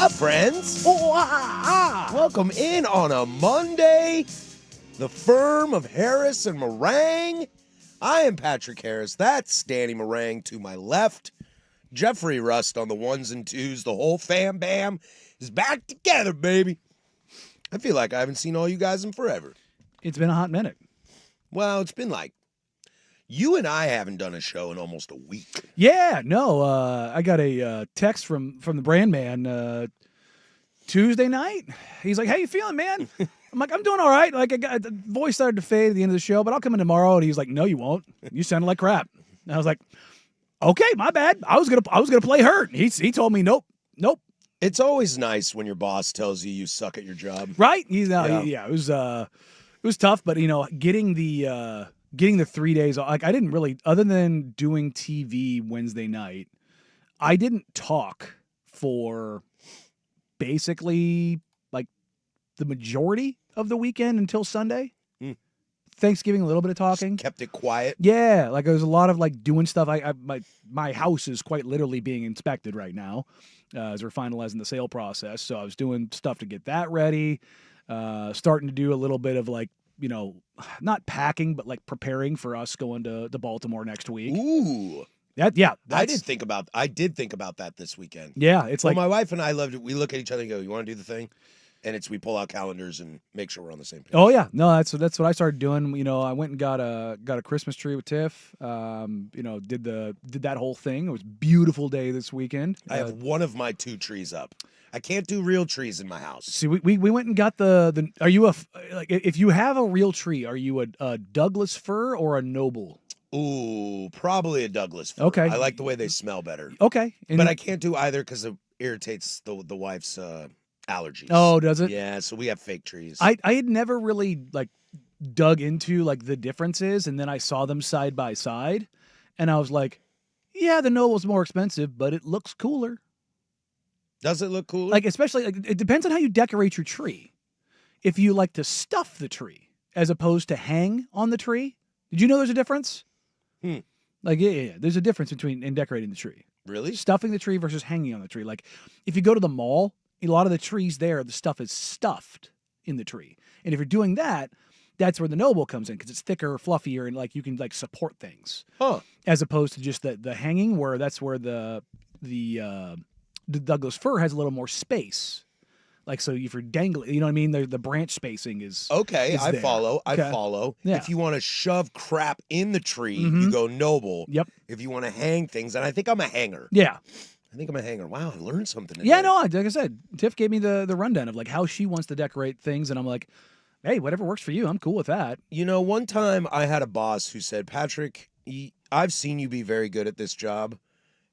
up, friends? Welcome in on a Monday. The firm of Harris and Meringue. I am Patrick Harris. That's Danny Meringue to my left. Jeffrey Rust on the ones and twos. The whole fam bam is back together, baby. I feel like I haven't seen all you guys in forever. It's been a hot minute. Well, it's been like you and I haven't done a show in almost a week. Yeah, no, I got a text from the brand man Tuesday night. He's like, "How you feeling, man?" I'm like, "I'm doing all right." Like, the voice started to fade at the end of the show, but I'll come in tomorrow. And he's like, "No, you won't. You sounded like crap." And I was like, "Okay, my bad. I was gonna play hurt." He told me, "Nope." It's always nice when your boss tells you you suck at your job. Right? Yeah. It was tough, but getting the 3 days off, like I didn't really, other than doing TV Wednesday night, I didn't talk for basically like the majority of the weekend until Sunday. Thanksgiving, a little bit of talking. Just kept it quiet. Yeah, like there was a lot of like doing stuff. My house is quite literally being inspected right now as we're finalizing the sale process. So I was doing stuff to get that ready, starting to do a little bit of like, not packing, but like preparing for us going to Baltimore next week. Ooh. I did think about that this weekend. Yeah, it's like my wife and I loved it. We look at each other and go, "You want to do the thing?" And we pull out calendars and make sure we're on the same page. Oh yeah, no, that's what I started doing. I went and got a Christmas tree with Tiff. Did that whole thing. It was a beautiful day this weekend. I have one of my 2 trees up. I can't do real trees in my house. See, we went and got the. Are you if you have a real tree, are you a Douglas fir or a Noble? Ooh, probably a Douglas fir. Okay, I like the way they smell better. Okay, but I can't do either because it irritates the wife's allergies. Oh, does it? Yeah, so we have fake trees. I had never really like dug into like the differences, and then I saw them side by side, and I was like, yeah, the Noble's more expensive, but it looks cooler. Does it look cooler? Like, especially, like, it depends on how you decorate your tree. If you like to stuff the tree as opposed to hang on the tree, did you know there's a difference? Like, yeah, there's a difference in decorating the tree. Really? Stuffing the tree versus hanging on the tree. Like, if you go to the mall, a lot of the trees there, the stuff is stuffed in the tree. And if you're doing that, that's where the Noble comes in because it's thicker, fluffier, and like you can like support things. Huh. As opposed to just the hanging, where that's where the Douglas fir has a little more space. Like, so if you're dangling, you know what I mean? The branch spacing is okay. is I there. follow. Okay. I follow. Yeah. If you want to shove crap in the tree, you go Noble. Yep. If you want to hang things, and I think I'm a hanger. Yeah. I think I'm a hanger. Wow, I learned something today. Yeah, no, like I said, Tiff gave me the rundown of like how she wants to decorate things, and I'm like, hey, whatever works for you, I'm cool with that. One time I had a boss who said, "Patrick, I've seen you be very good at this job,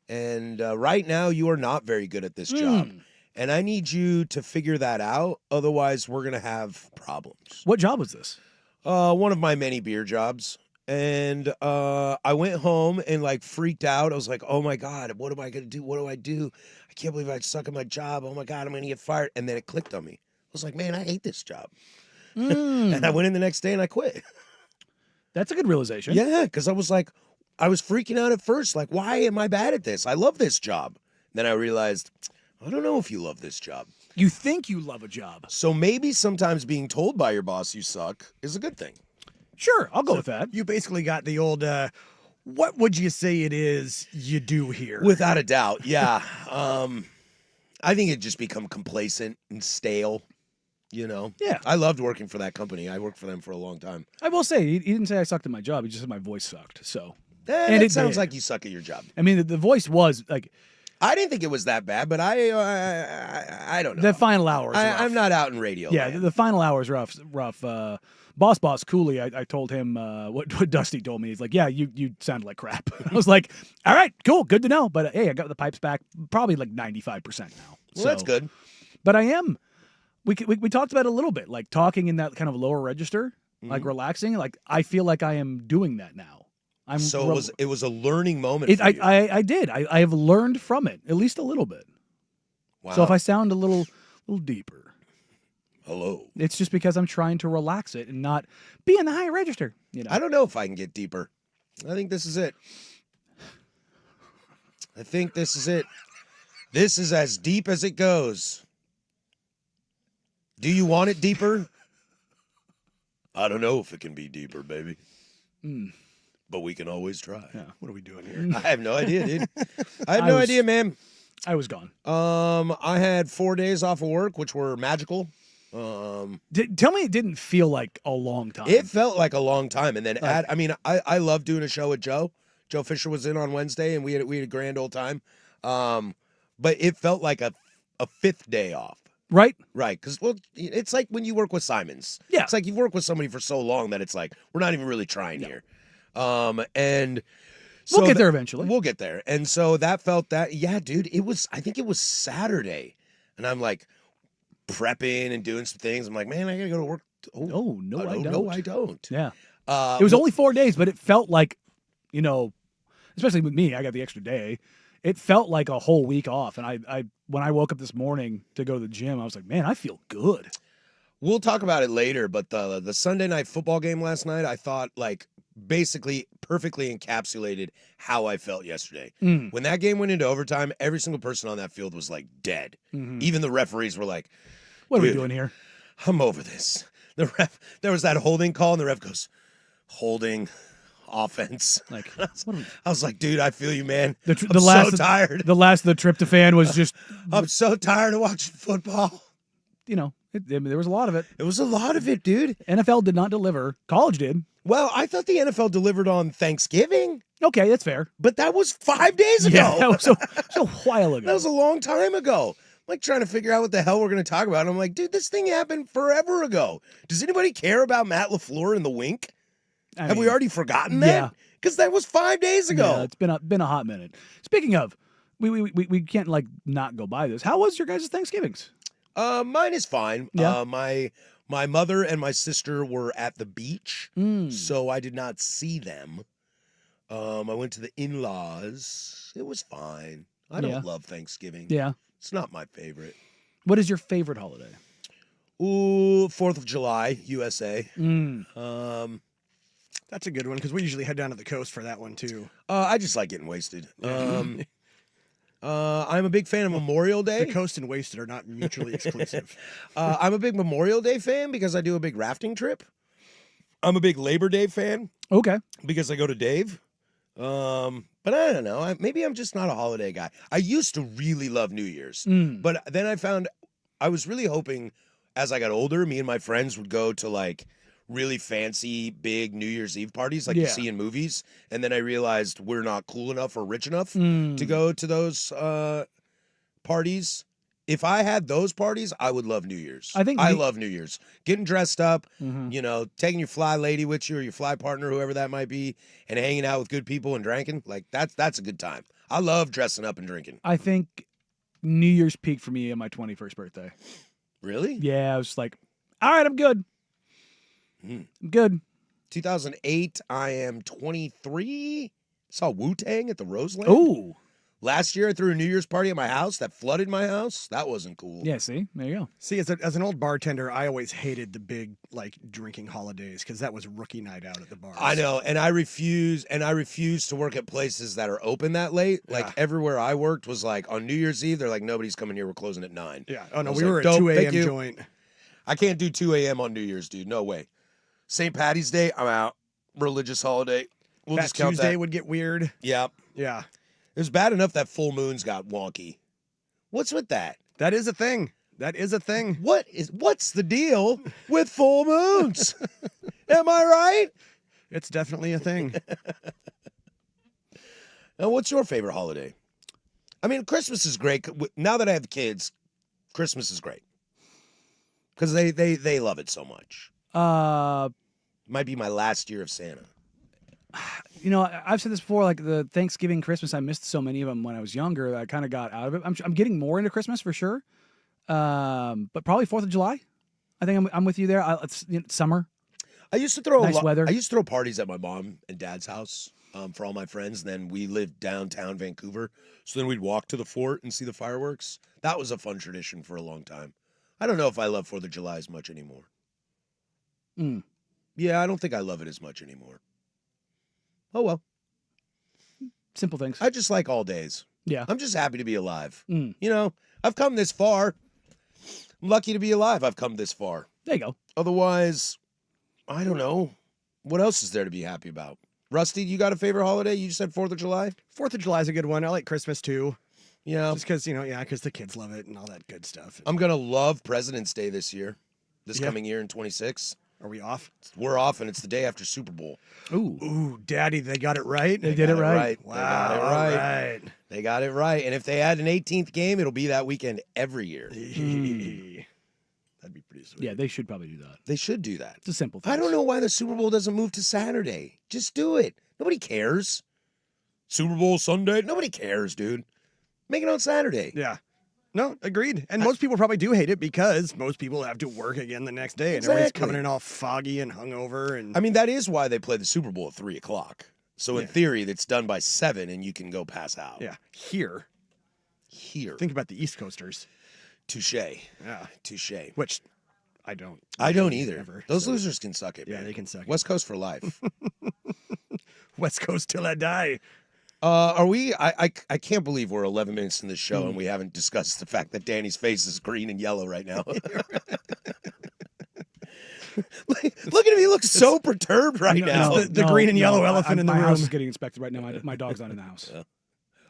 and right now you are not very good at this job. And I need you to figure that out. Otherwise, we're going to have problems." What job was this? One of my many beer jobs. And I went home and like freaked out. I was like, "Oh my God, what am I going to do? What do I do? I can't believe I suck at my job. Oh my God, I'm going to get fired." And then it clicked on me. I was like, "Man, I hate this job." And I went in the next day and I quit. That's a good realization. Yeah, because I was freaking out at first. Like, why am I bad at this? I love this job. Then I realized, I don't know if you love this job. You think you love a job. So maybe sometimes being told by your boss you suck is a good thing. Sure, I'll go with that. You basically got the old, what would you say it is you do here? Without a doubt, yeah. I think it just become complacent and stale, Yeah. I loved working for that company. I worked for them for a long time. I will say, he didn't say I sucked at my job. He just said my voice sucked. So, And it sounds like you suck at your job. I mean, the voice was like, I didn't think it was that bad, but I don't know. the final hours. I'm not out in radio. Yeah, land. the final hours rough. Boss Cooley, I told him what Dusty told me. He's like, yeah, you sounded like crap. I was like, all right, cool, good to know. But hey, I got the pipes back probably like 95% now. Well, that's good. But I am. We talked about it a little bit, like talking in that kind of lower register, like relaxing. Like I feel like I am doing that now. It was a learning moment. For you. I did. I have learned from it at least a little bit. Wow. So if I sound a little deeper, hello, it's just because I'm trying to relax it and not be in the high register. I don't know if I can get deeper. I think this is it. This is as deep as it goes. Do you want it deeper? I don't know if it can be deeper, baby. But we can always try. Yeah. What are we doing here? I have no idea, dude. I have I no was- idea, man. I was gone. I had 4 days off of work, which were magical. Tell me it didn't feel like a long time. It felt like a long time. And then I love doing a show with Joe. Joe Fisher was in on Wednesday, and we had a grand old time. But it felt like a fifth day off. right? Right, because it's like when you work with Simons. Yeah. It's like you've worked with somebody for so long that it's like we're not even really trying here. And so We'll get there eventually. We'll get there. And so that felt that, yeah, dude, I think it was Saturday. And I'm like prepping and doing some things. I'm like, man, I gotta go to work. Oh, no, I don't. No, I don't. Yeah. It was only 4 days, but it felt like, especially with me, I got the extra day. It felt like a whole week off. And I when I woke up this morning to go to the gym, I was like, man, I feel good. We'll talk about it later, but the Sunday night football game last night, I thought like basically perfectly encapsulated how I felt yesterday. When that game went into overtime, every single person on that field was like dead. Even the referees were like, What are we Dude. doing here? I'm over this. There was that holding call, and the ref goes, holding offense. Like, what are we? I was like, dude, I feel you, man. The I'm last so tired. The last of the tryptophan was just, I'm so tired of watching football. there was a lot of it. It was a lot of it, dude. NFL did not deliver. College did. Well, I thought the NFL delivered on Thanksgiving, Okay, that's fair. but that was 5 days ago. Yeah, that was a while ago. That was a long time ago. I'm like trying to figure out what the hell we're going to talk about. I'm like, dude, this thing happened forever ago. Does anybody care about Matt LaFleur and the wink? I Have we mean, already forgotten that? yeah. Because that was 5 days ago. Yeah, it's been a hot minute. Speaking of, we can't like not go by this. How was your guys' Thanksgivings? Mine is fine. Yeah. My mother and my sister were at the beach, Mm. so I did not see them. I went to the in-laws. It was fine. I don't Yeah. love Thanksgiving. Yeah. It's not my favorite. What is your favorite holiday? Ooh, 4th of July, USA. That's a good one because we usually head down to the coast for that one too. I just like getting wasted. I'm a big fan of Memorial Day. The coast and wasted are not mutually exclusive. I'm a big Memorial Day fan because I do a big rafting trip. I'm a big Labor Day fan Okay. because I go to Dave. But I don't know. Maybe I'm just not a holiday guy. I used to really love New Year's, but then I found I was really hoping as I got older, me and my friends would go to like really fancy, big New Year's Eve parties like you Yeah. see in movies. And then I realized we're not cool enough or rich enough Mm. to go to those parties. If I had those parties, I would love New Year's. I think I New- love New Year's. Getting dressed up, Mhm. taking your fly lady with you or your fly partner, whoever that might be, and hanging out with good people and drinking. Like that's a good time. I love dressing up and drinking. I think New Year's peaked for me on my 21st birthday. Really? Yeah, I was like, all right, I'm good. Mm. I'm good. 2008, I am 23. Saw Wu-Tang at the Roseland. Oh, Last year, I threw a New Year's party at my house that flooded my house. That wasn't cool. yeah. See, there you go. See, as an old bartender, I always hated the big like drinking holidays because that was rookie night out at the bars. I know, and I refuse to work at places that are open that late. Like Yeah. everywhere I worked was like on New Year's Eve, they're like, nobody's coming here, we're closing at 9. Yeah. Oh no, I was we like, were at "Dope, 2 thank a.m. you." joint. I can't do 2 a.m. on New Year's, dude. No way. St. Patty's Day, I'm out. Religious holiday. We'll Fat just count Tuesday that. would get weird. Yeah. Yeah, It was bad enough that full moons got wonky. What's with that? that is a thing. That is a thing. What's the deal with full moons? Am I right? It's definitely a thing. Now, what's your favorite holiday? I mean, Christmas is great. Now that I have kids, Christmas is great because they love it so much. Might be my last year of Santa. I've said this before. Like the Thanksgiving, Christmas, I missed so many of them when I was younger that I kind of got out of it. I'm getting more into Christmas for sure, but probably 4th of July. I think I'm with you there. It's summer. I used to throw Nice weather. I used to throw parties at my mom and dad's house for all my friends. And then we lived downtown Vancouver, so then we'd walk to the fort and see the fireworks. That was a fun tradition for a long time. I don't know if I love 4th of July as much anymore. Mm. Yeah, I don't think I love it as much anymore. Oh well, Simple things. I just like all days. Yeah. I'm just happy to be alive. Mm. I've come this far. I'm lucky to be alive. I've come this far. There you go. Otherwise, I don't know. What else is there to be happy about? Rusty, you got a favorite holiday? You just said 4th of July? 4th of July is a good one. I like Christmas too. Yeah. Just because, because the kids love it and all that good stuff. I'm going to love President's Day this year, this Yeah. coming year in 26. Are we off? We're off, and it's the day after Super Bowl. Ooh. Ooh, Daddy, they got it right. They did it got right. Wow. They got it all right. right. They got it right. And if they add an 18th game, it'll be that weekend every year. That'd be pretty sweet. Yeah, they should probably do that. They should do that. It's a simple thing. I don't know why the Super Bowl doesn't move to Saturday. Just do it. Nobody cares. Super Bowl Sunday? Nobody cares, dude. Make it on Saturday. Yeah. No, agreed. And most people probably do hate it because most people have to work again the next day, and everybody's Exactly. coming in all foggy and hungover. And I mean, that is why they play the Super Bowl at 3 o'clock. So in Yeah. theory, that's done by 7, and you can go pass out. yeah, here. Here. Think about the East Coasters. Touche. Yeah, Touche. which I don't. I don't usually either. ever, Those so- losers can suck it, Yeah, man. they can suck it. West Coast for life. West Coast till I die. Are we? I can't believe we're 11 minutes in the show and we haven't discussed the fact that Danny's face is green and yellow right now. Look at him. He looks so perturbed right No, now. It's the green and yellow elephant in the my house room. is getting inspected right now. My dog's not in the house.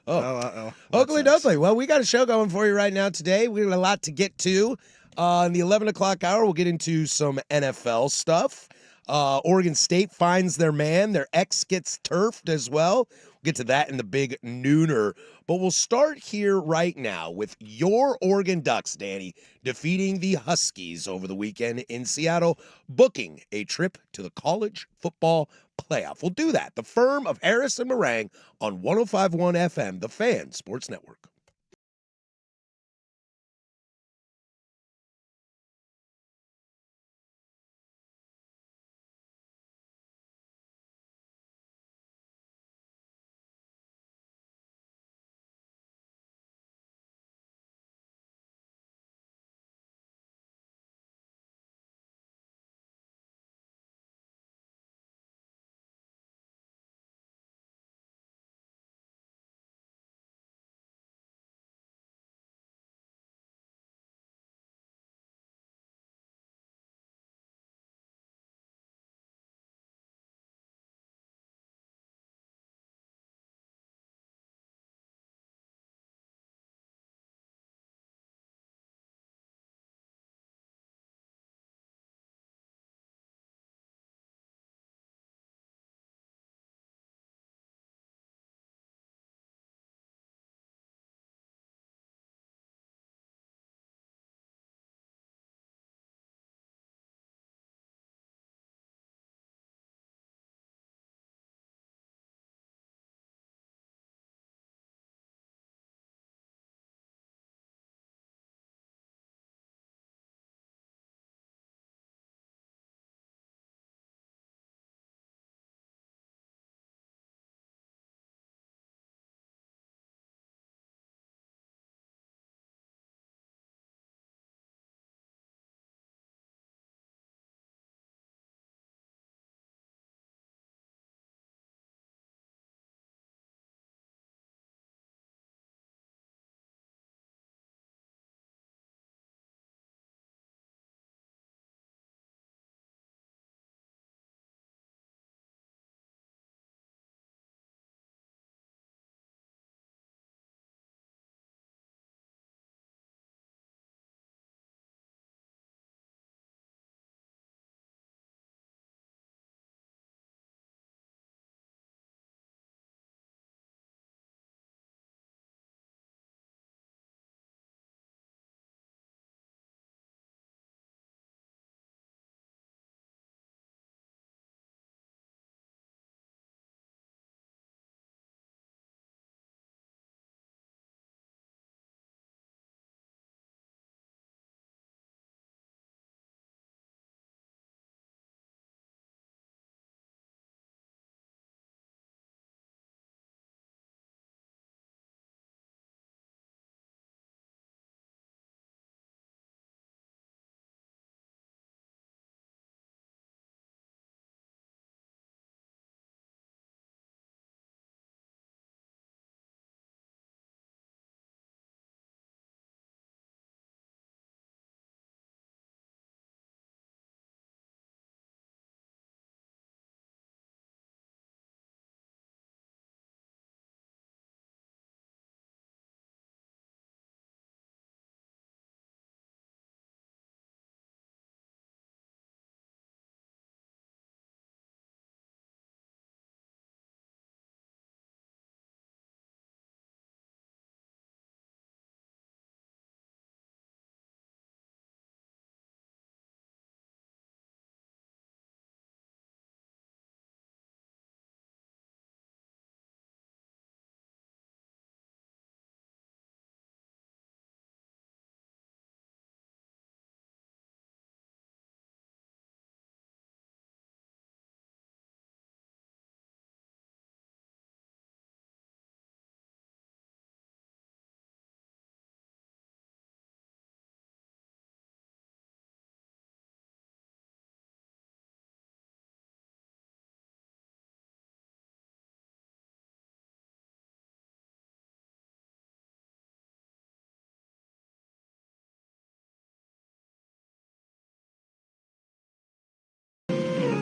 Oh, uh-oh. Oakley Doakley. Well, we got a show going for you right now today. We got a lot to get to. In the 11 o'clock hour, we'll get into some NFL stuff. Oregon State finds their man. Their ex gets turfed as well. We'll get to that in the big nooner. But we'll start here right now with your Oregon Ducks, Danny, defeating the Huskies over the weekend in Seattle, booking a trip to the college football playoff. We'll do that. The firm of Harris and Meringue on 105.1 FM, the Fan Sports Network.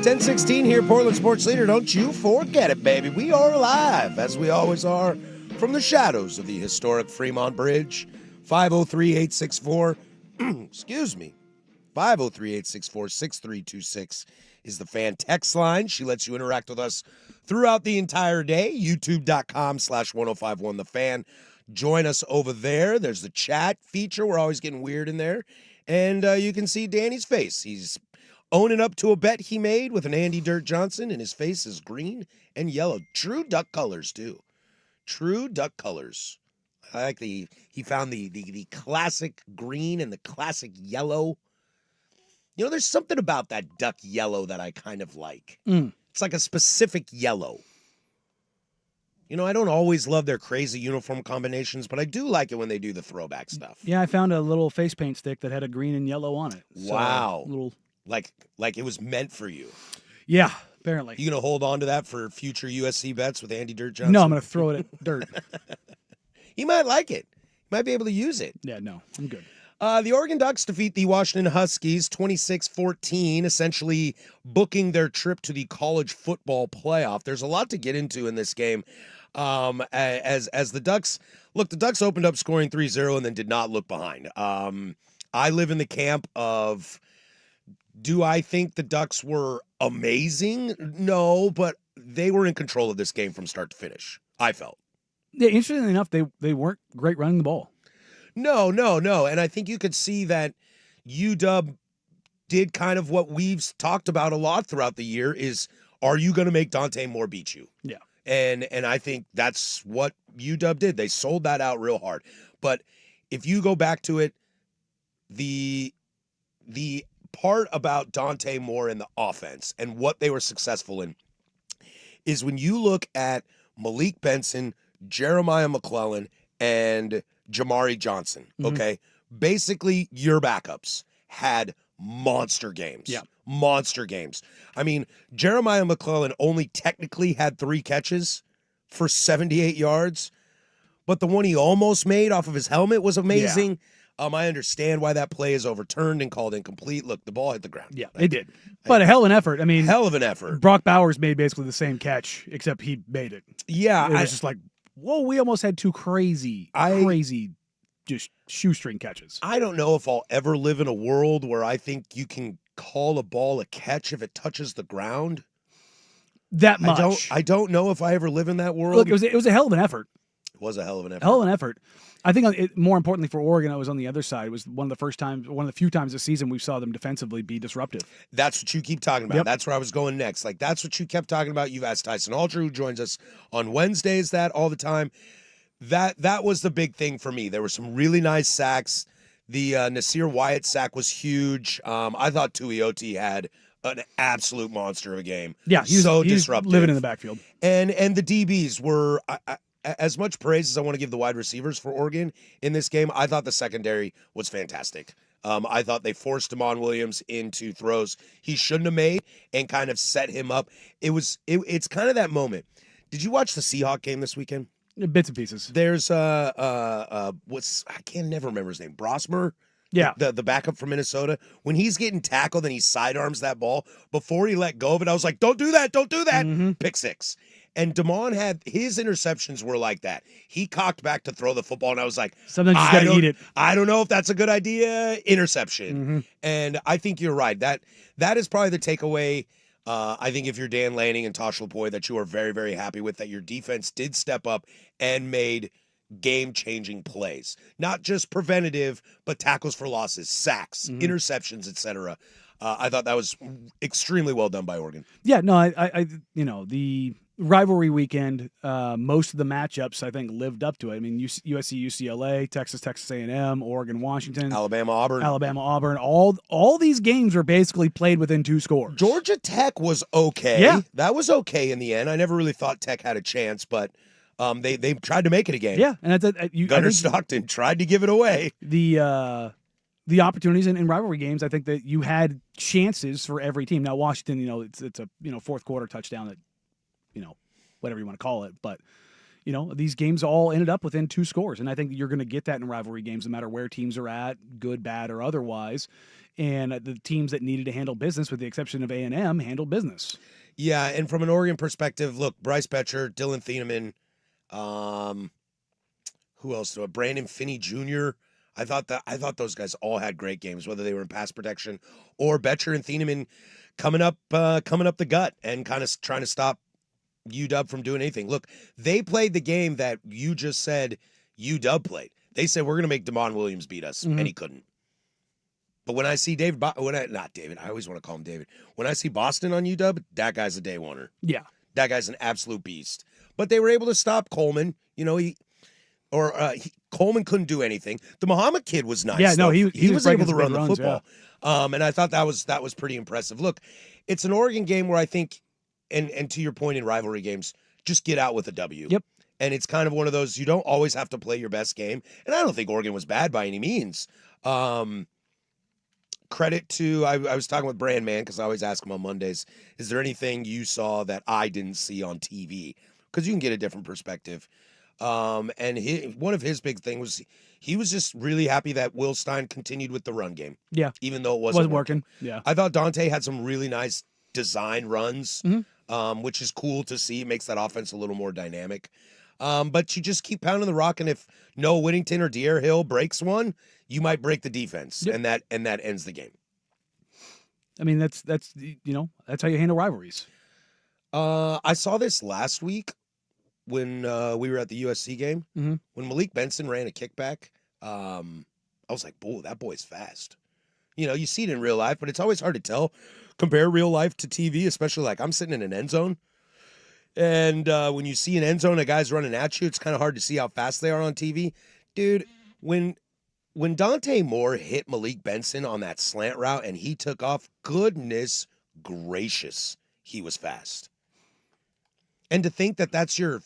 10:16 here, Portland Sports Leader. Don't you forget it, baby. We are alive, as we always are, from the shadows of the historic Fremont Bridge. 503-864, excuse me, 503-864-6326 is the fan text line. She lets you interact with us throughout the entire day. YouTube.com/1051 The Fan. Join us over there. There's the chat feature. We're always getting weird in there. And you can see Danny's face. He's owning up to a bet he made with an Andy Dirt Johnson, and his face is green and yellow. True duck colors, too. True duck colors. I like he found the classic green and the classic yellow. You know, there's something about that duck yellow that I kind of like. It's like a specific yellow. You know, I don't always love their crazy uniform combinations, but I do like it when they do the throwback stuff. Yeah, I found a little face paint stick that had a green and yellow on it. So, Wow. Little. Like it was meant for you. Yeah, apparently. You gonna hold on to that for future USC bets with Andy Dirt Johnson? No, I'm going to throw it at Dirt. He might like it. He might be able to use it. Yeah, no, I'm good. The Oregon Ducks defeat the Washington Huskies 26-14, essentially booking their trip to the college football playoff. There's a lot to get into in this game. As the Ducks opened up scoring 3-0 and then did not look behind. I live in the camp of, do I think the Ducks were amazing? No, but they were in control of this game from start to finish, I felt. Yeah, interestingly enough, they weren't great running the ball. No. And I think you could see that UW did kind of what we've talked about a lot throughout the year is, are you going to make Dante Moore beat you? Yeah. And I think that's what UW did. They sold that out real hard. But if you go back to it, the part about Dante Moore in the offense and what they were successful in is when you look at Malik Benson, Jeremiah McClellan, and Jamari Johnson, okay? Basically, your backups had monster games. Yeah. Monster games. I mean, Jeremiah McClellan only technically had 3 catches for 78 yards, but the one he almost made off of his helmet was amazing. I understand why that play is overturned and called incomplete. Look, the ball hit the ground. Yeah, they did. But a hell of an effort. I mean, Hell of an effort. Brock Bowers made basically the same catch, except he made it. Yeah. It was just like, whoa, we almost had 2 crazy just shoestring catches. I don't know if I'll ever live in a world where I think you can call a ball a catch if it touches the ground. That much. I don't know if I ever live in that world. Look, it was a hell of an effort. It was a hell of an effort. Hell of an effort. I think more importantly for Oregon, it was on the other side. It was one of the few times this season we saw them defensively be disruptive. That's what you keep talking about. Yep. That's where I was going next. Like, that's what you kept talking about. You've asked Tyson Alter, who joins us on Wednesdays, that all the time. That was the big thing for me. There were some really nice sacks. The Nasir Wyatt sack was huge. I thought Tuioti had an absolute monster of a game. Yeah, he was disruptive. living in the backfield. And the DBs were as much praise as I want to give the wide receivers for Oregon in this game. I thought the secondary was fantastic. I thought they forced Damon Williams into throws he shouldn't have made and kind of set him up. It's kind of that moment. Did you watch the Seahawks game this weekend? Bits and pieces. There's I can never remember his name. Brosmer. Yeah. The backup from Minnesota. When he's getting tackled and he sidearms that ball, before he let go of it, I was like, don't do that. Don't do that. Mm-hmm. Pick 6. And Damon had his interceptions were like that. He cocked back to throw the football, and I was like, sometimes you just got to eat it. I don't know if that's a good idea. Interception. Mm-hmm. And I think you're right. That is probably the takeaway. I think if you're Dan Lanning and Tosh Lupoi, that you are very, very happy with, that your defense did step up and made game-changing plays. Not just preventative, but tackles for losses, sacks, interceptions, etc. I thought that was extremely well done by Oregon. Yeah, no, I the rivalry weekend, most of the matchups I think lived up to it. I mean, USC, UCLA, Texas A&M, Oregon, Washington, Alabama, Auburn. All these games were basically played within 2 scores. Georgia Tech was okay. Yeah. That was okay in the end. I never really thought Tech had a chance, but they tried to make it a game. Yeah, and Gunnar Stockton tried to give it away. The opportunities in rivalry games, I think that you had chances for every team. Now Washington, it's a fourth quarter touchdown that, whatever you want to call it, but these games all ended up within 2 scores. And I think you're going to get that in rivalry games, no matter where teams are at, good, bad, or otherwise. And the teams that needed to handle business, with the exception of A&M, handled business. Yeah, and from an Oregon perspective, look, Bryce Betcher, Dylan Thieneman, who else do I? Brandon Finney Jr. I thought those guys all had great games, whether they were in pass protection or Betcher and Thieneman coming up the gut and kind of trying to stop UW from doing anything. Look, they played the game that you just said UW played. They said we're going to make Damon Williams beat us, and he couldn't. But when I see I always want to call him David. When I see Boston on UW, that guy's a day oneer. Yeah. That guy's an absolute beast. But they were able to stop Coleman. Coleman couldn't do anything. The Muhammad kid was nice. Yeah, no, he was able to run the runs, football. yeah. And I thought that was pretty impressive. Look, it's an Oregon game where I think, and to your point in rivalry games, just get out with a W. Yep. And it's kind of one of those, you don't always have to play your best game. And I don't think Oregon was bad by any means. Credit to, I was talking with Brandman, because I always ask him on Mondays, is there anything you saw that I didn't see on TV? Because you can get a different perspective. And one of his big things was he was just really happy that Will Stein continued with the run game. Yeah. Even though it wasn't working. Yeah. I thought Dante had some really nice design runs, which is cool to see. It makes that offense a little more dynamic. But you just keep pounding the rock, and if Noah Whittington or De'Aaron Hill breaks one, you might break the defense, and that ends the game. I mean, that's how you handle rivalries. I saw this last week when we were at the USC game. Mm-hmm. When Malik Benson ran a kickback, I was like, "Boy, that boy's fast." You see it in real life, but it's always hard to tell. Compare real life to TV, especially like I'm sitting in an end zone. And when you see an end zone, a guy's running at you, it's kind of hard to see how fast they are on TV. Dude, when Dante Moore hit Malik Benson on that slant route and he took off, goodness gracious, he was fast. And to think that that's your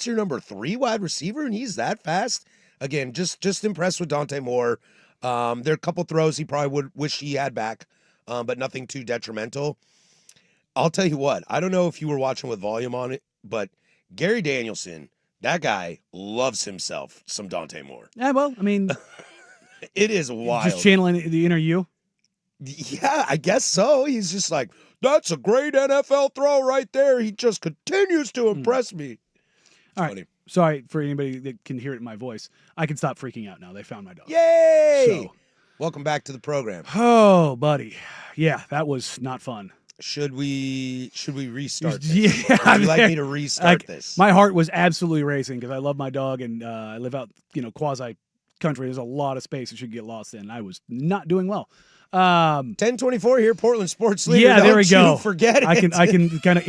number 3 wide receiver, and he's that fast. Again, just impressed with Dante Moore. There are a couple throws he probably would wish he had back, but nothing too detrimental. I'll tell you what, I don't know if you were watching with volume on it, but Gary Danielson, that guy loves himself some Dante Moore. Yeah, well, I mean, it is wild. Just channeling the inner you. Yeah, I guess so. He's just like, that's a great NFL throw right there. He just continues to impress me. All right. Funny. Sorry for anybody that can hear it in my voice. I can stop freaking out now. They found my dog. Yay! So, welcome back to the program. Oh, buddy. Yeah, that was not fun. Should we restart this? Yeah. Would you like me to restart this? My heart was absolutely racing because I love my dog, and I live out, quasi country. There's a lot of space that should get lost in. I was not doing well. 1024 here, Portland Sports Leader. Yeah, there we go. Forget it. I can kind of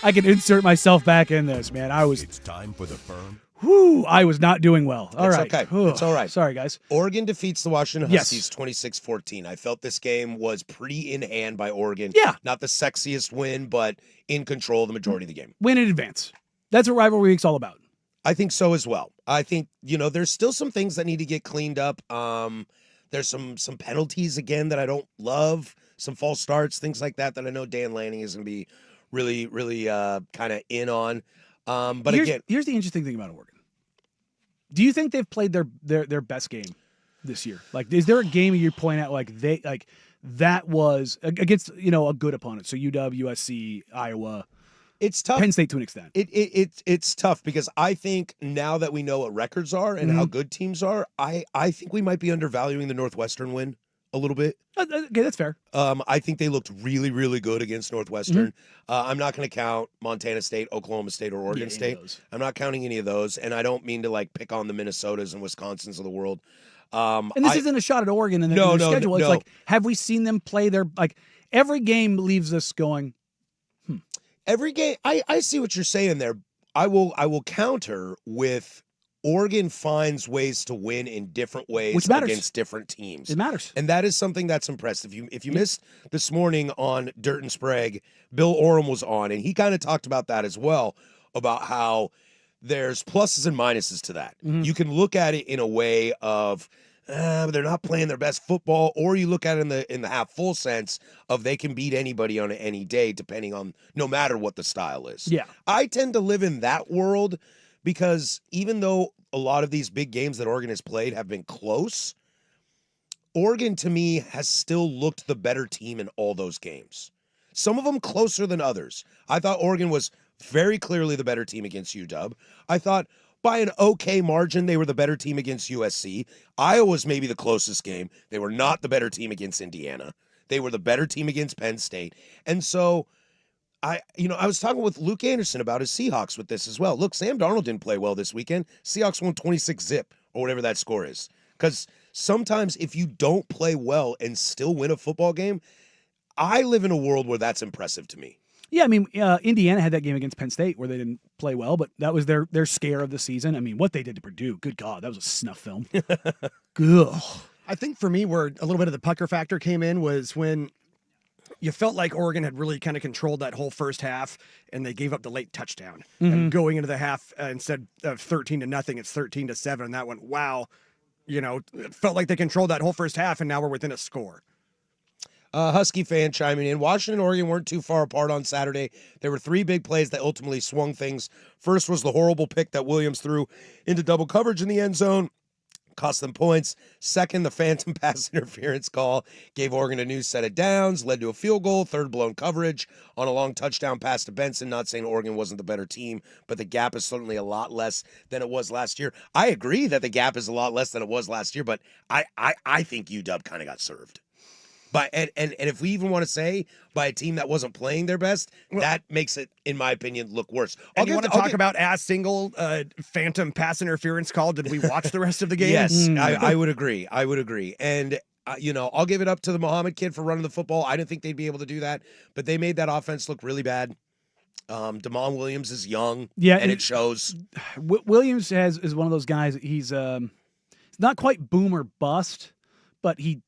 I can insert myself back in this, man. It's time for the firm. I was not doing well. All right. Okay. It's all right. Sorry, guys. Oregon defeats the Washington Huskies 26-14. I felt this game was pretty in hand by Oregon. Yeah. Not the sexiest win, but in control the majority of the game. Win in advance. That's what rivalry week's all about. I think so as well. I think, there's still some things that need to get cleaned up. There's some penalties, again, that I don't love. Some false starts, things like that I know Dan Lanning is going to be really, really kind of in on. But here's the interesting thing about Oregon. Do you think they've played their best game this year? Like, is there a game you point out that was against a good opponent? So UW, USC, Iowa. It's tough. Penn State to an extent. It's tough because I think now that we know what records are and how good teams are, I think we might be undervaluing the Northwestern win a little bit. Okay, that's fair. I think they looked really, really good against Northwestern. I'm not going to count Montana State, Oklahoma State, or Oregon State. I'm not counting any of those, and I don't mean to pick on the Minnesotas and Wisconsins of the world. And this isn't a shot at Oregon in their schedule. It's like, have we seen them play their every game leaves us going, Every game, I see what you're saying there. I will counter with Oregon finds ways to win in different ways against different teams. It matters. And that is something that's impressive. If you missed this morning on Dirt and Sprague, Bill Oram was on, and he kind of talked about that as well, about how there's pluses and minuses to that. You can look at it in a way of, but they're not playing their best football, or you look at it in the half full sense of they can beat anybody on any day, depending on no matter what the style is. Yeah. I tend to live in that world because even though a lot of these big games that Oregon has played have been close, Oregon to me has still looked the better team in all those games. Some of them closer than others. I thought Oregon was very clearly the better team against UW. I thought by an okay margin, they were the better team against USC. Iowa's maybe the closest game. They were not the better team against Indiana. They were the better team against Penn State. And so I was talking with Luke Anderson about his Seahawks with this as well. Look, Sam Darnold didn't play well this weekend. Seahawks won 26-0 or whatever that score is. Because sometimes if you don't play well and still win a football game, I live in a world where that's impressive to me. Yeah, I mean, Indiana had that game against Penn State where they didn't play well, but that was their scare of the season. I mean, what they did to Purdue, good God, that was a snuff film. Ugh. I think for me, where a little bit of the pucker factor came in was when you felt like Oregon had really kind of controlled that whole first half, and they gave up the late touchdown. And going into the half, instead of 13-0, it's 13-7, and that went, wow. It felt like they controlled that whole first half, and now we're within a score. Husky fan chiming in. Washington and Oregon weren't too far apart on Saturday. There were 3 big plays that ultimately swung things. First was the horrible pick that Williams threw into double coverage in the end zone. Cost them points. Second, the phantom pass interference call gave Oregon a new set of downs, led to a field goal, third blown coverage on a long touchdown pass to Benson. Not saying Oregon wasn't the better team, but the gap is certainly a lot less than it was last year. I agree that the gap is a lot less than it was last year, but I think UW kind of got served. And if we even want to say by a team that wasn't playing their best, that makes it, in my opinion, look worse. You want to talk about single phantom pass interference call? Did we watch the rest of the game? Yes, I would agree. And, I'll give it up to the Muhammad kid for running the football. I didn't think they'd be able to do that, but they made that offense look really bad. Damon Williams is young, and it shows. Williams is one of those guys. He's not quite boom or bust, but he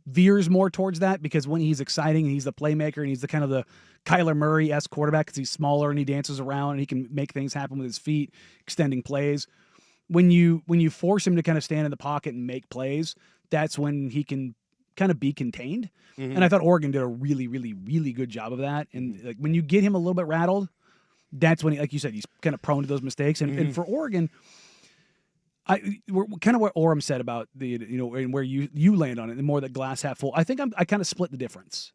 veers more towards that because when he's exciting and he's the playmaker and he's the kind of the Kyler Murray-esque quarterback because he's smaller and he dances around and he can make things happen with his feet, extending plays. When you force him to kind of stand in the pocket and make plays, that's when he can kind of be contained. Mm-hmm. And I thought Oregon did a really, really, really good job of that. And like when you get him a little bit rattled, that's when, like you said, he's kind of prone to those mistakes. And for Oregon, we're kind of what Orem said about the, and where you land on it, and more the glass half full. I think I kind of split the difference.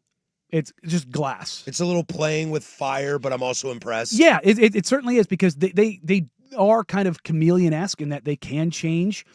It's just glass. It's a little playing with fire, but I'm also impressed. Yeah, it certainly is because they are kind of chameleon-esque in that they can change.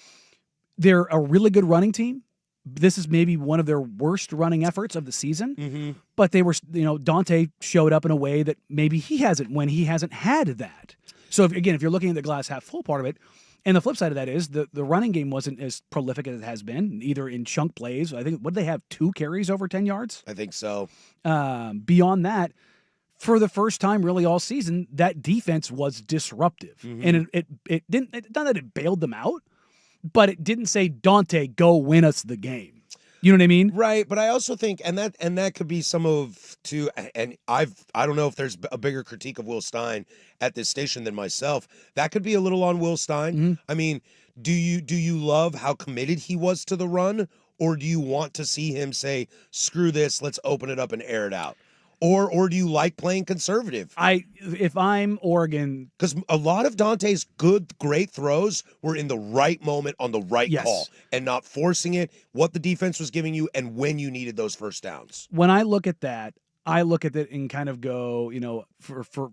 They're a really good running team. This is maybe one of their worst running efforts of the season, but they were, Dante showed up in a way that maybe he hasn't when he hasn't had that. So if you're looking at the glass half full part of it. And the flip side of that is the running game wasn't as prolific as it has been, either in chunk plays. I think, what did they have, 2 carries over 10 yards? I think so. Beyond that, for the first time really all season, that defense was disruptive. And it didn't, not that it bailed them out, but it didn't say, Dante, go win us the game. You know what I mean? Right, but I also think, and that could be some of too. And I don't know if there's a bigger critique of Will Stein at this station than myself. That could be a little on Will Stein. I mean, do you love how committed he was to the run, or do you want to see him say, "Screw this, let's open it up and air it out"? Or do you like playing conservative? If I'm Oregon, because a lot of Dante's great throws were in the right moment on the right call and not forcing it, what the defense was giving you, and when you needed those first downs. When I look at that, and kind of go, for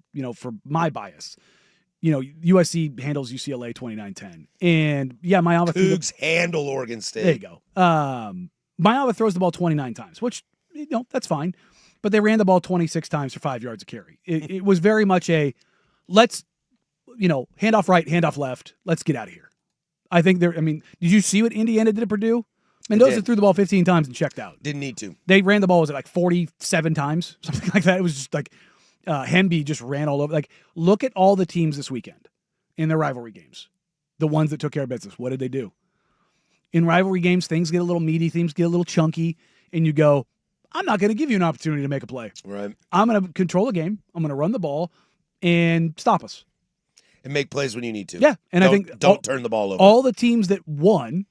my bias. USC handles UCLA 29-10. And Maiava Cougs handle Oregon State. There you go. Maiava throws the ball 29 times, which that's fine. But they ran the ball 26 times for 5 yards a carry. It was very much a let's, hand off right, hand off left. Let's get out of here. I think did you see what Indiana did at Purdue? Mendoza threw the ball 15 times and checked out. Didn't need to. They ran the ball, was it like 47 times? Something like that. It was just like Hemby just ran all over. Like, look at all the teams this weekend in their rivalry games. The ones that took care of business. What did they do? In rivalry games, things get a little meaty, things get a little chunky, and you go, I'm not going to give you an opportunity to make a play. Right. I'm going to control the game. I'm going to run the ball and stop us. And make plays when you need to. Yeah. And I think don't turn the ball over. All the teams that won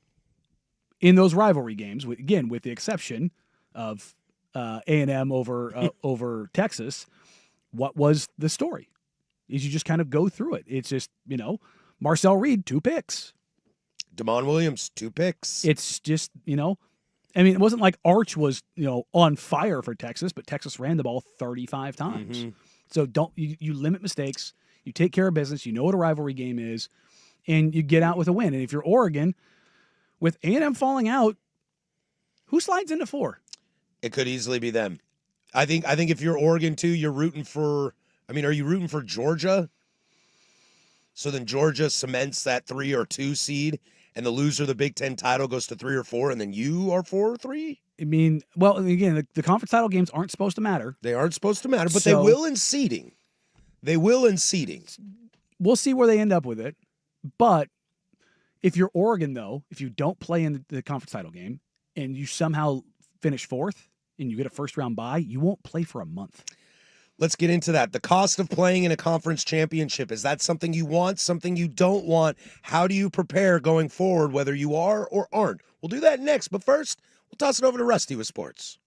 in those rivalry games, again, with the exception of A&M over Texas, what was the story? Is you just kind of go through it. It's just, Marcel Reed, 2 picks. Damon Williams, 2 picks. It's just, it wasn't like Arch was, on fire for Texas, but Texas ran the ball 35 times. Mm-hmm. So you limit mistakes, you take care of business, you know what a rivalry game is, and you get out with a win. And if you're Oregon, with A&M falling out, who slides into 4? It could easily be them. I think if you're Oregon too, you're rooting for. I mean, are you rooting for Georgia? So then Georgia cements that 3 or 2 seed, and the loser of the Big Ten title goes to 3 or 4, and then you are 4 or 3. I mean, well, again, the conference title games aren't supposed to matter. They aren't supposed to matter, but they will in seeding. They will in seeding. We'll see where they end up with it. But if you're Oregon, though, if you don't play in the conference title game and you somehow finish 4th and you get a first-round bye, you won't play for a month. Let's get into that. The cost of playing in a conference championship, is that something you want, something you don't want? How do you prepare going forward, whether you are or aren't? We'll do that next, but first, we'll toss it over to Rusty with sports.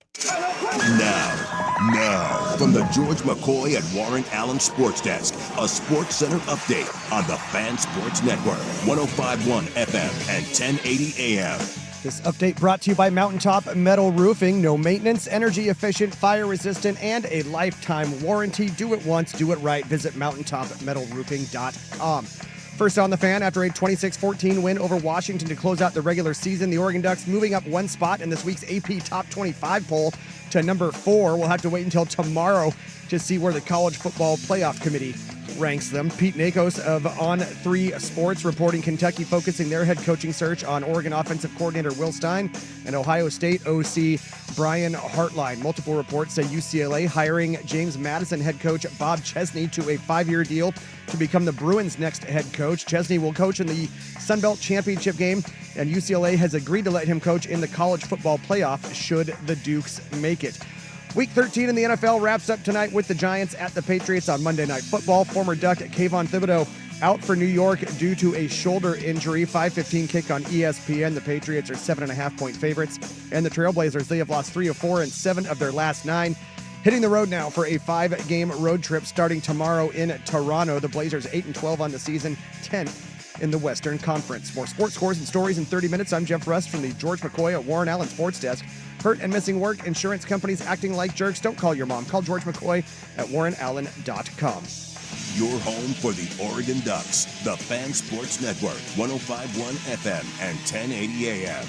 Now, from the George McCoy at Warren Allen Sports Desk, a Sports Center update on the Fan Sports Network, 105.1 FM and 1080 AM. This update brought to you by Mountaintop Metal Roofing. No maintenance, energy efficient, fire resistant, and a lifetime warranty. Do it once, do it right. Visit mountaintopmetalroofing.com. First on the Fan, after a 26-14 win over Washington to close out the regular season, the Oregon Ducks moving up 1 spot in this week's AP Top 25 poll to number 4. We'll have to wait until tomorrow to see where the College Football Playoff Committee ranks them. Pete Nakos of On3 Sports reporting Kentucky focusing their head coaching search on Oregon offensive coordinator Will Stein and Ohio State OC Brian Hartline. Multiple reports say UCLA hiring James Madison head coach Bob Chesney to a 5-year deal to become the Bruins' next head coach. Chesney will coach in the Sun Belt Championship game, and UCLA has agreed to let him coach in the college football playoff should the Dukes make it. Week 13 in the NFL wraps up tonight with the Giants at the Patriots on Monday Night Football. Former Duck Kayvon Thibodeau out for New York due to a shoulder injury. 5:15 kick on ESPN. The Patriots are 7.5-point favorites. And the Trailblazers, they have lost 3 of 4 and 7 of their last 9. Hitting the road now for a 5-game road trip starting tomorrow in Toronto. The Blazers 8-12 on the season, 10th in the Western Conference. More sports scores and stories in 30 minutes. I'm Jeff Rust from the George McCoy at Warren Allen Sports Desk. Hurt and missing work, insurance companies acting like jerks. Don't call your mom. Call George McCoy at warrenallen.com. Your home for the Oregon Ducks, the Fan Sports Network, 105.1 FM and 1080 AM.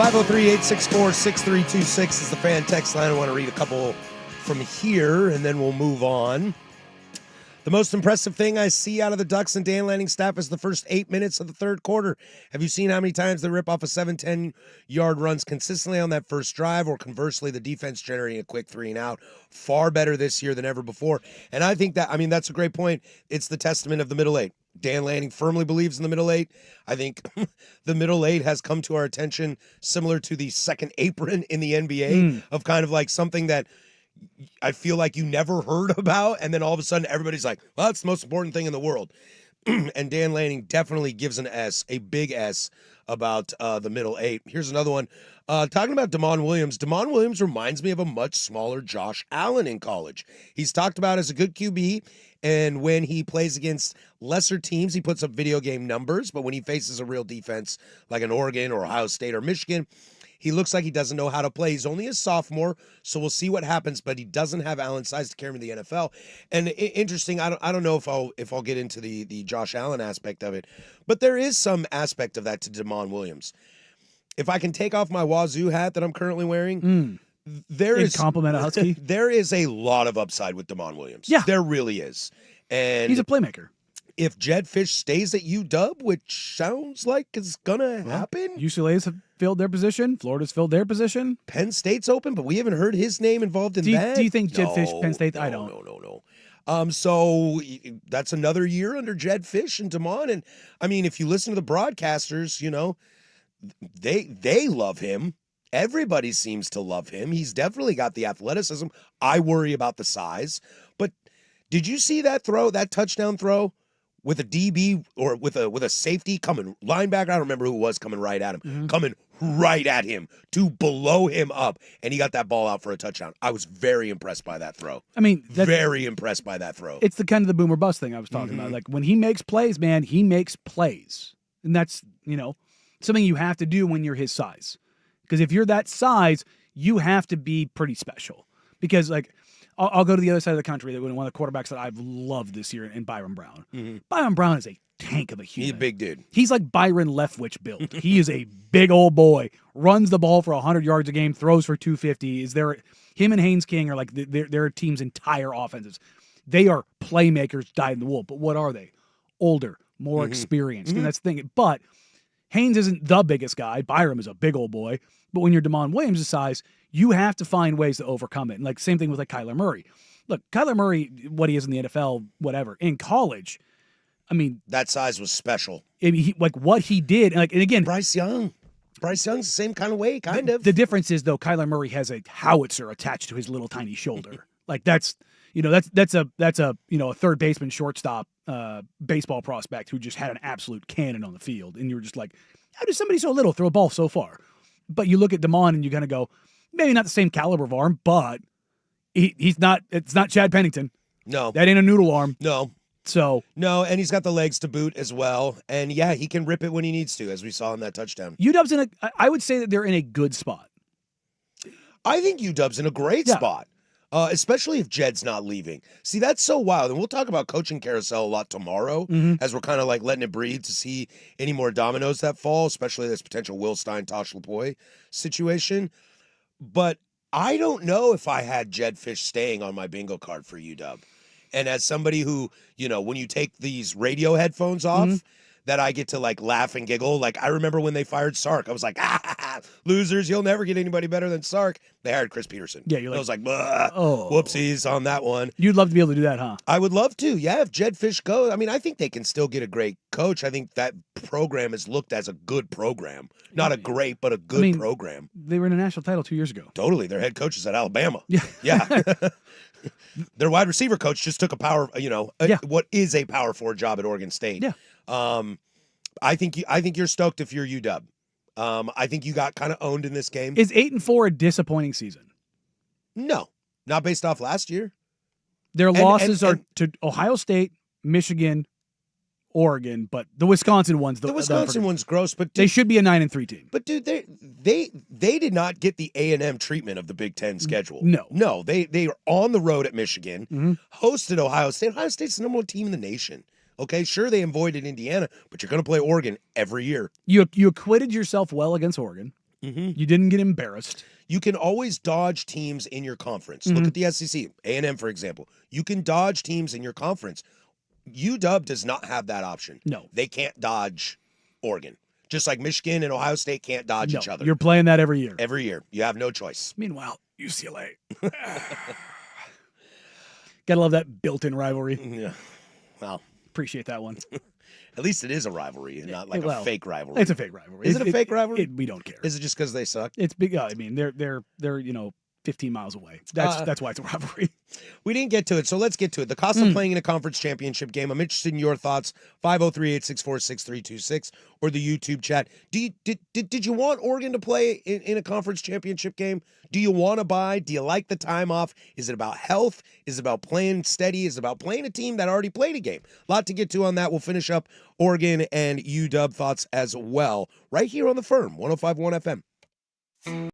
503-864-6326 is the fan text line. I want to read a couple from here, and then we'll move on. The most impressive thing I see out of the Ducks and Dan Lanning staff is the first 8 minutes of the third quarter. Have you seen how many times they rip off a 7-10-yard runs consistently on that first drive, or conversely, the defense generating a quick 3-and-out? Far better this year than ever before. And I think that's a great point. It's the testament of the middle eight. Dan Lanning firmly believes in the middle eight. I think the middle eight has come to our attention similar to the second apron in the NBA of kind of like something that I feel like you never heard about, and then all of a sudden everybody's like, well, that's the most important thing in the world. And Dan Lanning definitely gives an S, a big S, about the middle eight. Here's another one. Talking about Damon Williams. Damon Williams reminds me of a much smaller Josh Allen in college. He's talked about as a good QB, and when he plays against lesser teams, he puts up video game numbers, but when he faces a real defense like an Oregon or Ohio State or Michigan, he looks like he doesn't know how to play. He's only a sophomore, so we'll see what happens, but he doesn't have Allen's size to carry him to the NFL. And interesting, I don't know if I'll get into the Josh Allen aspect of it, but there is some aspect of that to Damon Williams. If I can take off my Wazoo hat that I'm currently wearing, there is compliment a Husky. There is a lot of upside with Damon Williams. Yeah. There really is. And he's a playmaker. If Jedd Fisch stays at UW, which sounds like it's gonna happen, UCLA's have filled their position. Florida's filled their position. Penn State's open, but we haven't heard his name involved in that. Do you think Jedd Fisch, Penn State? I don't. No. So that's another year under Jedd Fisch and Damon. And I mean, if you listen to the broadcasters, they love him. Everybody seems to love him. He's definitely got the athleticism. I worry about the size. But did you see that touchdown throw? With a DB or with a safety coming, linebacker, I don't remember who it was coming right at him, coming right at him to blow him up, and he got that ball out for a touchdown. I was very impressed by that throw. I mean, very impressed by that throw. It's the kind of the boomer bust thing I was talking about. Like when he makes plays, man, he makes plays. And that's, something you have to do when you're his size. Because if you're that size, you have to be pretty special. Because like, I'll go to the other side of the country. One of the quarterbacks that I've loved this year, and Byron Brown. Byron Brown is a tank of a human. He's a big dude. He's like Byron Leftwich built. He is a big old boy. Runs the ball for 100 yards a game. Throws for 250. Him and Haynes King are like their team's entire offenses. They are playmakers dyed in the wool. But what are they? Older, more experienced, and that's the thing. But Haynes isn't the biggest guy. Byram is a big old boy. But when you're Damon Williams' size, you have to find ways to overcome it. And like same thing with like Kyler Murray. Look, Kyler Murray, what he is in the NFL, whatever. In college, I mean, that size was special. Like what he did, and again, Bryce Young's the same kind of way, kind of. The difference is though, Kyler Murray has a howitzer attached to his little tiny shoulder. Like that's a third baseman, shortstop, baseball prospect who just had an absolute cannon on the field, and you were just like, how does somebody so little throw a ball so far? But you look at Damon and you kind of go, maybe not the same caliber of arm, but he's not. It's not Chad Pennington. No, that ain't a noodle arm. No. So no, and he's got the legs to boot as well, and yeah, he can rip it when he needs to, as we saw in that touchdown. UW's I would say that they're in a good spot. I think UW's in a great spot. Especially if Jedd's not leaving. See, that's so wild. And we'll talk about coaching carousel a lot tomorrow as we're kind of like letting it breathe to see any more dominoes that fall, especially this potential Will Stein, Tosh Lupoi situation. But I don't know if I had Jedd Fisch staying on my bingo card for UW. And as somebody who, when you take these radio headphones off, that I get to like laugh and giggle. Like I remember when they fired Sark, I was like, losers, you'll never get anybody better than Sark. They hired Chris Peterson. Yeah, you're like, I was like, whoopsies on that one. You'd love to be able to do that, huh? I would love to. Yeah, if Jedd Fisch goes, I mean, I think they can still get a great coach. I think that program is looked as a good program, not a great, but a good program. They were in a national title 2 years ago. Totally, their head coach is at Alabama. Yeah. Their wide receiver coach just took what is a power forward job at Oregon State. Yeah. I think you're stoked if you're UW. I think you got kind of owned in this game. Is 8-4 a disappointing season? No, not based off last year. Their losses are to Ohio State, Michigan, Oregon, but the Wisconsin one's the Wisconsin one's gross, but they should be a 9-3 team. But dude, they did not get the A&M treatment of the Big Ten schedule. No, they are on the road at Michigan, hosted Ohio State. Ohio State's the number one team in the nation. Okay, sure they avoided Indiana, but you're going to play Oregon every year. You acquitted yourself well against Oregon. You didn't get embarrassed. You can always dodge teams in your conference. Look at the SEC, A&M, for example. You can dodge teams in your conference. UW does not have that option. No. They can't dodge Oregon. Just like Michigan and Ohio State can't dodge each other. You're playing that every year. Every year. You have no choice. Meanwhile, UCLA. Gotta love that built-in rivalry. Yeah. Well, Appreciate that one. at least it is a rivalry and not like a fake rivalry. It's a fake rivalry. Is it a fake rivalry? We don't care. Is it just because they suck? It's big. I mean, they're 15 miles away. That's why it's a rivalry. We didn't get to it, so let's get to it. The cost of playing in a conference championship game. I'm interested in your thoughts. 503-864-6326 or the YouTube chat. Did you want Oregon to play in a conference championship game? Do you want to buy? Do you like the time off? Is it about health? Is it about playing steady? Is it about playing a team that already played a game? A lot to get to on that. We'll finish up Oregon and UW thoughts as well right here on The Firm, 105.1 FM.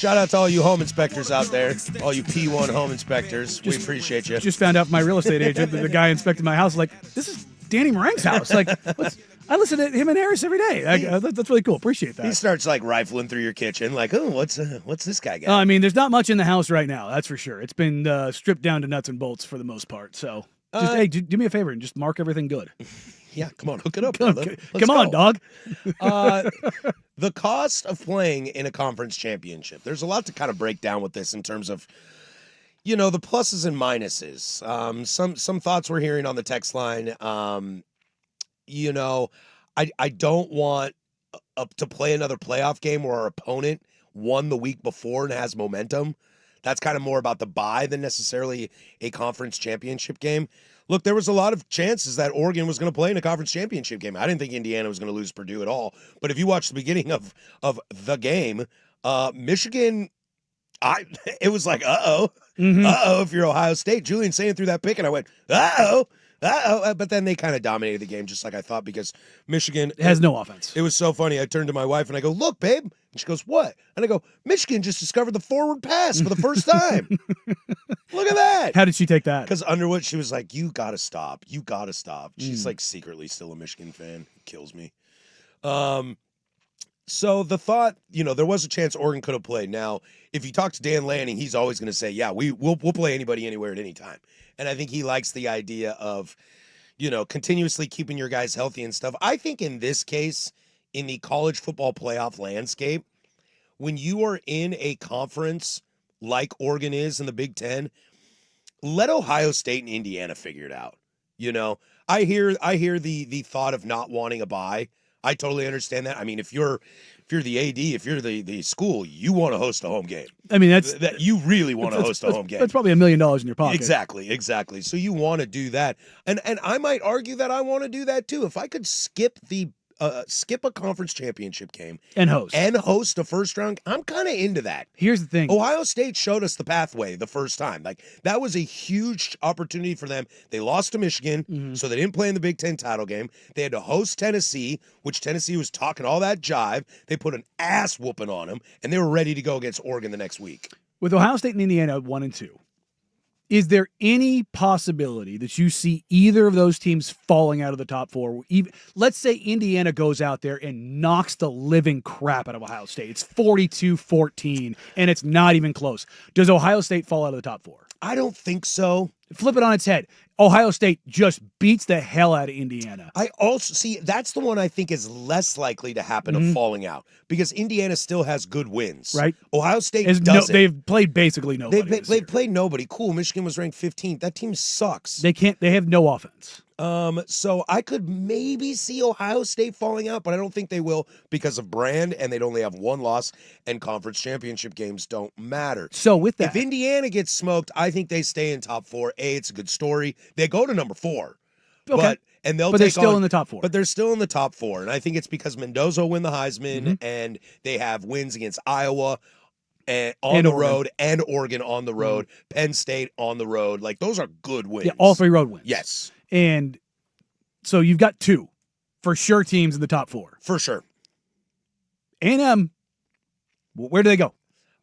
Shout out to all you home inspectors out there, all you P1 home inspectors. We appreciate you. Just found out from my real estate agent that the guy inspecting my house, like, this is Danny Marang's house. Like, I listen to him and Harris every day. That's really cool. Appreciate that. He starts like rifling through your kitchen, like, oh, what's this guy got? I mean, there's not much in the house right now. That's for sure. It's been stripped down to nuts and bolts for the most part. So, just hey, do me a favor and just mark everything good. Yeah, come on, hook it up, brother. Come on, dog. The cost of playing in a conference championship. There's a lot to kind of break down with this in terms of, the pluses and minuses. Some thoughts we're hearing on the text line. I don't want to play another playoff game where our opponent won the week before and has momentum. That's kind of more about the bye than necessarily a conference championship game. Look, there was a lot of chances that Oregon was going to play in a conference championship game. I didn't think Indiana was going to lose Purdue at all. But if you watch the beginning of the game, Michigan, it was like, if you're Ohio State. Julian saying through that pick, and I went, but then they kind of dominated the game just like I thought because Michigan has no offense. It was so funny. I turned to my wife and I go, look, babe. And she goes, what? And I go, Michigan just discovered the forward pass for the first time. Look at that. How did she take that? Because Underwood, she was like, you got to stop. You got to stop. She's like secretly still a Michigan fan. It kills me. So the thought, there was a chance Oregon could have played. Now, if you talk to Dan Lanning, he's always going to say, yeah, we'll play anybody anywhere at any time. And I think he likes the idea of, continuously keeping your guys healthy and stuff. I think in this case, in the college football playoff landscape, when you are in a conference like Oregon is in the Big Ten, let Ohio State and Indiana figure it out. I hear the thought of not wanting a bye. I totally understand that. I mean, if you're the AD, if you're the school, you want to host a home game. I mean, that you really want to host a home game. That's probably $1 million in your pocket. Exactly. So you want to do that, and I might argue that I want to do that too. If I could skip a conference championship game and host a first round, I'm kind of into that. Here's the thing. Ohio State showed us the pathway the first time. Like, that was a huge opportunity for them. They lost to Michigan, so they didn't play in the Big Ten title game. They had to host Tennessee, which Tennessee was talking all that jive. They put an ass whooping on them, and they were ready to go against Oregon the next week. With Ohio State and Indiana 1-2, is there any possibility that you see either of those teams falling out of the top four? Let's say Indiana goes out there and knocks the living crap out of Ohio State. It's 42-14, and it's not even close. Does Ohio State fall out of the top four? I don't think so. Flip it on its head. Ohio State just beats the hell out of Indiana. I also see that's the one I think is less likely to happen of falling out because Indiana still has good wins. Right. Ohio State doesn't. They've played basically nobody. They've played nobody. Cool. Michigan was ranked 15th. That team sucks. They have no offense. So I could maybe see Ohio State falling out, but I don't think they will because of brand, and they'd only have one loss, and conference championship games don't matter. So with that, if Indiana gets smoked, I think they stay in top four. It's a good story. They go to number 4. Okay. But they're still in the top 4. But they're still in the top 4, and I think it's because Mendoza will win the Heisman, and they have wins against Iowa and on the road and Oregon on the road, Penn State on the road. Like, those are good wins. Yeah, all 3 road wins. Yes. And so you've got 2 for sure teams in the top 4. For sure. A&M, where do they go?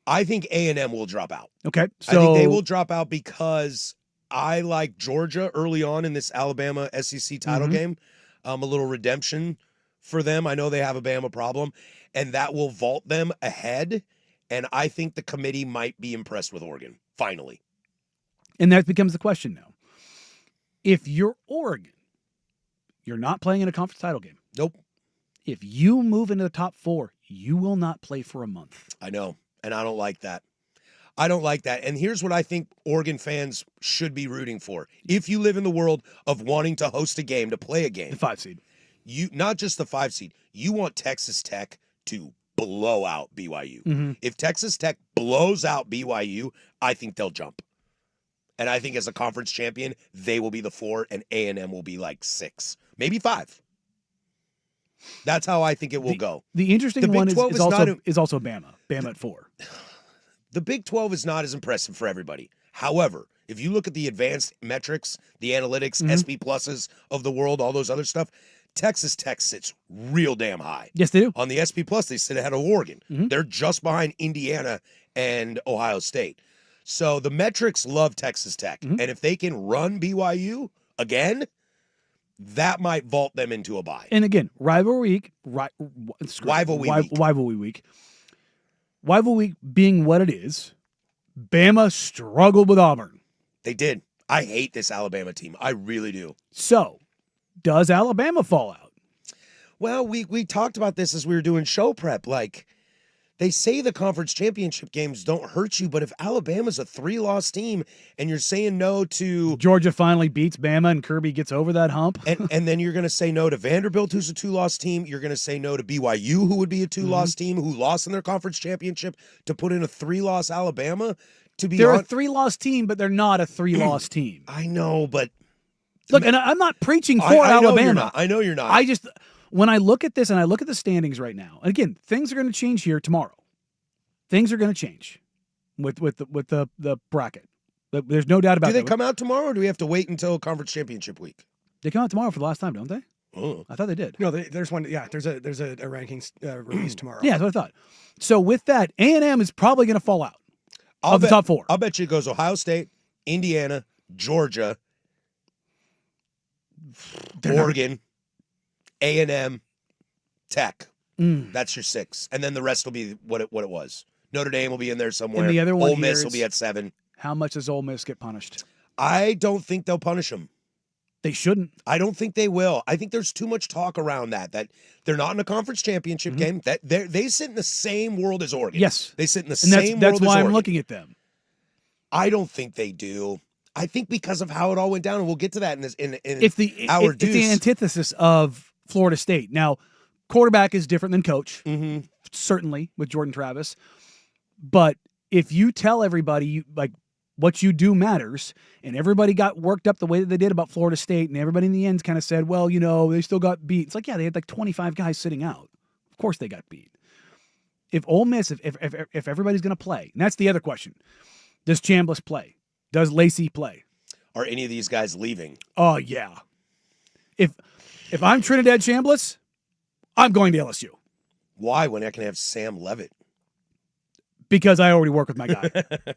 I think A&M will drop out. Okay. So I think they will drop out because I like Georgia early on in this Alabama SEC title game. A little redemption for them. I know they have a Bama problem, and that will vault them ahead. And I think the committee might be impressed with Oregon, finally. And that becomes the question now. If you're Oregon, you're not playing in a conference title game. Nope. If you move into the top 4, you will not play for a month. I know, and I don't like that. I don't like that. And here's what I think Oregon fans should be rooting for. If you live in the world of wanting to host a game, to play a game. The 5 seed. Not just the 5 seed. You want Texas Tech to blow out BYU. If Texas Tech blows out BYU, I think they'll jump. And I think as a conference champion, they will be the 4 and A&M will be like 6, maybe 5. That's how I think it will go. The interesting one is also Bama. Bama at 4. The Big 12 is not as impressive for everybody. However, if you look at the advanced metrics, the analytics, SP pluses of the world, all those other stuff, Texas Tech sits real damn high. Yes, they do. On the SP plus, they sit ahead of Oregon. They're just behind Indiana and Ohio State. So the metrics love Texas Tech. Mhm. And if they can run BYU again, that might vault them into a bye. And again, rivalry week. Rivalry week. Rivalry week being what it is, Bama struggled with Auburn. They did. I hate this Alabama team. I really do. So, does Alabama fall out? Well, we talked about this as we were doing show prep. Like, they say the conference championship games don't hurt you, but if Alabama's a 3-loss team and you're saying no to Georgia finally beats Bama and Kirby gets over that hump. and then you're going to say no to Vanderbilt, who's a 2-loss team. You're going to say no to BYU, who would be a 2-loss team, who lost in their conference championship, to put in a 3-loss Alabama. To be They're a honest, 3-loss team, but they're not a 3-loss team. I know, but Look, and I'm not preaching for I know Alabama. you're not. I know you're not. I just, when I look at this and I look at the standings right now, and again, things are going to change here tomorrow. Things are going to change with the bracket. There's no doubt about do they that. come out tomorrow, or do we have to wait until conference championship week? They come out tomorrow for the last time, don't they? Oh. I thought they did. No, there's one. Yeah, there's a rankings release tomorrow. Yeah, that's what I thought. So with that, A&M is probably going to fall out of the bet, top 4. I'll bet you it goes Ohio State, Indiana, Georgia, Oregon, A&M, Tech. That's your 6, and then the rest will be what it was. Notre Dame will be in there somewhere. And the other one Ole Miss here will be at 7. How much does Ole Miss get punished? I don't think they'll punish them. They shouldn't. I don't think they will. I think there's too much talk around that they're not in a conference championship game. That they sit in the same world as Oregon. Yes. They sit in the And same that's world as why I'm Oregon. looking at them. I don't think they do. I think because of how it all went down, and we'll get to that in this in It's the our it's the deuce. antithesis of Florida State. Now, quarterback is different than coach, Mhm. certainly with Jordan Travis. But if you tell everybody like what you do matters, and everybody got worked up the way that they did about Florida State, and everybody in the end kind of said, well, they still got beat. It's like, yeah, they had like 25 guys sitting out. Of course they got beat. If Ole Miss, if everybody's going to play, and that's the other question, does Chambliss play? Does Lacey play? Are any of these guys leaving? Oh, yeah. If I'm Trinidad Chambliss, I'm going to LSU Why when I can have Sam Levitt? because I already work with my guy.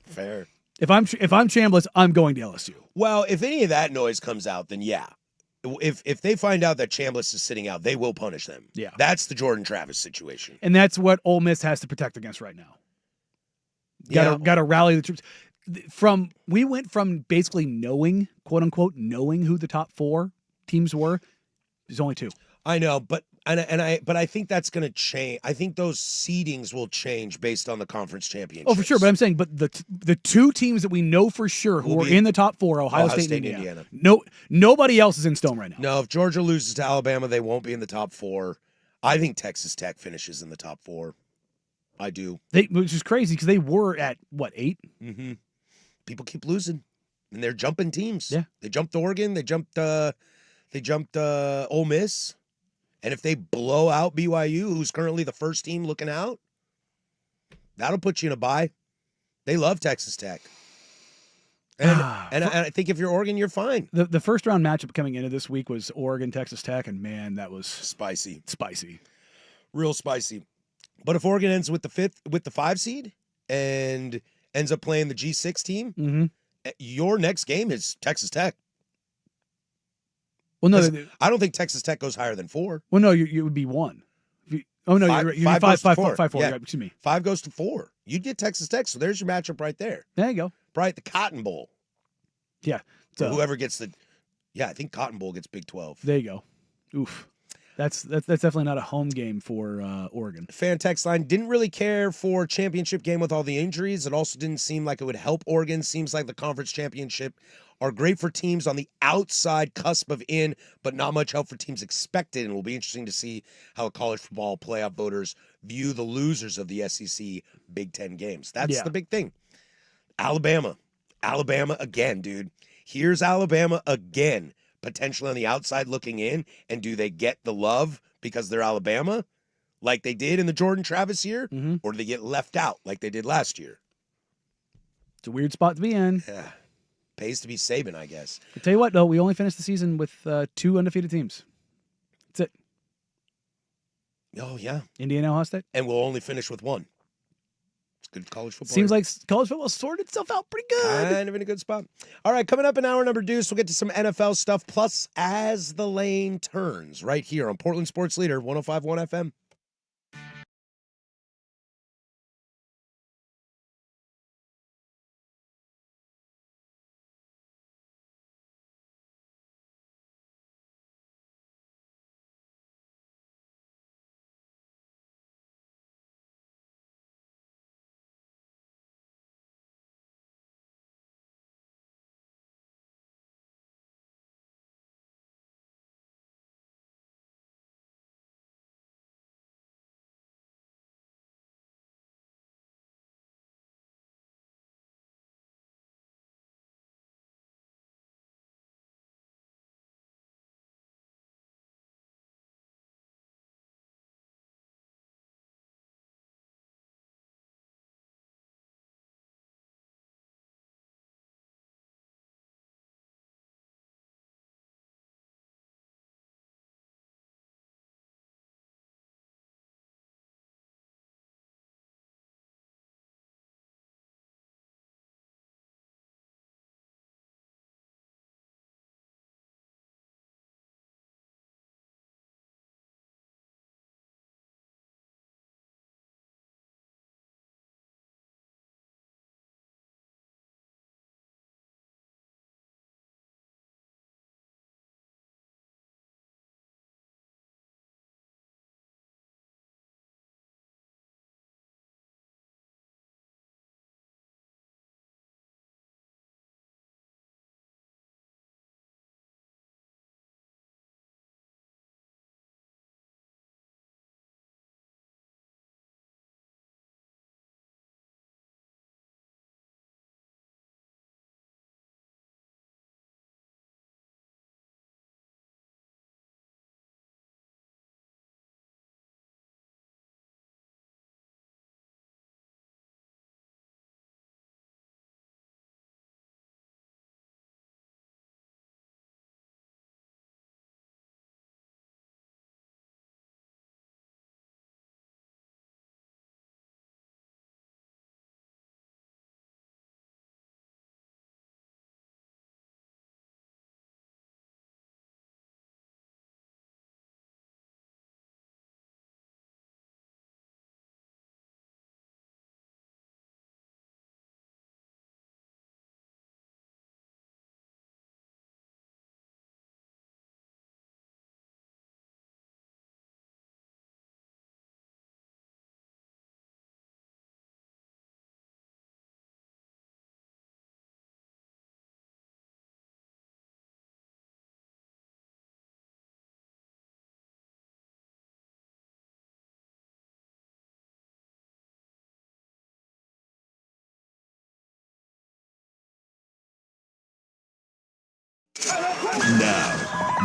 Fair. If I'm Chambliss, I'm going to LSU. Well, if any of that noise comes out, then yeah. If they find out that Chambliss is sitting out, they will punish them. Yeah. That's the Jordan Travis situation. And that's what Ole Miss has to protect against right now. Yeah. Got to rally the troops. We went from basically knowing, quote unquote, knowing who the top 4 teams were. There's only 2. I know, but I think that's going to change. I think those seedings will change based on the conference championship. Oh, for sure. But I'm saying, but the 2 teams that we know for sure who Will are be in the top 4, Ohio State and Indiana. Nobody else is in stone right now. No, if Georgia loses to Alabama, they won't be in the top 4. I think Texas Tech finishes in the top 4. I do. Which is crazy because they were at, what, 8? Mm-hmm. People keep losing, and they're jumping teams. Yeah. They jumped Oregon. They jumped Ole Miss. And if they blow out BYU, who's currently the first team looking out, that'll put you in a bye. They love Texas Tech. And I think if you're Oregon, you're fine. The first round matchup coming into this week was Oregon, Texas Tech, and man, that was Spicy. real spicy. But if Oregon ends with the 5 seed and ends up playing the G6 team, your next game is Texas Tech. Well, no, I don't think Texas Tech goes higher than 4. well, no, you would be 1. Oh no, Five- you're five five, goes to five, four. five, 4. Yeah. Excuse me. 5 goes to 4. You'd get Texas Tech, so there's your matchup right there. There you go. Right, the Cotton Bowl. Yeah. So So whoever gets I think Cotton Bowl gets Big 12. there you go. Oof. That's definitely not a home game for Oregon. Fan text line didn't really care for championship game with all the injuries. It also didn't seem like it would help Oregon. Seems like the conference championship are great for teams on the outside cusp of in, but not much help for teams expected. And it will be interesting to see how college football playoff voters view the losers of the SEC Big Ten games. That's the big thing. Alabama again, dude. Here's Alabama again, potentially on the outside looking in. And do they get the love because they're Alabama like they did in the Jordan Travis year? Or do they get left out like they did last year? It's a weird spot to be in. Yeah. Pays to be Saban, I guess. I'll tell you what, though, we only finished the season with 2 undefeated teams. That's it. Oh, yeah. Indiana, Ohio State. And we'll only finish with 1. It's Good college football. Seems like college football sorted itself out pretty good. Kind of in a good spot. All right, coming up in hour number deuce, we'll get to some NFL stuff, plus As the Lane Turns, right here on Portland Sports Leader, 105.1 FM.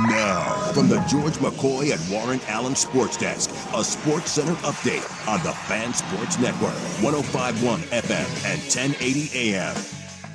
Now, from the George McCoy at Warren Allen Sports Desk, a Sports Center update on the Fan Sports Network, 105.1 FM and 1080 AM.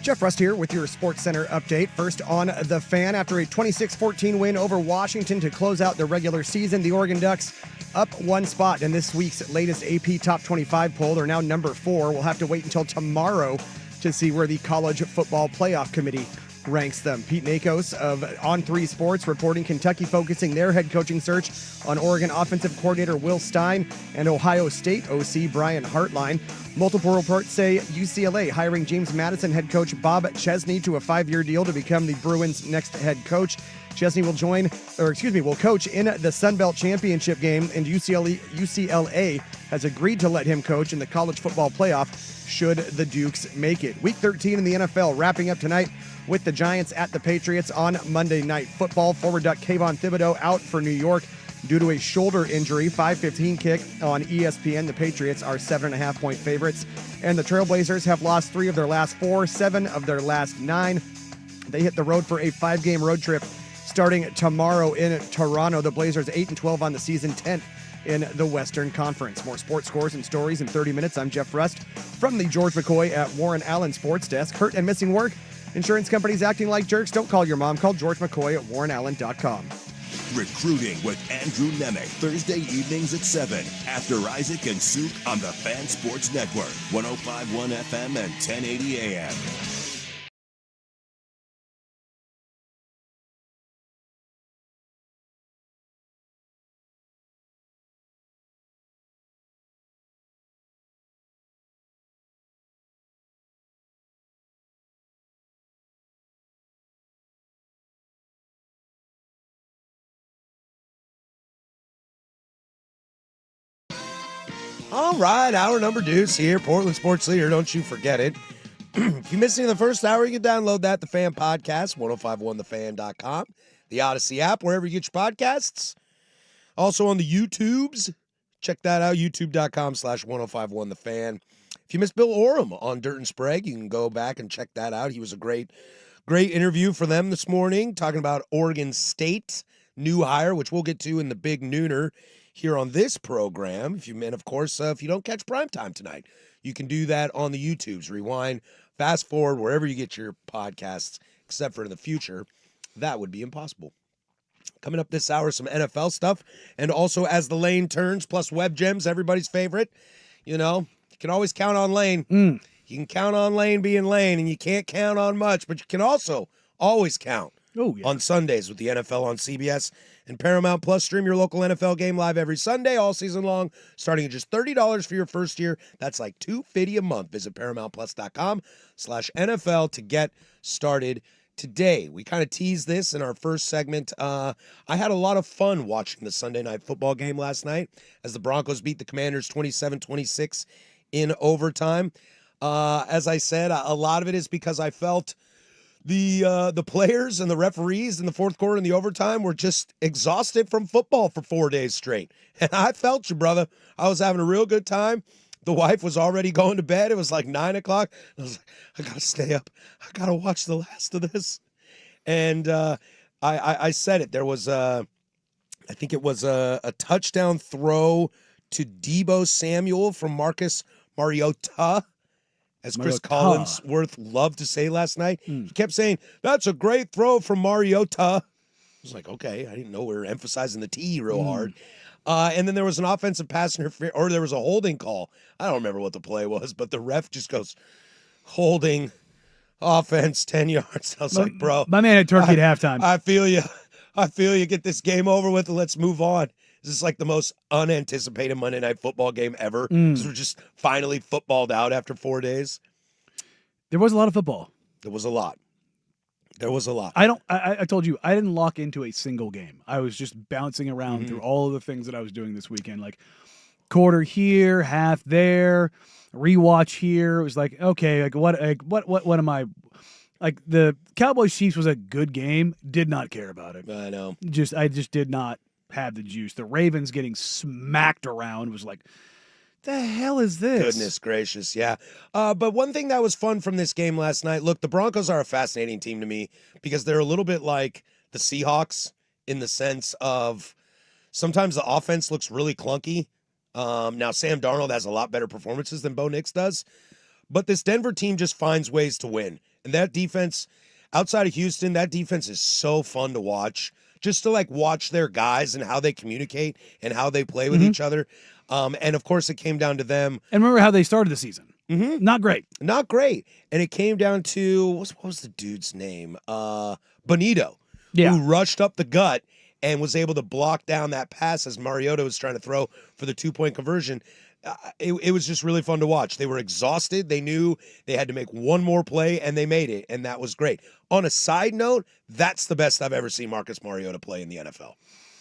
Jeff Rust here with your Sports Center update. First on The Fan, after a 26-14 win over Washington to close out the regular season, the Oregon Ducks up one spot in this week's latest AP Top 25 poll. They're now number 4. We'll have to wait until tomorrow to see where the College Football Playoff Committee ranks them. Pete Nakos of On3 Sports reporting Kentucky focusing their head coaching search on Oregon offensive coordinator Will Stein and Ohio State OC Brian Hartline. Multiple reports say UCLA hiring James Madison head coach Bob Chesney to a 5-year deal to become the Bruins' next head coach. Chesney will coach in the Sun Belt Championship game, and UCLA has agreed to let him coach in the college football playoff should the Dukes make it. Week 13 in the NFL wrapping up tonight with the Giants at the Patriots on Monday Night Football. Forward Duck Kayvon Thibodeau out for New York due to a shoulder injury. 5:15 kick on ESPN. The Patriots are 7.5-point favorites, and the Trailblazers have lost 3 of their last 4, 7 of their last 9. They hit the road for a 5-game road trip starting tomorrow in Toronto. The Blazers 8-12 on the season, 10th in the Western Conference. More sports scores and stories in 30 minutes. I'm Jeff Rust from the George McCoy at Warren Allen Sports Desk. Hurt and missing work? Insurance companies acting like jerks? Don't call your mom. Call George McCoy at warrenallen.com. Recruiting with Andrew Nemec, Thursday evenings at 7 after Isaac and Suk on the Fan Sports Network, 105.1 FM and 1080 AM. All right, hour number deuce here, Portland Sports Leader. Don't you forget it. If you missed any of the first hour, you can download that, the Fan Podcast, 1051thefan.com, the Odyssey app, wherever you get your podcasts. Also on the YouTubes. Check that out, youtube.com/1051thefan. If you missed Bill Oram on Dirt and Sprague, you can go back and check that out. He was a great interview for them this morning, talking about Oregon State, new hire, which we'll get to in the big nooner here on this program. If you don't catch primetime tonight, you can do that on the YouTubes. Rewind, fast forward, wherever you get your podcasts, except for in the future. That would be impossible. Coming up this hour, some NFL stuff, and also As the Lane Turns, plus Web Gems, everybody's favorite. You can always count on Lane. You can count on Lane being Lane, and you can't count on much, but you can also always count on Sundays with the NFL on CBS and Paramount Plus. Stream your local NFL game live every Sunday all season long, starting at just $30 for your first year. That's like $250 a month. Visit ParamountPlus.com/NFL to get started today. We kind of teased this in our first segment. I had a lot of fun watching the Sunday night football game last night as the Broncos beat the Commanders 27-26 in overtime. As I said, a lot of it is because I felt the players and the referees in the fourth quarter and the overtime were just exhausted from football for 4 days straight. And I felt you, brother. I was having a real good time. The wife was already going to bed. It was like 9 o'clock. I was like, I got to stay up. I got to watch the last of this. And I said it. There was, I think it was a touchdown throw to Deebo Samuel from Marcus Mariota, as Chris Collinsworth loved to say last night. He kept saying, that's a great throw from Mariota. I was like, okay, I didn't know we were emphasizing the T real hard. And then there was an offensive pass interference, or there was a holding call. I don't remember what the play was, but the ref just goes, holding, offense, 10 yards. I was like, bro. My man had turkey at halftime. I feel you. Get this game over with and let's move on. This is like the most unanticipated Monday Night Football game ever because we're just finally footballed out after 4 days. There was a lot of football. There was a lot. I told you, I didn't lock into a single game. I was just bouncing around through all of the things that I was doing this weekend, like quarter here, half there, rewatch here. It was like, okay, like what am I? Like the Cowboys Chiefs was a good game. Did not care about it. I know. I just did not have the juice. The Ravens getting smacked around was like, the hell is this? Goodness gracious, yeah. But one thing that was fun from this game last night, look, the Broncos are a fascinating team to me because they're a little bit like the Seahawks in the sense of sometimes the offense looks really clunky. Now, Sam Darnold has a lot better performances than Bo Nix does, but this Denver team just finds ways to win. And that defense, outside of Houston, that defense is so fun to watch. Just to like watch their guys and how they communicate and how they play with each other. And of course, it came down to them. And remember how they started the season. Not great. Not great. And it came down to, what was the dude's name? Bonito, who rushed up the gut and was able to block down that pass as Mariota was trying to throw for the 2-point conversion. It was just really fun to watch. They were exhausted. They knew they had to make one more play, and they made it, and that was great. On a side note, that's the best I've ever seen Marcus Mariota play in the NFL.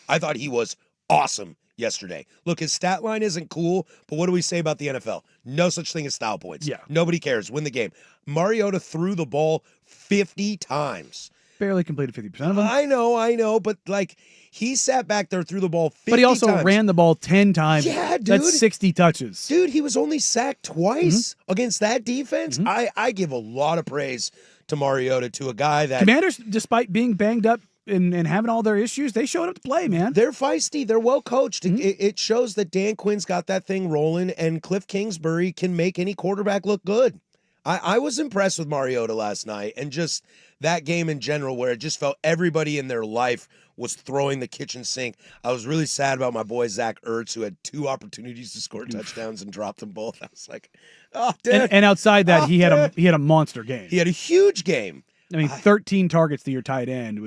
I thought he was awesome yesterday. Look, his stat line isn't cool, but what do we say about the NFL? No such thing as style points. Yeah. Nobody cares. Win the game. Mariota threw the ball 50 times. Barely completed 50% of them. I know, but like he sat back there, threw the ball 50 times. But he also ran the ball 10 times. Yeah, dude. That's 60 touches. Dude, he was only sacked twice against that defense. I give a lot of praise to Mariota, to a guy that... Commanders, despite being banged up and having all their issues, they showed up to play, man. They're feisty. They're well coached. It shows that Dan Quinn's got that thing rolling, and Cliff Kingsbury can make any quarterback look good. I was impressed with Mariota last night, and just that game in general, where it just felt everybody in their life was throwing the kitchen sink. I was really sad about my boy Zach Ertz, who had 2 opportunities to score touchdowns and dropped them both. I was like, oh, dude. And outside that, Oh, he had a monster game. He had a huge game. I mean, 13 targets to your tight end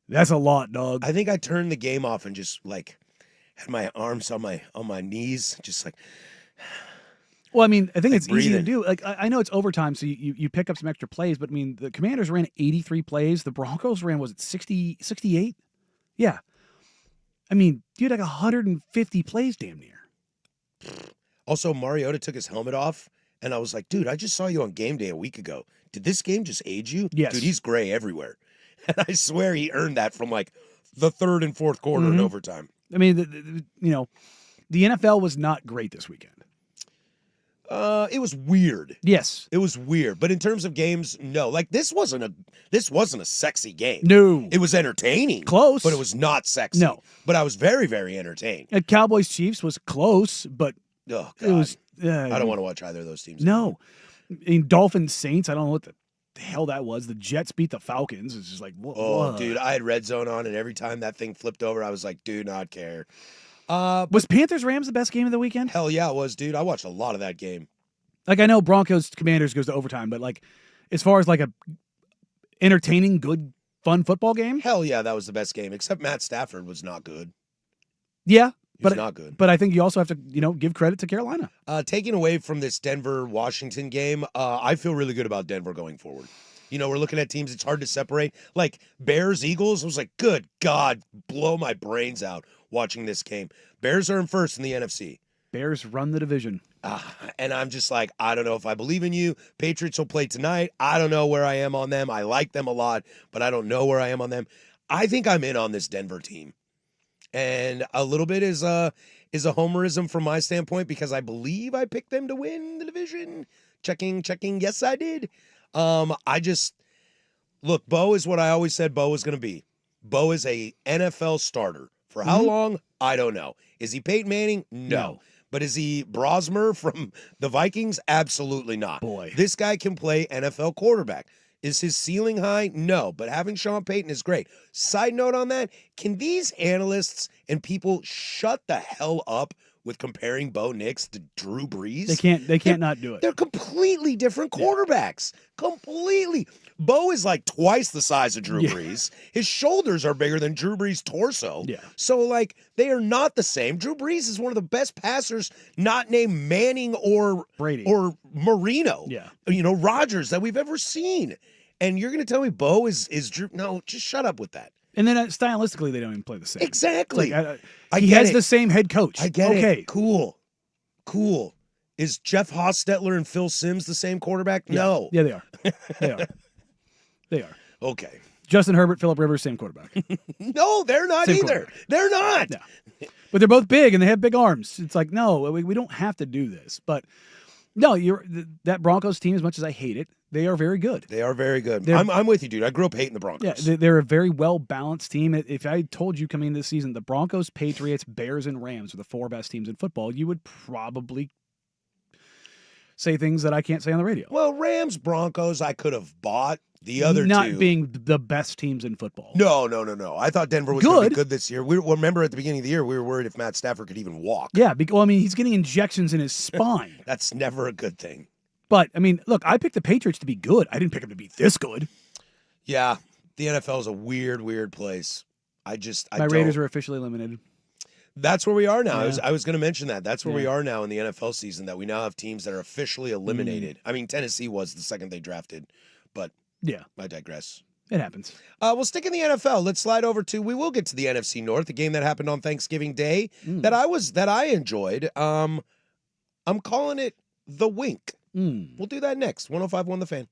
that's a lot, dog. I think I turned the game off and just like had my arms on my knees, just like. Well, I mean, I think Like it's easy to breathing. do. Like, I know it's overtime, so you pick up some extra plays, but I mean, the Commanders ran 83 plays. The Broncos ran, was it 60, 68? Yeah. I mean, you had like 150 plays damn near. Also, Mariota took his helmet off, and I was like, dude, I just saw you on game day a week ago. Did this game just age you? Yes. Dude, he's gray everywhere. And I swear he earned that from like the third and fourth quarter in overtime. I mean, the NFL was not great this weekend. It was weird. Yes. It was weird. But in terms of games, no. Like this wasn't a sexy game. No. It was entertaining. Close. But it was not sexy. No. But I was very, very entertained. And Cowboys Chiefs was close, but Oh, God. it was. I don't want to watch either of those teams. No. I mean, Dolphins Saints, I don't know what the hell that was. The Jets beat the Falcons. It's just like, what? Oh, dude, I had red zone on, and every time that thing flipped over, I was like, do not care. Was Panthers Rams the best game of the weekend? Hell yeah, it was, dude. I watched a lot of that game. Like, I know Broncos Commanders goes to overtime, but like, as far as like a entertaining, good, fun football game, Hell yeah, that was the best game. Except Matt Stafford was not good. yeah. He was But not good. But I think you also have to, give credit to Carolina. Taking away from this Denver-Washington game, I feel really good about Denver going forward. We're looking at teams it's hard to separate. Like Bears-Eagles, I was like, good God, blow my brains out watching this game. Bears are in first in the NFC. Bears run the division. And I'm just like, I don't know if I believe in you. Patriots will play tonight. I don't know where I am on them. I like them a lot, but I don't know where I am on them. I think I'm in on this Denver team. And a little bit is a homerism from my standpoint because I believe I picked them to win the division. Checking. Yes, I did. Look, Bo is what I always said Bo was going to be. Bo is a NFL starter. For how long? I don't know. Is he Peyton Manning? No. But is he Brosmer from the Vikings? Absolutely not. Boy. This guy can play NFL quarterback. Is his ceiling high? No, but having Sean Payton is great. Side note on that, can these analysts and people shut the hell up with comparing Bo Nix to Drew Brees? They can't not do it. They're completely different quarterbacks. Completely. Bo is like twice the size of Drew Brees. His shoulders are bigger than Drew Brees' torso. Yeah. So, like, they are not the same. Drew Brees is one of the best passers not named Manning or Brady. or Marino. Yeah. Rodgers that we've ever seen. And you're going to tell me Bo is Drew? No, just shut up with that. And then stylistically, they don't even play the same. Exactly. Like, I he get has it. the same head coach. I get okay. it. Cool. Is Jeff Hostetler and Phil Simms the same quarterback? No. Yeah, they are. They are. They are. Okay. Justin Herbert, Phillip Rivers, same quarterback. No, they're not Same either. quarterback. They're not. No. But they're both big and they have big arms. It's like, no, we don't have to do this. But no, that Broncos team, as much as I hate it, they are very good. They are very good. They're- I'm with you, dude. I grew up hating the Broncos. Yeah, they're a very well-balanced team. If I told you coming into this season, the Broncos, Patriots, Bears, and Rams are the 4 best teams in football, you would probably say things that I can't say on the radio. Well, Rams, Broncos, I could have bought. The other Not two. being the best teams in football. No. I thought Denver was going to be Good. good this year. Remember at the beginning of the year, we were worried if Matt Stafford could even walk. Yeah, I mean, he's getting injections in his spine. That's never a good thing. But, I mean, look, I picked the Patriots to be good. I didn't pick them to be this good. Yeah, the NFL is a weird place. I My Raiders are officially eliminated. That's where we are now. Yeah. I was going to mention that. That's where we Yeah. are now in the NFL season, that we now have teams that are officially eliminated. I mean, Tennessee was the second they drafted, but Yeah, I digress. it happens. We'll stick in the NFL. Let's slide over to, we will get to the NFC North, the game that happened on Thanksgiving Day that I enjoyed. I'm calling it the Wink. We'll do that next. 105.1 The Fan.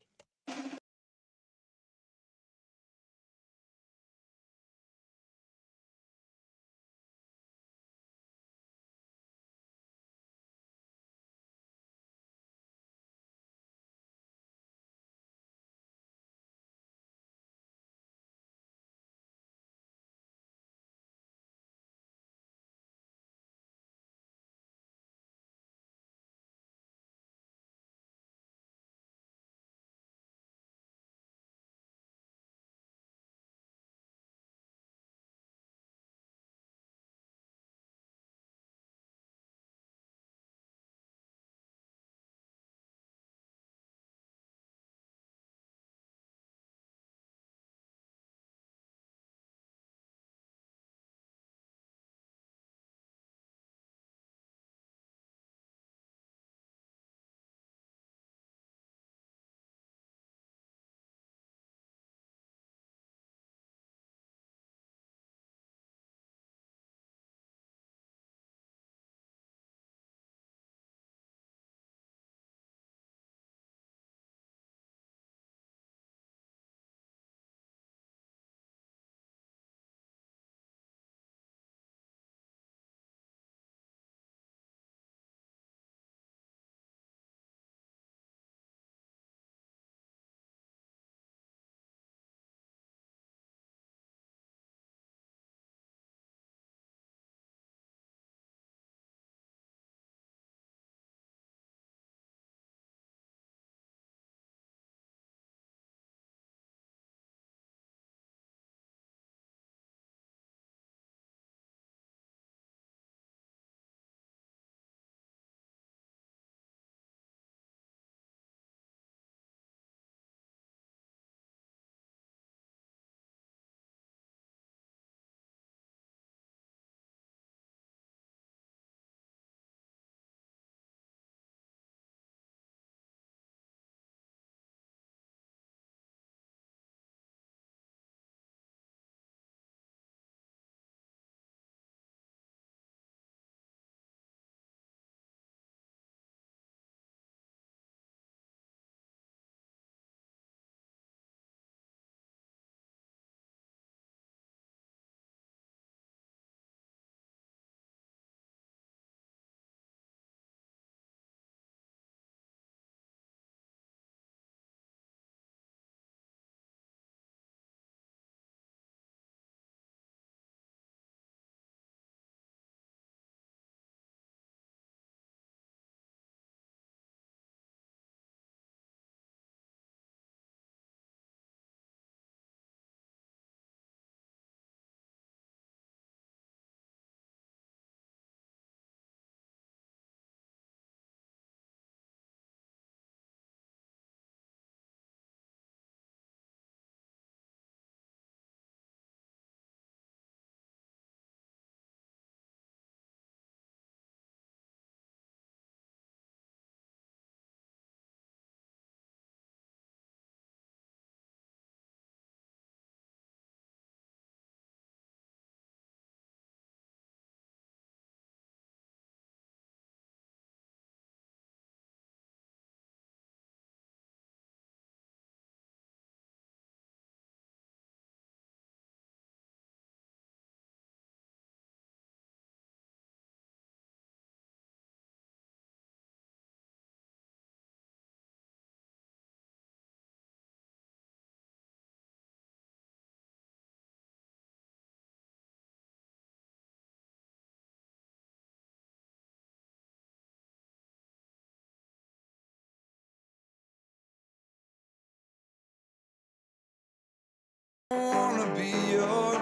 wanna be your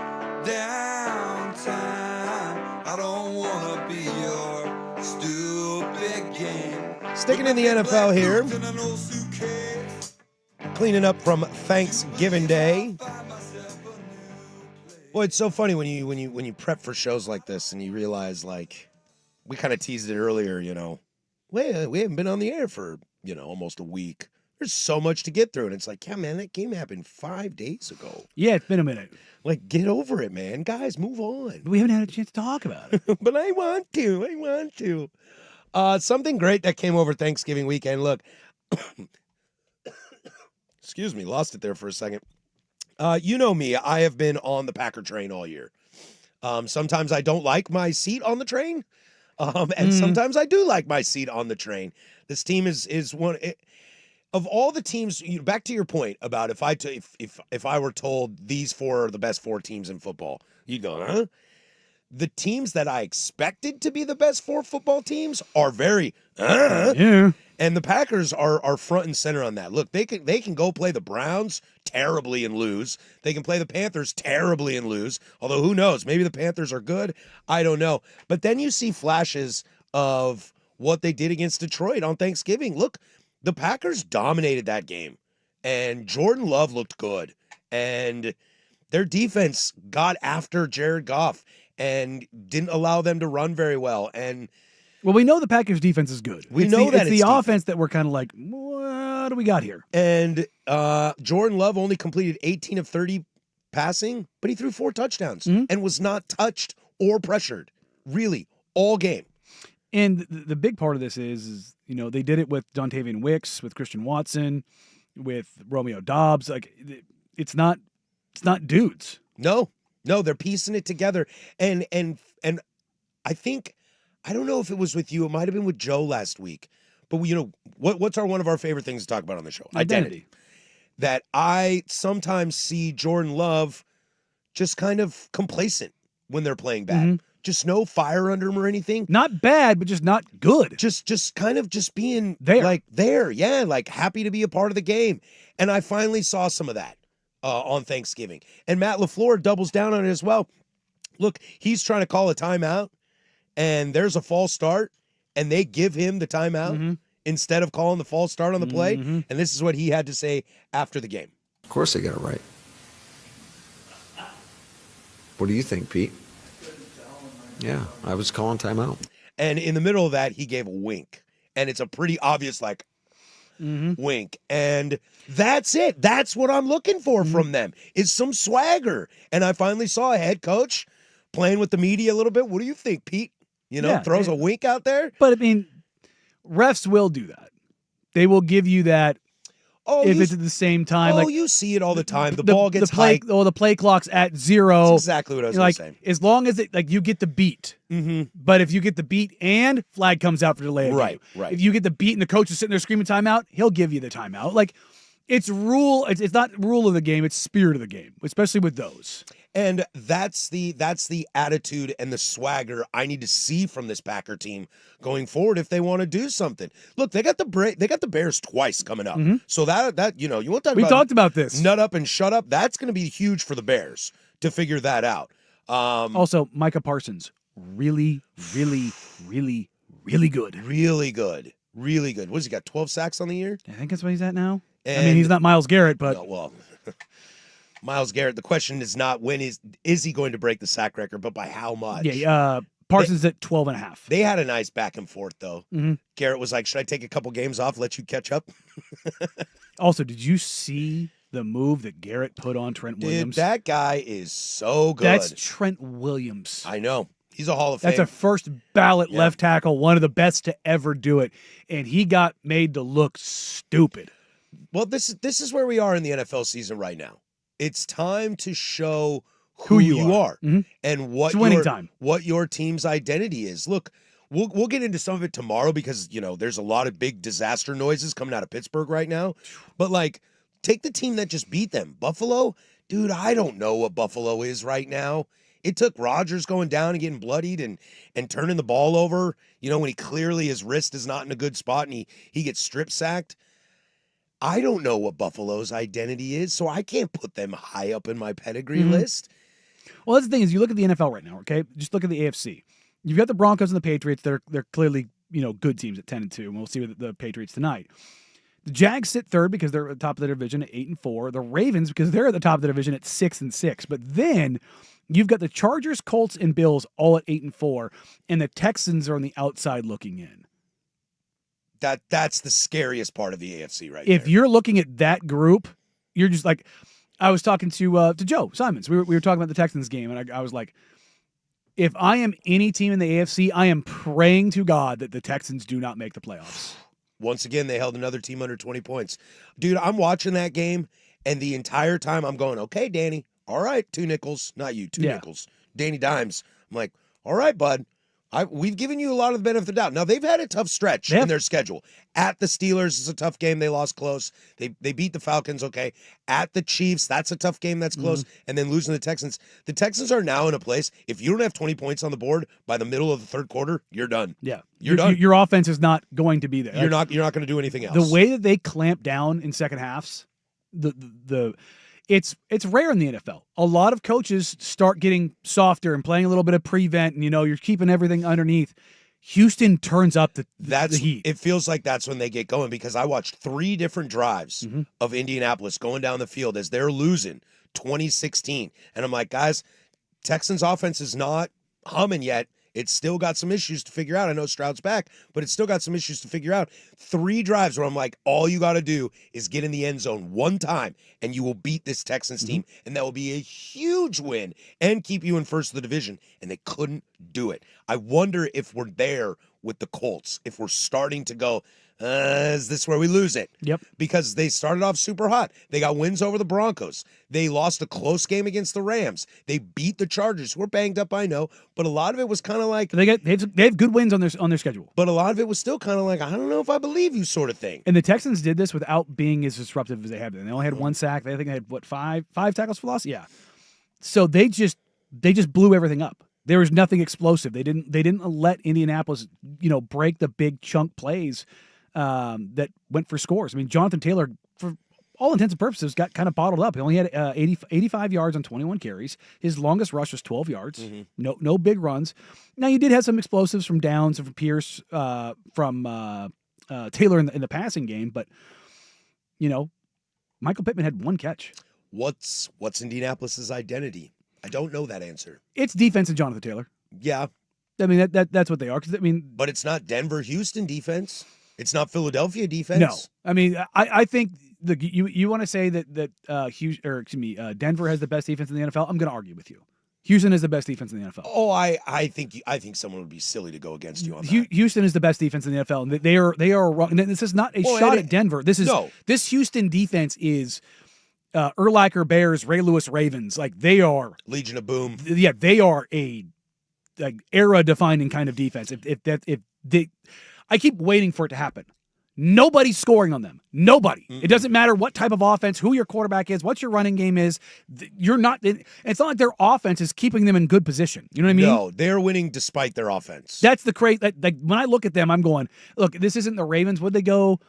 downtime. I don't wanna be your stupid game. Sticking in the NFL here, cleaning up from Thanksgiving Day. Boy, it's so funny when you prep for shows like this and you realize, like, we kind of teased it earlier, we haven't been on the air for, almost a week. There's so much to get through. And it's like, yeah, man, that game happened 5 days ago. Yeah, it's been a minute. Like, get over it, man. Guys, move on. We haven't had a chance to talk about it. But I want to. Something great that came over Thanksgiving weekend. Look, excuse me, lost it there for a second. You know me, I have been on the Packer train all year. Sometimes I don't like my seat on the train, and sometimes I do like my seat on the train. This team is one of all the teams. Back to your point about if I were told these four are the best four teams in football, you'd go, huh? The teams that I expected to be the best four football teams are very, Yeah. and the Packers are front and center on that. Look, they can go play the Browns terribly and lose. They can play the Panthers terribly and lose. Although who knows? Maybe the Panthers are good. I don't know. But then you see flashes of what they did against Detroit on Thanksgiving. Look, the Packers dominated that game, and Jordan Love looked good, and their defense got after Jared Goff and didn't allow them to run very well. And Well, we know the Packers defense is good. We It's know that it's it's the defense. offense that we're kind of like, what do we got here? And Jordan Love only completed 18 of 30 passing, but he threw 4 touchdowns and was not touched or pressured, really, all game. And the big part of this is they did it with Dontavian Wicks, with Christian Watson, with Romeo Dobbs. Like, it's not dudes. No, they're piecing it together. And I think, I don't know if it was with you, it might have been with Joe last week, but what's one of our favorite things to talk about on the show? Identity. That I sometimes see Jordan Love just kind of complacent when they're playing bad. Just no fire under him or anything. Not bad, but just not good. Just kind of just being There. yeah, like happy to be a part of the game. And I finally saw some of that on Thanksgiving. And Matt LaFleur doubles down on it as well. Look, he's trying to call a timeout, and there's a false start, and they give him the timeout instead of calling the false start on the play. And this is what he had to say after the game. Of course they got it right. What do you think, Pete? Yeah, I was calling timeout. And in the middle of that, he gave a wink. And it's a pretty obvious, wink. And that's it. That's what I'm looking for from them, is some swagger. And I finally saw a head coach playing with the media a little bit. What do you think, Pete? Throws a wink out there. But, I mean, refs will do that. They will give you that if it's at the same time. You see it all the time. The ball gets hiked. The play clock's at 0. That's exactly what I was going to say. As long as you get the beat. But if you get the beat and flag comes out for delay of Right, game. right. If you get the beat and the coach is sitting there screaming timeout, he'll give you the timeout. It's rule. It's not rule of the game. It's spirit of the game, especially with those. And that's the attitude and the swagger I need to see from this Packer team going forward if they want to do something. Look, they got the Bears twice coming up. So that you want to talk We about talked about this. nut up and shut up. That's going to be huge for the Bears to figure that out. Also, Micah Parsons, really, really, really, really good. Really good. Really good. What has he got? 12 sacks on the year? I think that's what he's at now. I And- mean, he's not Myles Garrett, but No, well, Myles Garrett, the question is not when is he going to break the sack record, but by how much? Parsons at 12 and a half. They had a nice back and forth, though. Garrett was like, should I take a couple games off, let you catch up? Also, did you see the move that Garrett put on Trent Williams? Dude, that guy is so good. That's Trent Williams. I know. He's a Hall of Fame. That's a first ballot left tackle, one of the best to ever do it. And he got made to look stupid. Well, this is where we are in the NFL season right now. It's time to show who you are and what It's winning time. what your team's identity is. Look, we'll get into some of it tomorrow because there's a lot of big disaster noises coming out of Pittsburgh right now. But take the team that just beat them, Buffalo. Dude, I don't know what Buffalo is right now. It took Rodgers going down and getting bloodied and turning the ball over. When he clearly his wrist is not in a good spot and he gets strip sacked. I don't know what Buffalo's identity is, so I can't put them high up in my pedigree Mm-hmm. list. Well, that's the thing is you look at the NFL right now, okay? Just look at the AFC. You've got the Broncos and the Patriots. They're clearly, good teams at 10-2, and we'll see with the Patriots tonight. The Jags sit third because they're at the top of their division at 8-4. The Ravens because they're at the top of the division at 6-6. But then you've got the Chargers, Colts, and Bills all at 8-4, and the Texans are on the outside looking in. That's the scariest part of the AFC right If there. you're looking at that group, you're just like, I was talking to Joe Simons. We were talking about the Texans game, and I was like, if I am any team in the AFC, I am praying to God that the Texans do not make the playoffs. Once again, they held another team under 20 points. Dude, I'm watching that game, and the entire time I'm going, okay, Danny, all right, 2 nickels. Not you, 2 Yeah. nickels. Danny Dimes. I'm like, all right, bud. We've given you a lot of the benefit of the doubt. Now, they've had a tough stretch Yeah. in their schedule. At the Steelers, it's a tough game. They lost close. They beat the Falcons, okay. At the Chiefs, that's a tough game. That's close. And then losing the Texans. The Texans are now in a place, if you don't have 20 points on the board by the middle of the third quarter, you're done. Yeah, You're done. Your offense is not going to be there. You're not going to do anything else. The way that they clamp down in second halves, it's rare in the NFL. A lot of coaches start getting softer and playing a little bit of prevent, and you're keeping everything underneath. Houston turns up the heat. It feels like that's when they get going because I watched 3 different drives of Indianapolis going down the field as they're losing 2016. And I'm like, guys, Texans offense is not humming yet. It's still got some issues to figure out. I know Stroud's back, but it's still got some issues to figure out. 3 drives where I'm like, all you got to do is get in the end zone one time and you will beat this Texans team. And that will be a huge win and keep you in first of the division. And they couldn't do it. I wonder if we're there with the Colts, if we're starting to go, is this where we lose it? Yep. Because they started off super hot. They got wins over the Broncos. They lost a close game against the Rams. They beat the Chargers, who were banged up, I know, but a lot of it was kind of like, They have good wins on their schedule. but a lot of it was still kind of like, I don't know if I believe you sort of thing. And the Texans did this without being as disruptive as they have been. They only had 1 sack. I think they had five tackles for loss. Yeah. So they just blew everything up. There was nothing explosive. They didn't let Indianapolis, break the big chunk plays that went for scores. I mean, Jonathan Taylor, for all intents and purposes, got kind of bottled up. He only had 85 yards on 21 carries. His longest rush was 12 yards. No big runs. Now, you did have some explosives from Downs and from Pierce, from Taylor in the passing game, but Michael Pittman had 1 catch. What's Indianapolis's identity? I don't know that answer. It's defense and Jonathan Taylor. Yeah, I mean that's what they are. Because but it's not Denver, Houston defense. It's not Philadelphia defense. no. I mean, I think you want to say that Denver has the best defense in the NFL. I'm going to argue with you. Houston is the best defense in the NFL. Oh, I think someone would be silly to go against you on that. Houston is the best defense in the NFL, and they are wrong. And this is not a Well, shot and at Denver. This Houston defense is Urlacher Bears, Ray Lewis Ravens. Like they are Legion of Boom. Yeah, they are a era-defining kind of defense. I keep waiting for it to happen. Nobody's scoring on them. Nobody. It doesn't matter what type of offense, who your quarterback is, what your running game is. You're not. It's not like their offense is keeping them in good position. You know what I mean? No, they're winning despite their offense. That's the crazy. Like when I look at them, I'm going, look, this isn't the Ravens. Would they go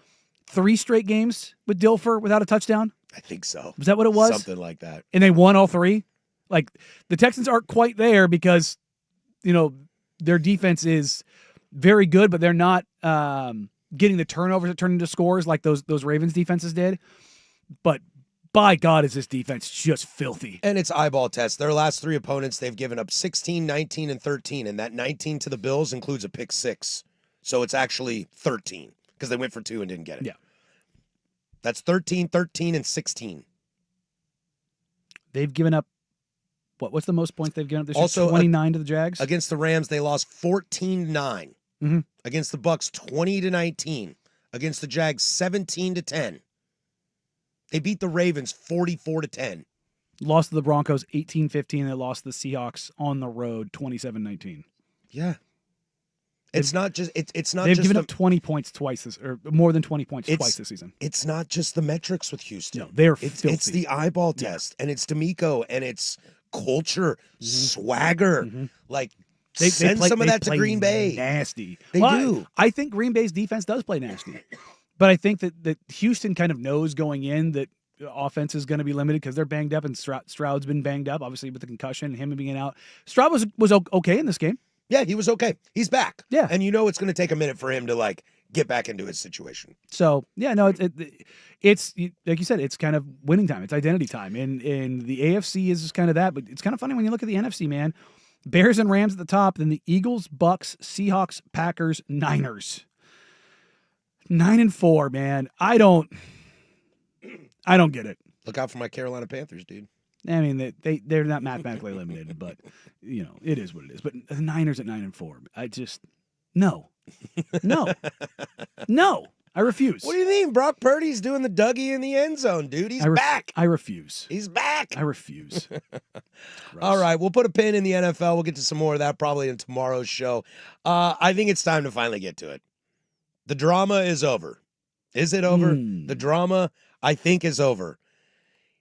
3 straight games with Dilfer without a touchdown? I think so. Was that what it was? Something like that. And they won all 3? Like the Texans aren't quite there because, their defense is very good, but they're not getting the turnovers that turn into scores like those Ravens defenses did. But by God, is this defense just filthy. And it's eyeball test. Their last 3 opponents, they've given up 16, 19, and 13. And that 19 to the Bills includes a pick 6. So it's actually 13 because they went for 2 and didn't get it. Yeah. That's 13, 13, and 16. They've given up, what's the most points they've given up this Also, year? 29 to the Jags? Against the Rams, they lost 14-9. Against the Bucks, 20-19. Against the Jags, 17-10. They beat the Ravens 44-10. Lost to the Broncos 18-15. They lost to the Seahawks on the road 27-19. Yeah. It's not just it's not They've just given the, up 20 points twice or more than 20 points twice this season. It's not just the metrics with Houston. No, they're it's filthy. the eyeball test, and it's D'Amico, and it's culture, swagger. Like They send play, some of they that to play Green Bay. Nasty. They do. I think Green Bay's defense does play nasty. But I think that Houston kind of knows going in that offense is going to be limited because they're banged up, and Stroud's been banged up, obviously with the concussion, him being out. Stroud was okay in this game. Yeah, he was okay. He's back. Yeah. And you know it's going to take a minute for him to like get back into his situation. So yeah, no, it's like you said, it's kind of winning time. It's identity time, and the AFC is just kind of that. But it's kind of funny when you look at the NFC, man. Bears and Rams at the top, then the Eagles, Bucks, Seahawks, Packers, Niners. 9-4, man. I don't get it. Look out for my Carolina Panthers, dude. I mean, they're not mathematically eliminated, but it is what it is. But the Niners at 9-4, I just no. I refuse. What do you mean? Brock Purdy's doing the Dougie in the end zone, dude. He's back. I refuse. He's back. I refuse. All right, we'll put a pin in the NFL. We'll get to some more of that probably in tomorrow's show. I think it's time to finally get to it. The drama is over. Is it over? The drama, I think, is over.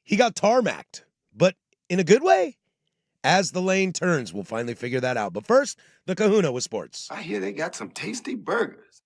He got tarmacked, but in a good way. As the lane turns, we'll finally figure that out. But first, the Kahuna with sports. I hear they got some tasty burgers.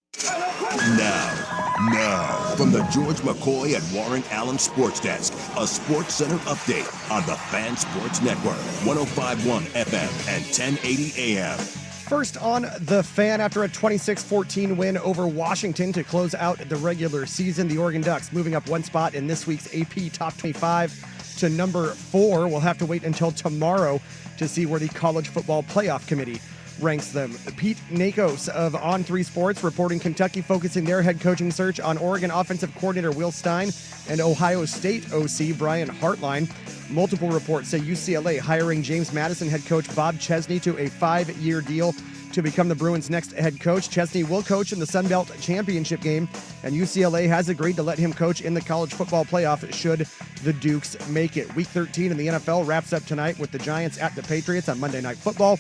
Now, from the George McCoy and Warren Allen Sports Desk, a Sports Center update on the Fan Sports Network, 105.1 FM and 1080 AM. First on the Fan, after a 26-14 win over Washington to close out the regular season, the Oregon Ducks moving up one spot in this week's AP Top 25 to number 4. We'll have to wait until tomorrow to see where the College Football Playoff Committee ranks them. Pete Nakos of On3 Sports reporting Kentucky focusing their head coaching search on Oregon offensive coordinator Will Stein and Ohio State OC Brian Hartline. Multiple reports say UCLA hiring James Madison head coach Bob Chesney to a 5-year deal to become the Bruins' next head coach. Chesney will coach in the Sun Belt Championship game, and UCLA has agreed to let him coach in the college football playoff should the Dukes make it. Week 13 in the NFL wraps up tonight with the Giants at the Patriots on Monday Night Football.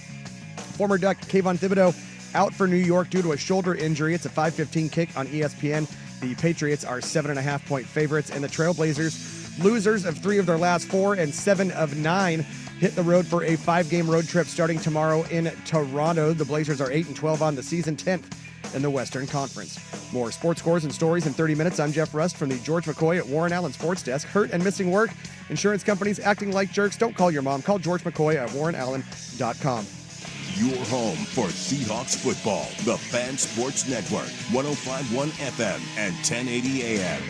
Former Duck Kayvon Thibodeau out for New York due to a shoulder injury. It's a 5:15 kick on ESPN. The Patriots are 7.5-point favorites, and the Trailblazers, losers of 3 of their last 4 and 7 of 9, hit the road for a 5-game road trip starting tomorrow in Toronto. The Blazers are 8-12 on the season, 10th in the Western Conference. More sports scores and stories in 30 minutes. I'm Jeff Rust from the George McCoy at Warren Allen Sports Desk. Hurt and missing work? Insurance companies acting like jerks? Don't call your mom. Call George McCoy at warrenallen.com. Your home for Seahawks football, the Fan Sports Network, 105.1 FM and 1080 AM.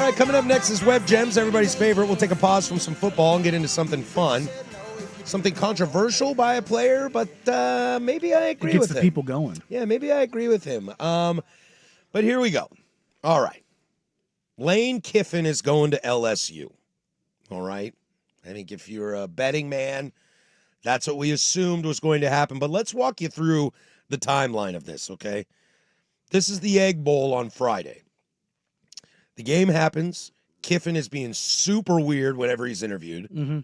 right, coming up next is Web Gems, everybody's favorite. We'll take a pause from some football and get into something fun. Something controversial by a player, but maybe I agree It gets with the him. people going. Yeah, maybe I agree with him. But here we go. All right. Lane Kiffin is going to LSU. All right. I think if you're a betting man, that's what we assumed was going to happen. But let's walk you through the timeline of this, okay? This is the Egg Bowl on Friday. The game happens. Kiffin is being super weird whenever he's interviewed. Mm-hmm.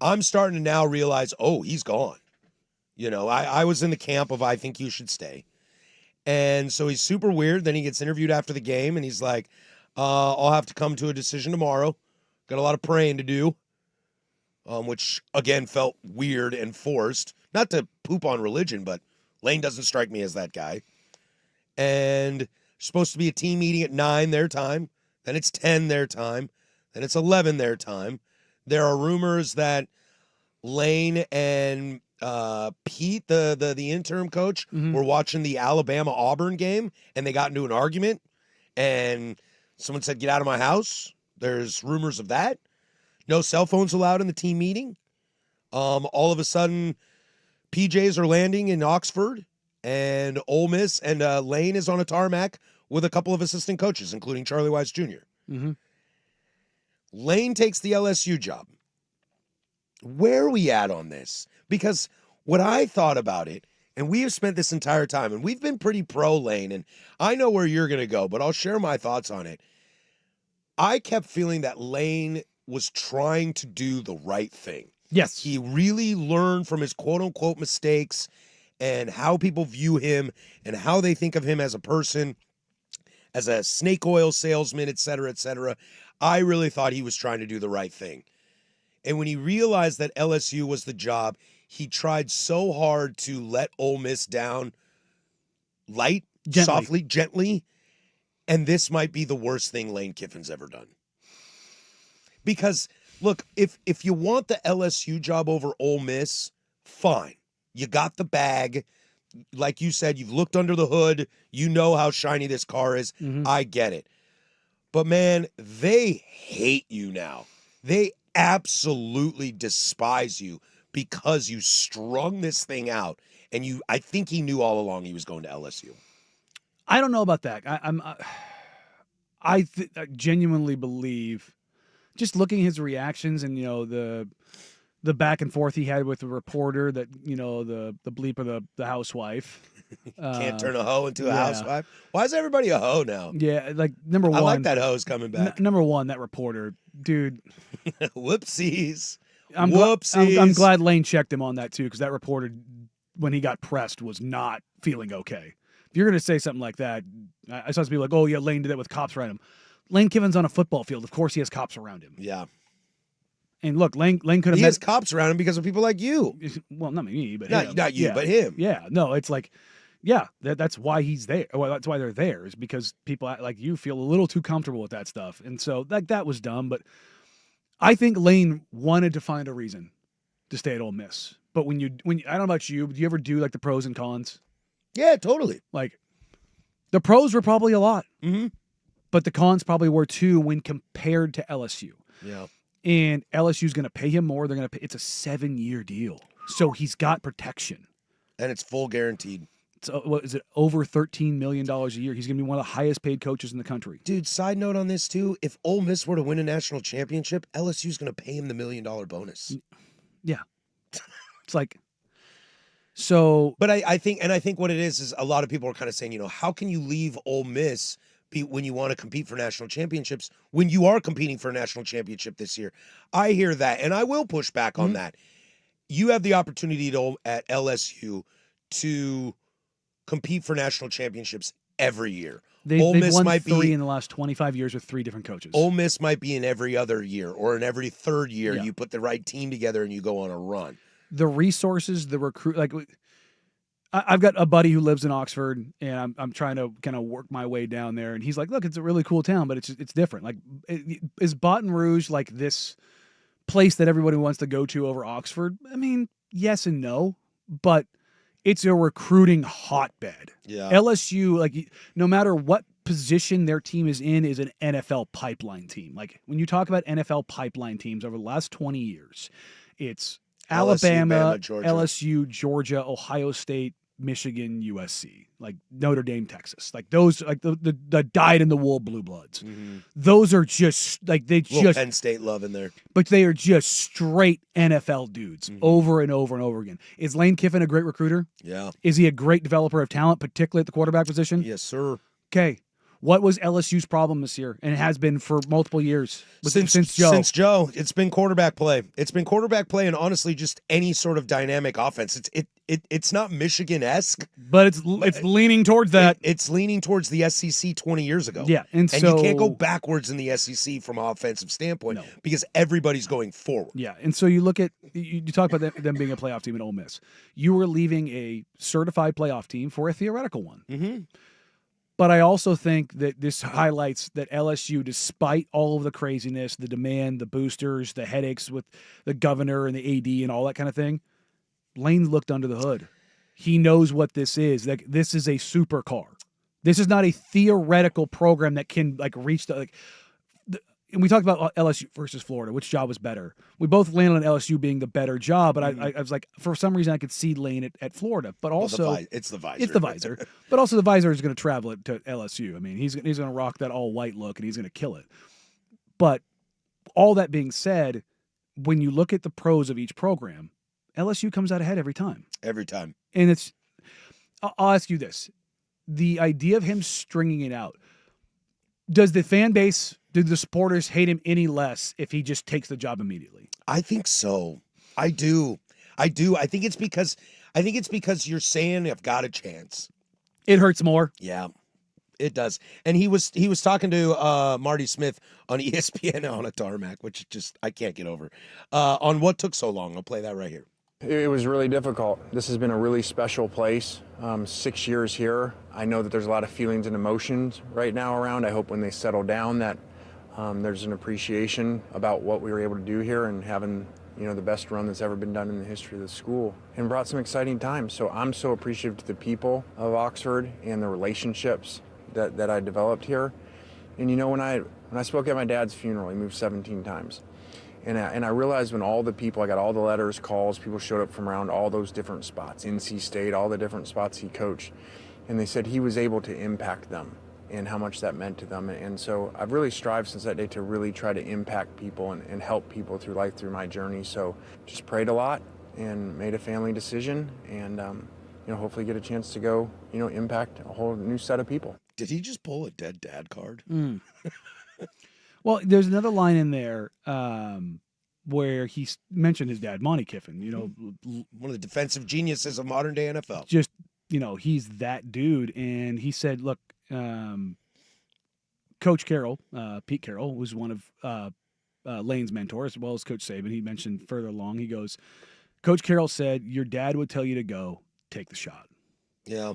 I'm starting to now realize, oh, he's gone. You know, I was in the camp of I think you should stay. And so he's super weird. Then he gets interviewed after the game, and he's like, I'll have to come to a decision tomorrow. Got a lot of praying to do, which, again, felt weird and forced. Not to poop on religion, but Lane doesn't strike me as that guy. And supposed to be a team meeting at 9 their time. Then it's 10 their time. Then it's 11 their time. There are rumors that Lane and Pete, the interim coach, were watching the Alabama-Auburn game, and they got into an argument, and someone said, get out of my house. There's rumors of that. No cell phones allowed in the team meeting. All of a sudden, PJs are landing in Oxford, and Ole Miss, and Lane is on a tarmac with a couple of assistant coaches, including Charlie Weiss Jr. Mm-hmm. Lane takes the LSU job. Where are we at on this? Because what I thought about it, and we have spent this entire time, and we've been pretty pro Lane, and I know where you're going to go, but I'll share my thoughts on it. I kept feeling that Lane was trying to do the right thing. Yes. He really learned from his quote-unquote mistakes and how people view him and how they think of him as a person, as a snake oil salesman, et cetera, et cetera. I really thought he was trying to do the right thing. And when he realized that LSU was the job, he tried so hard to let Ole Miss down softly, gently. And this might be the worst thing Lane Kiffin's ever done. Because, look, if you want the LSU job over Ole Miss, fine. You got the bag. Like you said, you've looked under the hood. You know how shiny this car is. Mm-hmm. I get it. But, man, they hate you now. They absolutely despise you because you strung this thing out. And I think he knew all along he was going to LSU. I don't know about that. I genuinely believe, just looking at his reactions and, you know, the back and forth he had with the reporter that, you know, the bleep of the housewife. Can't turn a hoe into a housewife. Why is everybody a hoe now? Yeah, like, number one. I like that hoe's coming back. Number one, that reporter, dude. Whoopsies. Whoopsies. I'm glad Lane checked him on that, too, because that reporter, when he got pressed, was not feeling okay. If you're going to say something like that, I saw some people like, oh, yeah, Lane did that with cops around him. Lane Kiffin's on a football field. Of course he has cops around him. Yeah. And look, Lane could have He has cops around him because of people like you. Well, not me, but him. Not you, yeah. but him. Yeah, no, it's like, yeah, that's why he's there. Well, that's why they're there, is because people like you feel a little too comfortable with that stuff. And so that was dumb. But I think Lane wanted to find a reason to stay at Ole Miss. But when I don't know about you, do you ever do like the pros and cons? Yeah, totally. Like, the pros were probably a lot, but the cons probably were too when compared to LSU. Yeah. And LSU's going to pay him more. They're going to pay. It's a 7-year deal, so he's got protection, and it's full guaranteed. So what is it? Over $13 million a year. He's going to be one of the highest paid coaches in the country. Dude, side note on this too: if Ole Miss were to win a national championship, LSU's going to pay him the $1 million bonus. Yeah, it's like. So, but I think what it is a lot of people are kind of saying, you know, how can you leave Ole Miss when you want to compete for national championships when you are competing for a national championship this year? I hear that, and I will push back on that. You have the opportunity at LSU to compete for national championships every year. They've won 3 in the last 25 years with 3 different coaches. Ole Miss might be in every other year or in every third year. Yeah. You put the right team together and you go on a run. The resources, the recruit, like I've got a buddy who lives in Oxford, and I'm trying to kind of work my way down there, and he's like, "Look, it's a really cool town, but it's different. Like, is Baton Rouge like this place that everybody wants to go to over Oxford? I mean, yes and no, but it's a recruiting hotbed. Yeah, LSU, like, no matter what position their team is in is an NFL pipeline team. Like when you talk about NFL pipeline teams over the last 20 years, it's Alabama, Bama, Georgia. LSU, Georgia, Ohio State, Michigan, USC, like Notre Dame, Texas, like those, like the dyed in the wool blue bloods. Those are just like Little Penn State love in there. but they are just straight NFL dudes over and over and over again. Is Lane Kiffin a great recruiter? Yeah. Is he a great developer of talent, particularly at the quarterback position? Yes, sir. Okay. What was LSU's problem this year? And it has been for multiple years since Joe. Since Joe, it's been quarterback play. It's been quarterback play, and honestly, just any sort of dynamic offense. It's not Michigan-esque. But it's leaning towards that. It's leaning towards the SEC 20 years ago. Yeah, and you so- can't go backwards in the SEC from an offensive standpoint because everybody's going forward. Yeah, and so you look at you talk about them being a playoff team at Ole Miss. You were leaving a certified playoff team for a theoretical one. Mm-hmm. But I also think that this highlights that LSU, despite all of the craziness, the demand, the boosters, the headaches with the governor and the AD and all that kind of thing, Lane looked under the hood. He knows what this is. Like, this is a supercar. This is not a theoretical program that can like reach the and we talked about LSU versus Florida. Which job was better? We both landed on LSU being the better job, but I was like, for some reason, I could see Lane at Florida. But also, it's the visor. It's the visor. But also, the visor is going to travel it to LSU. I mean, he's going to rock that all white look, and he's going to kill it. But all that being said, when you look at the pros of each program, LSU comes out ahead every time. Every time. And I'll ask you this: the idea of him stringing it out, does the fan base, do the supporters hate him any less if he just takes the job immediately? I think so. I do. I think it's because you're saying I've got a chance. It hurts more. Yeah, it does. And he was talking to Marty Smith on ESPN on a tarmac, which just I can't get over. On what took so long. I'll play that right here. It was really difficult. This has been a really special place. 6 years here. I know that there's a lot of feelings and emotions right now around. I hope when they settle down that there's an appreciation about what we were able to do here and having, the best run that's ever been done in the history of the school, and brought some exciting times. So I'm so appreciative to the people of Oxford and the relationships that I developed here. And when I spoke at my dad's funeral, he moved 17 times. And I realized when all the people, I got all the letters, calls, people showed up from around all those different spots, NC State, all the different spots he coached. And they said he was able to impact them and how much that meant to them. And so I've really strived since that day to really try to impact people and help people through life, through my journey. So just prayed a lot and made a family decision and, hopefully get a chance to go, impact a whole new set of people. Did he just pull a dead dad card? Well, there's another line in there where he mentioned his dad, Monty Kiffin, One of the defensive geniuses of modern day NFL. just, he's that dude. And he said, look, Coach Carroll, Pete Carroll, was one of Lane's mentors, as well as Coach Saban. He mentioned further along, he goes, Coach Carroll said, your dad would tell you to go, take the shot. Yeah.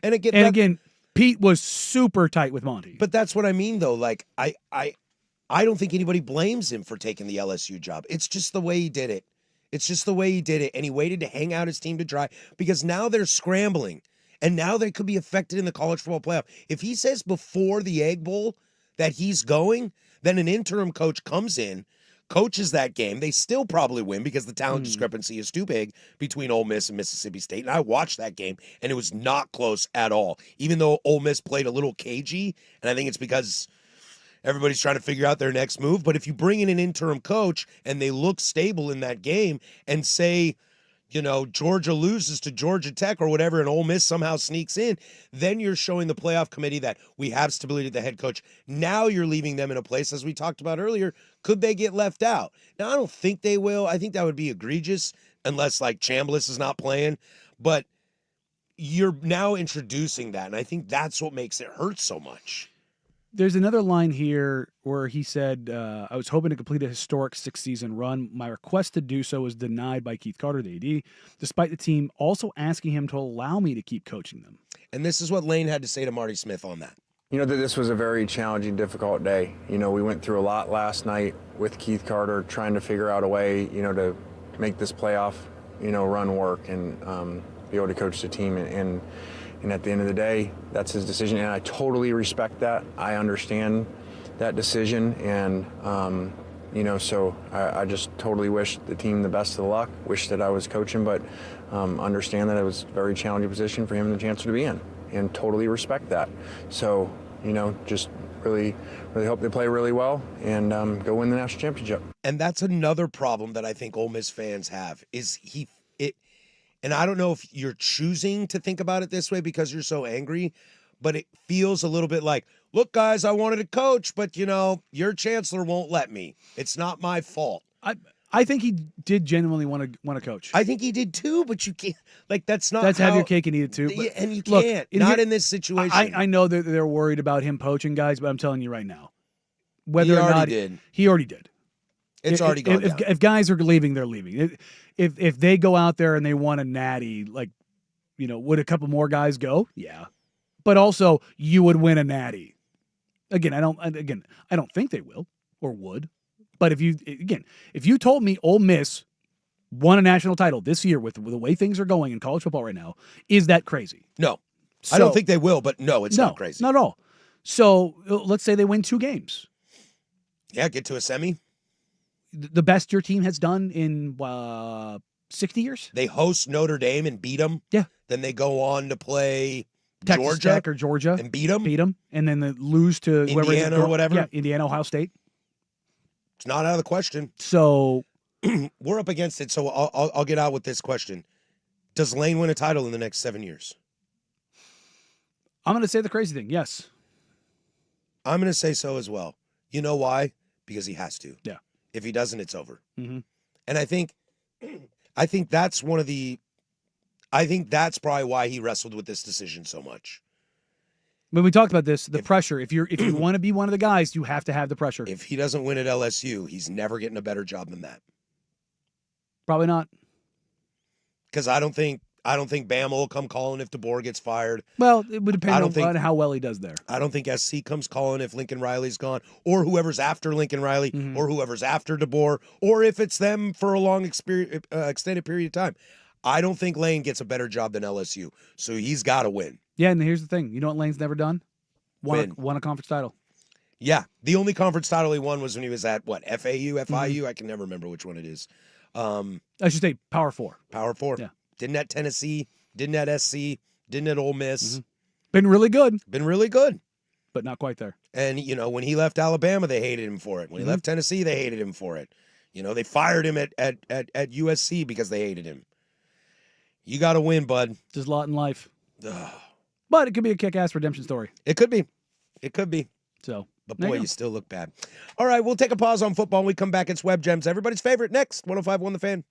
And again, Again, Pete was super tight with Monty. But that's what I mean, though. Like, I don't think anybody blames him for taking the LSU job. It's just the way he did it. And he waited to hang out his team to dry because now they're scrambling. And now they could be affected in the college football playoff. If he says before the Egg Bowl that he's going, then an interim coach comes in, coaches that game. They still probably win because the talent discrepancy is too big between Ole Miss and Mississippi State. And I watched that game, and it was not close at all, even though Ole Miss played a little cagey. And I think it's because everybody's trying to figure out their next move. But if you bring in an interim coach and they look stable in that game and say, Georgia loses to Georgia Tech or whatever, and Ole Miss somehow sneaks in, then you're showing the playoff committee that we have stability at the head coach. Now you're leaving them in a place, as we talked about earlier, could they get left out? Now, I don't think they will. I think that would be egregious unless, like, Chambliss is not playing. But you're now introducing that, and I think that's what makes it hurt so much. There's another line here where he said, I was hoping to complete a historic 6-season run. My request to do so was denied by Keith Carter, the AD, despite the team also asking him to allow me to keep coaching them. And this is what Lane had to say to Marty Smith on that. That this was a very challenging, difficult day. We went through a lot last night with Keith Carter trying to figure out a way, to make this playoff, run work and be able to coach the team. And And at the end of the day, that's his decision, and I totally respect that. I understand that decision, and so I just totally wish the team the best of luck. Wish that I was coaching, but understand that it was a very challenging position for him and the chancellor to be in, and totally respect that. So, just really hope they play really well and go win the national championship. And that's another problem that I think Ole Miss fans have and I don't know if you're choosing to think about it this way because you're so angry, but it feels a little bit like, look, guys, I wanted to coach, but your chancellor won't let me. It's not my fault. I think he did genuinely want to coach. I think he did too, but you can't. That's not. That's have your cake and eat it too. Yeah, and you look, can't. Not in this situation. I know that they're worried about him poaching guys, but I'm telling you right now, whether He or already not did. he already did. It's already gone down. If guys are leaving, they're leaving. If they go out there and they want a natty, would a couple more guys go? Yeah, but also you would win a natty. Again, I don't think they will or would. But if you told me Ole Miss won a national title this year with the way things are going in college football right now, is that crazy? No, I don't think they will. But no, it's not crazy. Not at all. So let's say they win 2 games. Yeah, get to a semi. The best your team has done in 60 years. They host Notre Dame and beat them. Yeah. Then they go on to play Texas Georgia Tech or Georgia and beat them. And then they lose to whoever Indiana or whatever. Yeah, Indiana, Ohio State. It's not out of the question. So we're up against it. So I'll get out with this question: does Lane win a title in the next 7 years? I'm going to say the crazy thing. Yes. I'm going to say so as well. You know why? Because he has to. Yeah. If he doesn't, it's over. Mm-hmm. And I think that's I think that's probably why he wrestled with this decision so much. When we talked about this, the pressure, if you want to be one of the guys, you have to have the pressure. If he doesn't win at LSU, he's never getting a better job than that. Probably not. Because I don't think Bama will come calling if DeBoer gets fired. Well, it would depend on how well he does there. I don't think SC comes calling if Lincoln Riley's gone, or whoever's after Lincoln Riley, or whoever's after DeBoer, or if it's them for a long extended period of time. I don't think Lane gets a better job than LSU, so he's got to win. Yeah, and here's the thing. You know what Lane's never done? Won a conference title. Yeah, the only conference title he won was when he was at, FAU, FIU? I can never remember which one it is. I should say Power 4. Power 4. Yeah. Didn't at Tennessee, didn't at SC, didn't at Ole Miss. Been really good. Been really good. But not quite there. And, when he left Alabama, they hated him for it. When he left Tennessee, they hated him for it. They fired him at USC because they hated him. You got to win, bud. There's a lot in life. But it could be a kick-ass redemption story. It could be. It could be. So, but boy, you still look bad. All right, we'll take a pause on football. When we come back, it's Web Gems. Everybody's favorite next. 105.1 The Fan.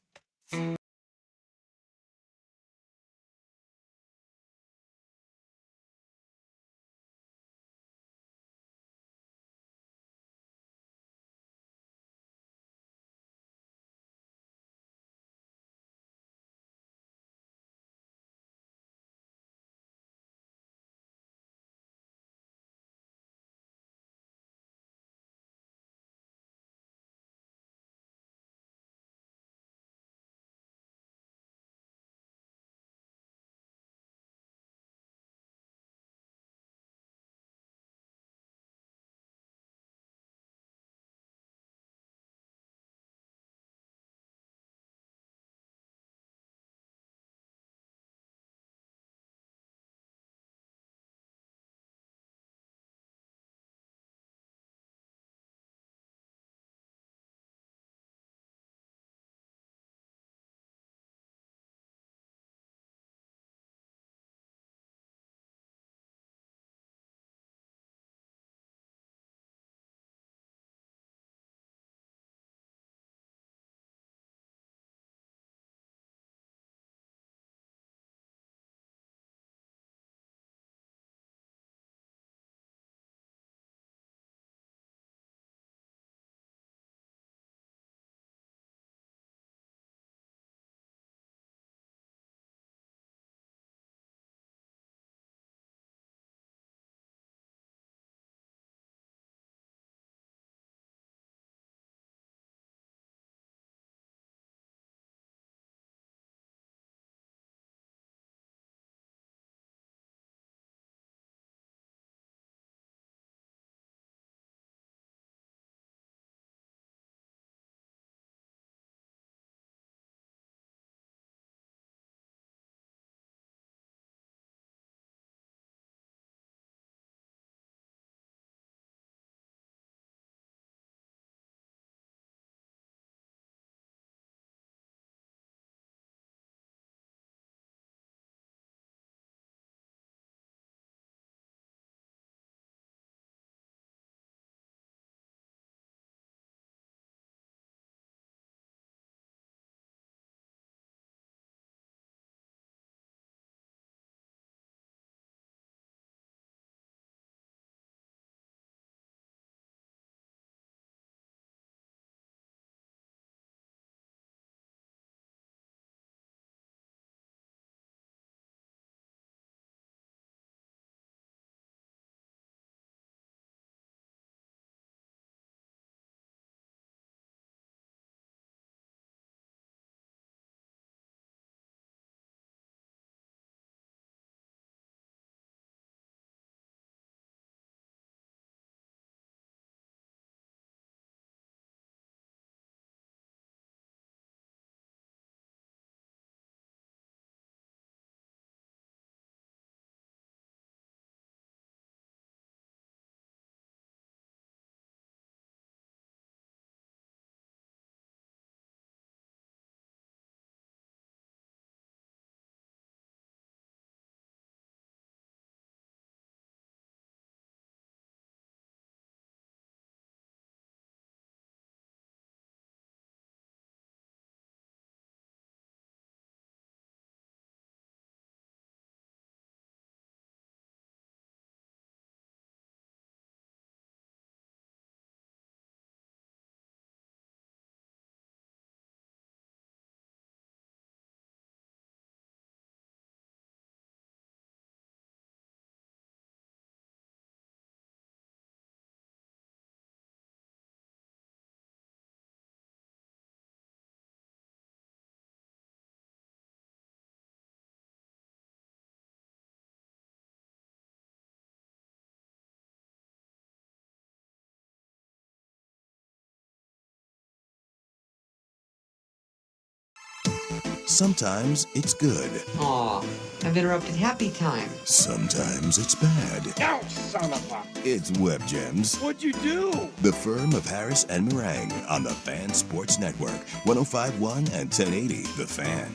Sometimes it's good. Aw, I've interrupted happy time. Sometimes it's bad. No, son of a... It's Web Gems. What'd you do? The Firm of Harris and Meringue on the Fan Sports Network. 105.1 and 1080 The Fan.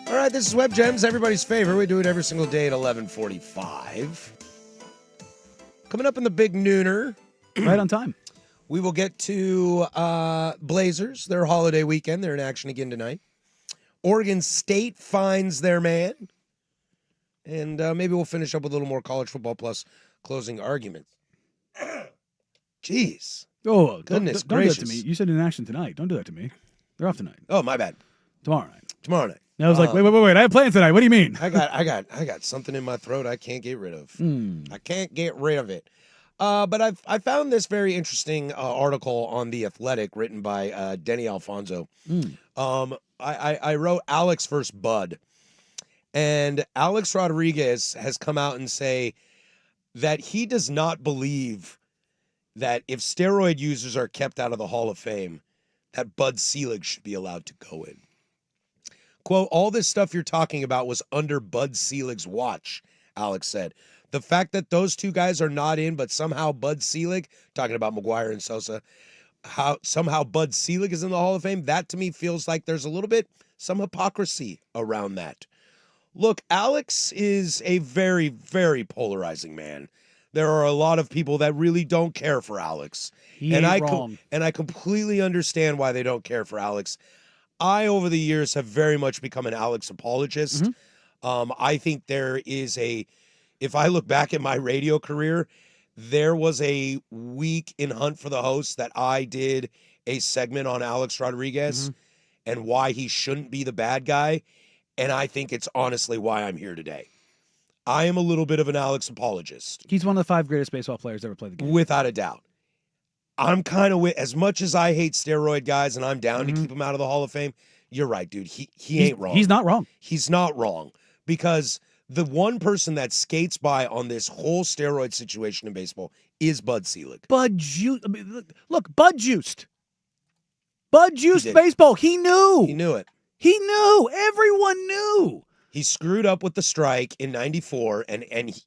All right, this is Web Gems, everybody's favorite. We do it every single day at 11:45. Coming up in the big nooner, Right on time. we will get to Blazers, their holiday weekend. They're in action again tonight. Oregon State finds their man. And maybe we'll finish up with a little more college football plus closing arguments. Jeez. Oh, Goodness don't do that to gracious. me. You said in action tonight. Don't do that to me. They're off tonight. Oh, my bad. Tomorrow night. Tomorrow night. And I was like, wait. I have plans tonight. What do you mean? I got something in my throat I can't get rid of. I can't get rid of it. But I found this very interesting article on The Athletic written by Denny Alfonso. I wrote Alex versus Bud. And Alex Rodriguez has come out and say that he does not believe that if steroid users are kept out of the Hall of Fame, that Bud Selig should be allowed to go in. Quote, all this stuff you're talking about was under Bud Selig's watch, Alex said. The fact that those two guys are not in, but somehow Bud Selig, talking about McGuire and Sosa, how somehow Bud Selig is in the Hall of Fame, that to me feels like there's a little bit, some hypocrisy around that. Look, Alex is a very, very polarizing man. There are a lot of people that really don't care for Alex. He and ain't I wrong. and I completely understand why they don't care for Alex. I, over the years, have very much become an Alex apologist. I think there is if I look back at my radio career, there was a week in Hunt for the Host that I did a segment on Alex Rodriguez and why he shouldn't be the bad guy. And I think it's honestly why I'm here today. I am a little bit of an Alex apologist. He's one of the 5 greatest baseball players ever played the game. Without a doubt. I'm kind of as much as I hate steroid guys and I'm down to keep him out of the Hall of Fame, you're right, dude. He ain't wrong. He's not wrong. He's not wrong because the one person that skates by on this whole steroid situation in baseball is Bud Selig. Bud juiced. I mean, look, Bud juiced. Bud juiced did. baseball. He knew. He knew it. He knew. Everyone knew. He screwed up with the strike in 94, and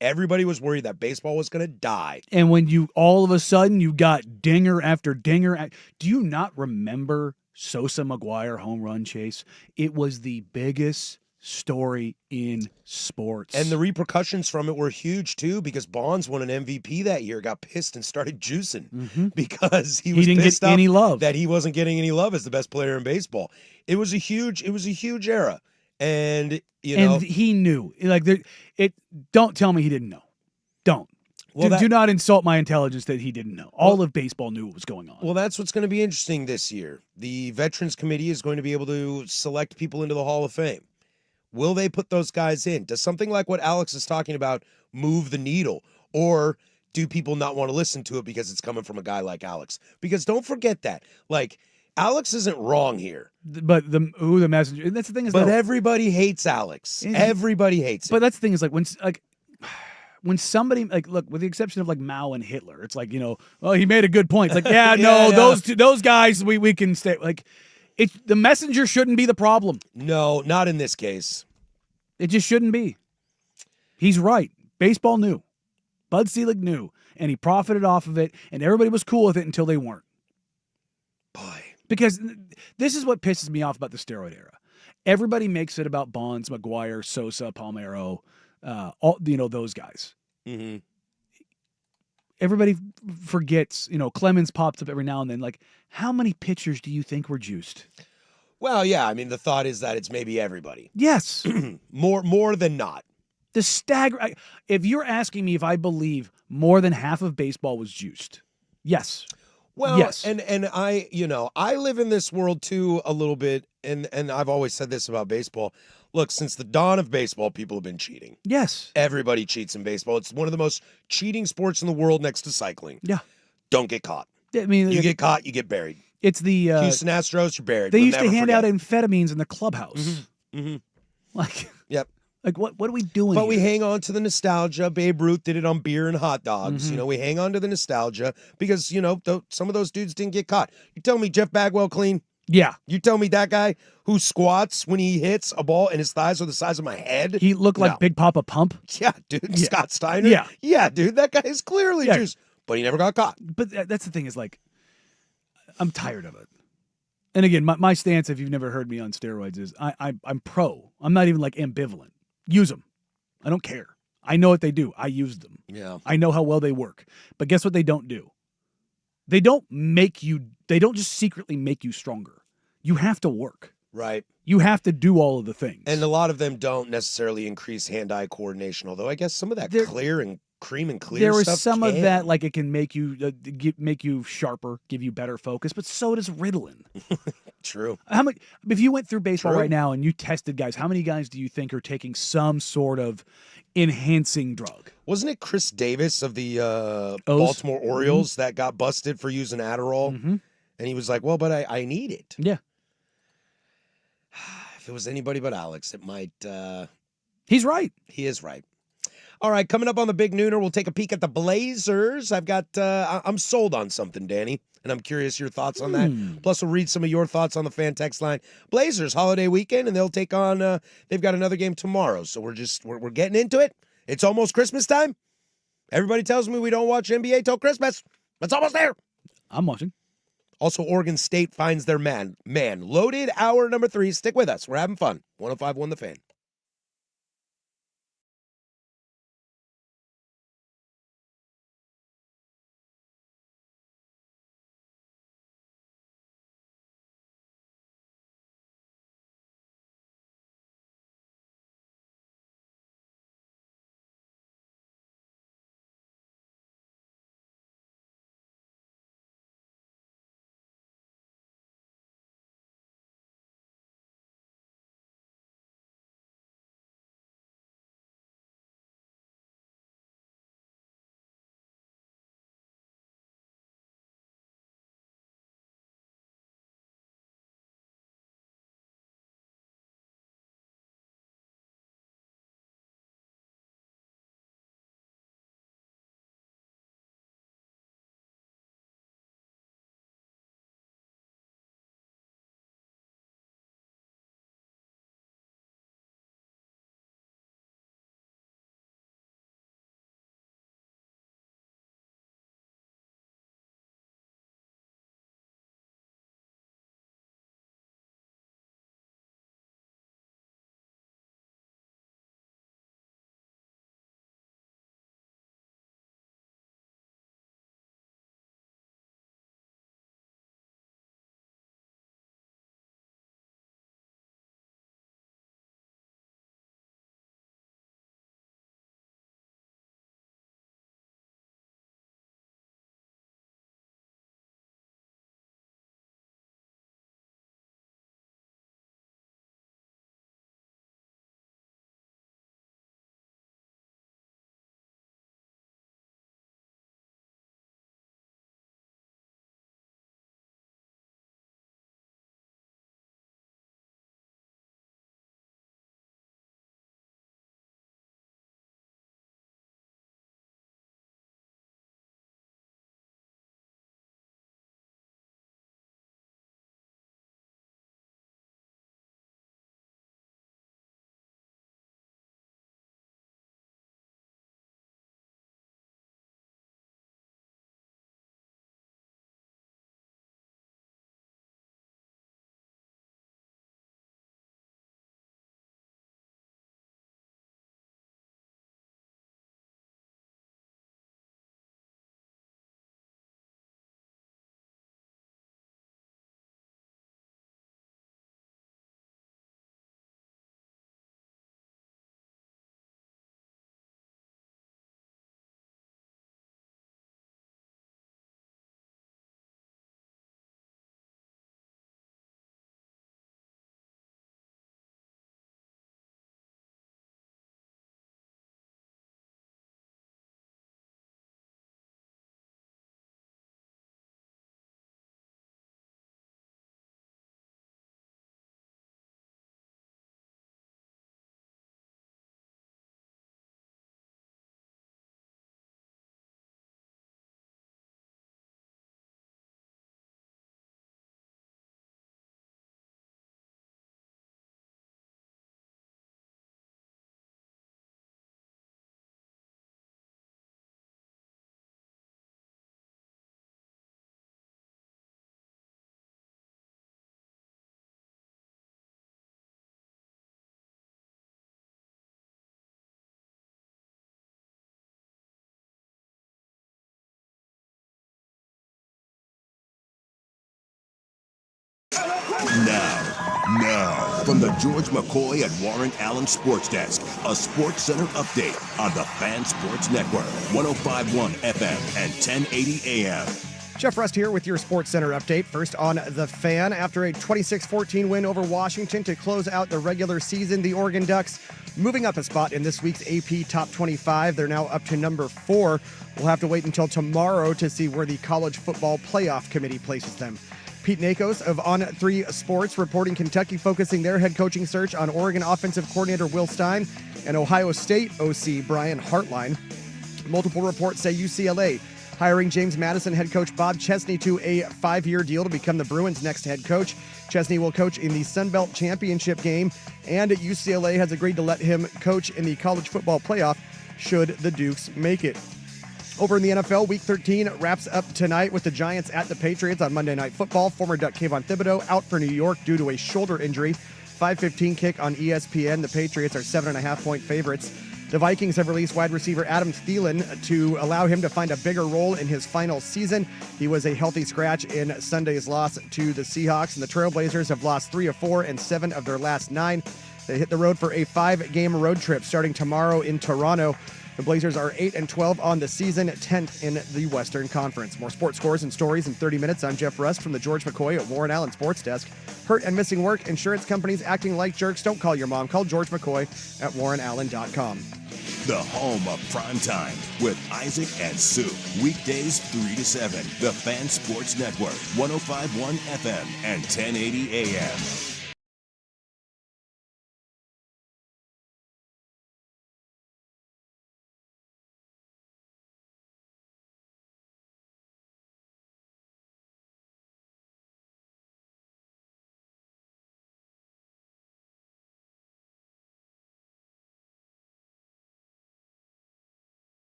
everybody was worried that baseball was going to die. And when you all of a sudden you got dinger after dinger, do you not remember Sosa McGuire home run chase? It was the biggest story in sports. And the repercussions from it were huge, too, because Bonds won an MVP that year, got pissed and started juicing because he was didn't pissed get any love. that he wasn't getting any love as the best player in baseball. It was a huge era. And, you know. And he knew. Like, don't tell me he didn't know. Don't. Well, do not insult my intelligence that he didn't know. All of baseball knew what was going on. Well, that's what's going to be interesting this year. The Veterans Committee is going to be able to select people into the Hall of Fame. Will they put those guys in? Does something like what Alex is talking about move the needle? Or do people not want to listen to it because it's coming from a guy like Alex? Because don't forget that. Like, Alex isn't wrong here. But who the messenger? And that's the thing is, But though, everybody hates Alex. Everybody hates him. But that's the thing is, like, when somebody, like, look, with the exception of like Mao and Hitler, it's like, well, he made a good point. It's like, yeah, no, those guys, we can stay. Like, the messenger shouldn't be the problem. No, not in this case. It just shouldn't be. He's right. Baseball knew. Bud Selig knew, and he profited off of it, and everybody was cool with it until they weren't. Boy. Because this is what pisses me off about the steroid era. Everybody makes it about Bonds, McGuire, Sosa, Palmeiro, those guys. Mm-hmm. Everybody forgets, Clemens pops up every now and then. Like, how many pitchers do you think were juiced? Well, yeah, I mean, the thought is that it's maybe everybody. Yes. more than not. If you're asking me if I believe more than half of baseball was juiced, yes. Well, yes. and I live in this world too a little bit, and I've always said this about baseball. Look, since the dawn of baseball, people have been cheating. Yes. Everybody cheats in baseball. It's one of the most cheating sports in the world next to cycling. Yeah. Don't get caught. I mean, you get caught, you get buried. It's the Houston Astros, you're buried. They We'll used to never hand forget. out amphetamines in the clubhouse. Mm-hmm. Like, yep. Like, what are we doing? But we here? hang on to the nostalgia. Babe Ruth did it on beer and hot dogs. Mm-hmm. We hang on to the nostalgia because, some of those dudes didn't get caught. You tell me Jeff Bagwell clean? Yeah. You tell me that guy who squats when he hits a ball and his thighs are the size of my head? He looked like No. Big Papa Pump. Yeah, dude. Yeah. Scott Steiner? Yeah. Yeah, dude. That guy is clearly Yeah. juiced, but he never got caught. But that's the thing is like, I'm tired of it. And again, my stance, if you've never heard me on steroids, is I'm pro. I'm not even like ambivalent. Use them. I don't care. I know what they do. I use them. Yeah. I know how well they work. But guess what they don't do? They don't just secretly make you stronger. You have to work. Right. You have to do all of the things. And a lot of them don't necessarily increase hand-eye coordination, although I guess some of that clear and cream and clear there is stuff some of can. that, like it can make you make you sharper, give you better focus, but so does Ritalin. True. How much? If you went through baseball True. right now and you tested guys, how many guys do you think are taking some sort of enhancing drug? Wasn't it Chris Davis of the O's? Baltimore Orioles that got busted for using Adderall? Mm-hmm. And he was like, well, but I need it. Yeah. If it was anybody but Alex, it might... He's right. He is right. All right, coming up on the Big Nooner, we'll take a peek at the Blazers. I've got... I'm sold on something, Danny, and I'm curious your thoughts on that. Plus, we'll read some of your thoughts on the fan text line. Blazers, holiday weekend, and they'll take on... they've got another game tomorrow, so we're getting into it. It's almost Christmas time. Everybody tells me we don't watch NBA till Christmas. It's almost there. I'm watching. Also, Oregon State finds their man. Loaded hour number 3. Stick with us. We're having fun. 105.1 The Fan. Now, from the George McCoy and Warren Allen Sports Desk, a Sports Center update on the Fan Sports Network, 105.1 FM and 1080 AM. Jeff Rust here with your Sports Center update. First on The Fan. After a 26-14 win over Washington to close out the regular season, the Oregon Ducks moving up a spot in this week's AP Top 25. They're now up to number 4. We'll have to wait until tomorrow to see where the College Football Playoff Committee places them. Pete Nakos of On3 Sports reporting Kentucky focusing their head coaching search on Oregon offensive coordinator Will Stein and Ohio State OC Brian Hartline. Multiple reports say UCLA hiring James Madison head coach Bob Chesney to a 5-year deal to become the Bruins' next head coach. Chesney will coach in the Sun Belt Championship game, and UCLA has agreed to let him coach in the college football playoff should the Dukes make it. Over in the NFL, Week 13 wraps up tonight with the Giants at the Patriots on Monday Night Football. Former Duck Kayvon Thibodeau out for New York due to a shoulder injury. 5:15 kick on ESPN. The Patriots are 7.5-point favorites. The Vikings have released wide receiver Adam Thielen to allow him to find a bigger role in his final season. He was a healthy scratch in Sunday's loss to the Seahawks, and the Trailblazers have lost 3 of 4 and 7 of their last 9. They hit the road for a 5-game road trip starting tomorrow in Toronto. The Blazers are 8-12 on the season, 10th in the Western Conference. More sports scores and stories in 30 minutes. I'm Jeff Rust from the George McCoy at Warren Allen Sports Desk. Hurt and missing work, insurance companies acting like jerks. Don't call your mom. Call George McCoy at warrenallen.com. The home of prime time with Isaac and Sue. Weekdays 3 to 7. The Fan Sports Network, 105.1 FM and 1080 AM.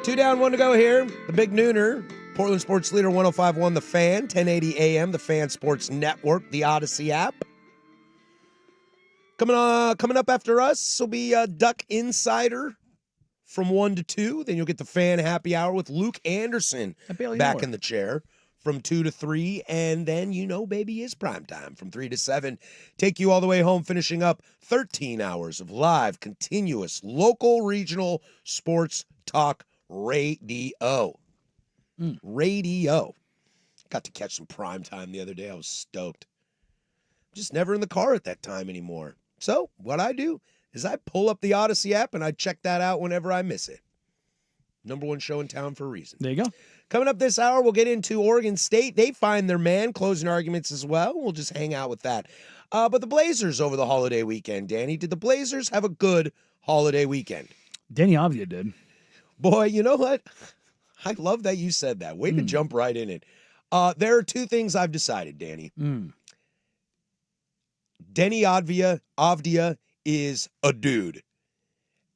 Two down, one to go here. The Big Nooner, Portland Sports Leader 105.1 The Fan, 1080 AM, the Fan Sports Network, the Odyssey app. Coming up after us will be Duck Insider from 1 to 2. Then you'll get the Fan Happy Hour with Luke Anderson back in the chair from 2 to 3. And then, baby, is prime time from 3 to 7. Take you all the way home, finishing up 13 hours of live, continuous, local, regional sports talk radio. Radio. Got to catch some prime time the other day. I was stoked. I'm just never in the car at that time anymore. So what I do is I pull up the Odyssey app and I check that out whenever I miss it. Number one show in town for a reason. There you go. Coming up this hour, we'll get into Oregon State. They find their man, closing arguments as well. We'll just hang out with that. But the Blazers over the holiday weekend, Danny. Did the Blazers have a good holiday weekend? Danny Avdia did. Boy, you know what? I love that you said that. Way to jump right in it. There are two things I've decided, Danny. Denny Avdia is a dude,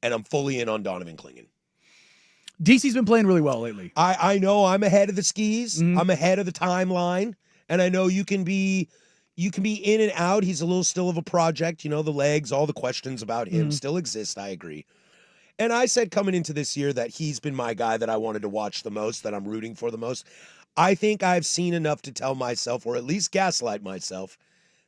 and I'm fully in on Donovan Clingan. DC's been playing really well lately. I know I'm ahead of the skis. I'm ahead of the timeline, and I know you can be in and out. He's a little still of a project. The legs, all the questions about him still exist. I agree. And I said coming into this year that he's been my guy that I wanted to watch the most, that I'm rooting for the most. I think I've seen enough to tell myself, or at least gaslight myself,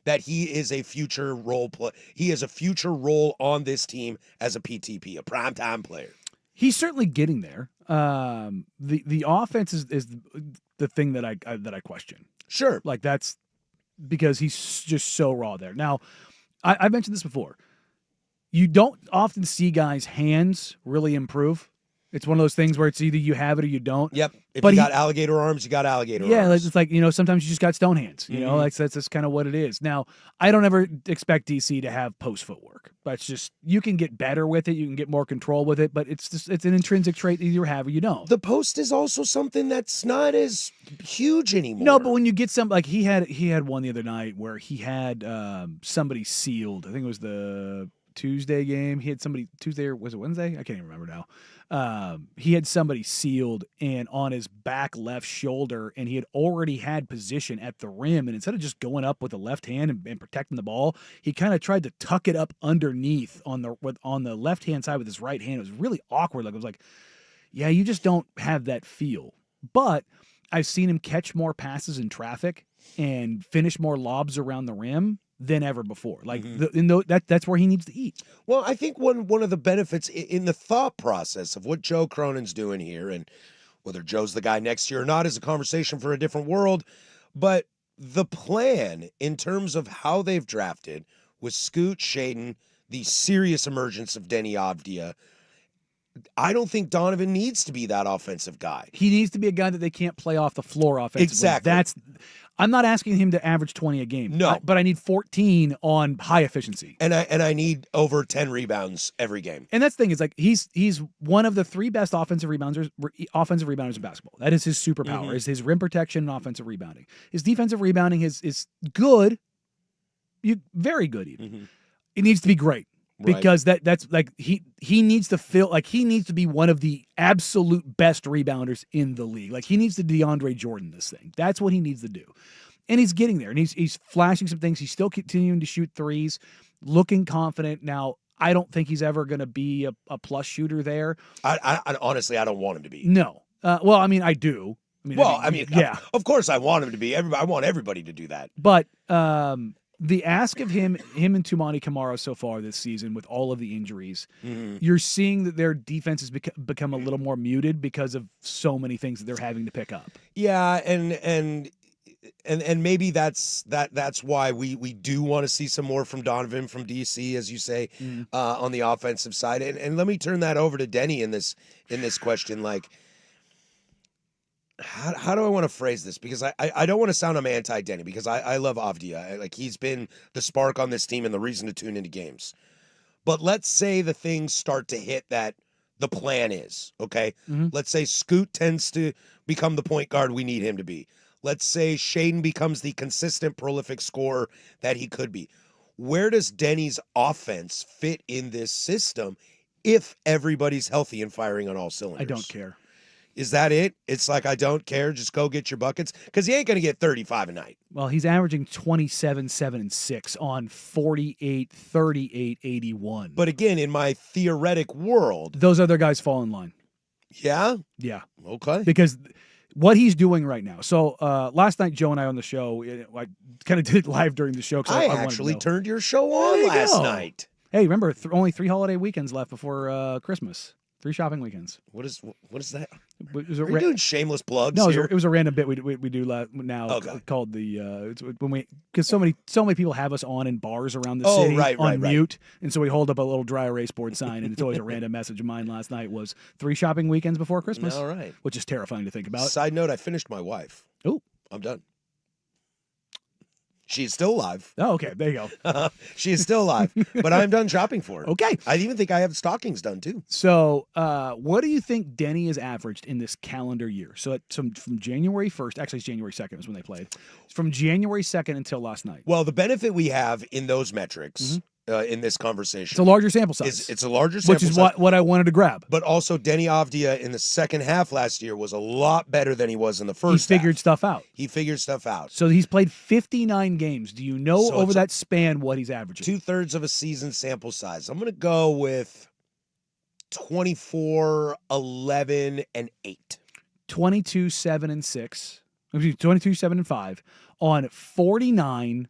that he is a future role play. He is a future role on this team as a PTP, a primetime player. He's certainly getting there. The offense is the thing that I question. Sure, like that's because he's just so raw there. Now, I've mentioned this before. You don't often see guys' hands really improve. It's one of those things where it's either you have it or you don't. Yep. If you got alligator arms, you got alligator arms. Yeah, it's like, sometimes you just got stone hands. That's kind of what it is. Now, I don't ever expect DC to have post footwork. But it's just, you can get better with it. You can get more control with it. But it's an intrinsic trait. Either you have or you don't. The post is also something that's not as huge anymore. No, but when you get like he had one the other night where he had somebody sealed. I think it was the Tuesday game. He had somebody Tuesday, or was it Wednesday? I can't even remember now. He had somebody sealed and on his back left shoulder, and he had already had position at the rim. And instead of just going up with the left hand and protecting the ball, he kind of tried to tuck it up underneath on the left hand side with his right hand. It was really awkward. Like, it was like, yeah, you just don't have that feel. But I've seen him catch more passes in traffic and finish more lobs around the rim than ever before. Like that's where he needs to eat. Well, I think one of the benefits in the thought process of what Joe Cronin's doing here, and whether Joe's the guy next year or not is a conversation for a different world, but the plan in terms of how they've drafted with Scoot, Shaden, the serious emergence of Denny Avdia, I don't think Donovan needs to be that offensive guy. He needs to be a guy that they can't play off the floor offensively. Exactly. I'm not asking him to average 20 a game. No. But I need 14 on high efficiency. And I need over 10 rebounds every game. And that's the thing is like he's one of the 3 best offensive rebounders in basketball. That is his superpower. Is his rim protection and offensive rebounding. His defensive rebounding is good. Very good even. It needs to be great. Because that's like he needs to feel like he needs to be one of the absolute best rebounders in the league. Like he needs to DeAndre Jordan this thing. That's what he needs to do. And he's getting there. And he's flashing some things. He's still continuing to shoot threes, looking confident. Now, I don't think he's ever going to be a plus shooter there. I honestly, I don't want him to be. No. Well, I mean, I do. Yeah. Of course I want him to be. I want everybody to do that. But the ask of him and Toumani Camara so far this season with all of the injuries, you're seeing that their defense has become a little more muted because of so many things that they're having to pick up. Yeah, and maybe that's why we do want to see some more from Donovan from DC, as you say, on the offensive side. And let me turn that over to Denny in this question. Like, how do I want to phrase this? Because I don't want to sound I'm anti-Denny because I love Avdia. Like he's been the spark on this team and the reason to tune into games. But let's say the things start to hit that the plan is, okay? Let's say Scoot tends to become the point guard we need him to be. Let's say Shaden becomes the consistent, prolific scorer that he could be. Where does Denny's offense fit in this system if everybody's healthy and firing on all cylinders? I don't care. Is that it? It's like, I don't care. Just go get your buckets. Because he ain't going to get 35 a night. Well, he's averaging 27, 7, and 6 on 48, 38, 81. But again, in my theoretic world. Those other guys fall in line. Yeah? Yeah. Okay. Because what he's doing right now. So last night, Joe and I on the show, I kind of did it live during the show. I actually turned your show on last night. Hey, remember, only 3 holiday weekends left before Christmas. 3 shopping weekends. What is that? Are you doing shameless plugs? No, here? it was a random bit we do now called the it's when because so many people have us on in bars around the city on mute, and so we hold up a little dry erase board sign, and it's always a random message of mine. Last night was 3 shopping weekends before Christmas. All right, which is terrifying to think about. Side note: I finished my wife. Oh, I'm done. She's still alive. Oh, okay. There you go. She is still alive, but I'm done shopping for her. Okay. I even think I have stockings done too. So, what do you think Denny has averaged in this calendar year? So, from January 1st, actually, it's January 2nd is when they played. It's from January 2nd until last night. Well, the benefit we have in those metrics in this conversation. It's a larger sample size. It's a larger sample size. Which is what I wanted to grab. But also, Denny Avdia in the second half last year was a lot better than he was in the first He figured stuff out. He figured stuff out. So he's played 59 games. Do you know over that span what he's averaging? 2/3 of a season sample size. I'm going to go with 24, 11, and 8. 22, 7, and 6. 22, 7, and 5 on 49,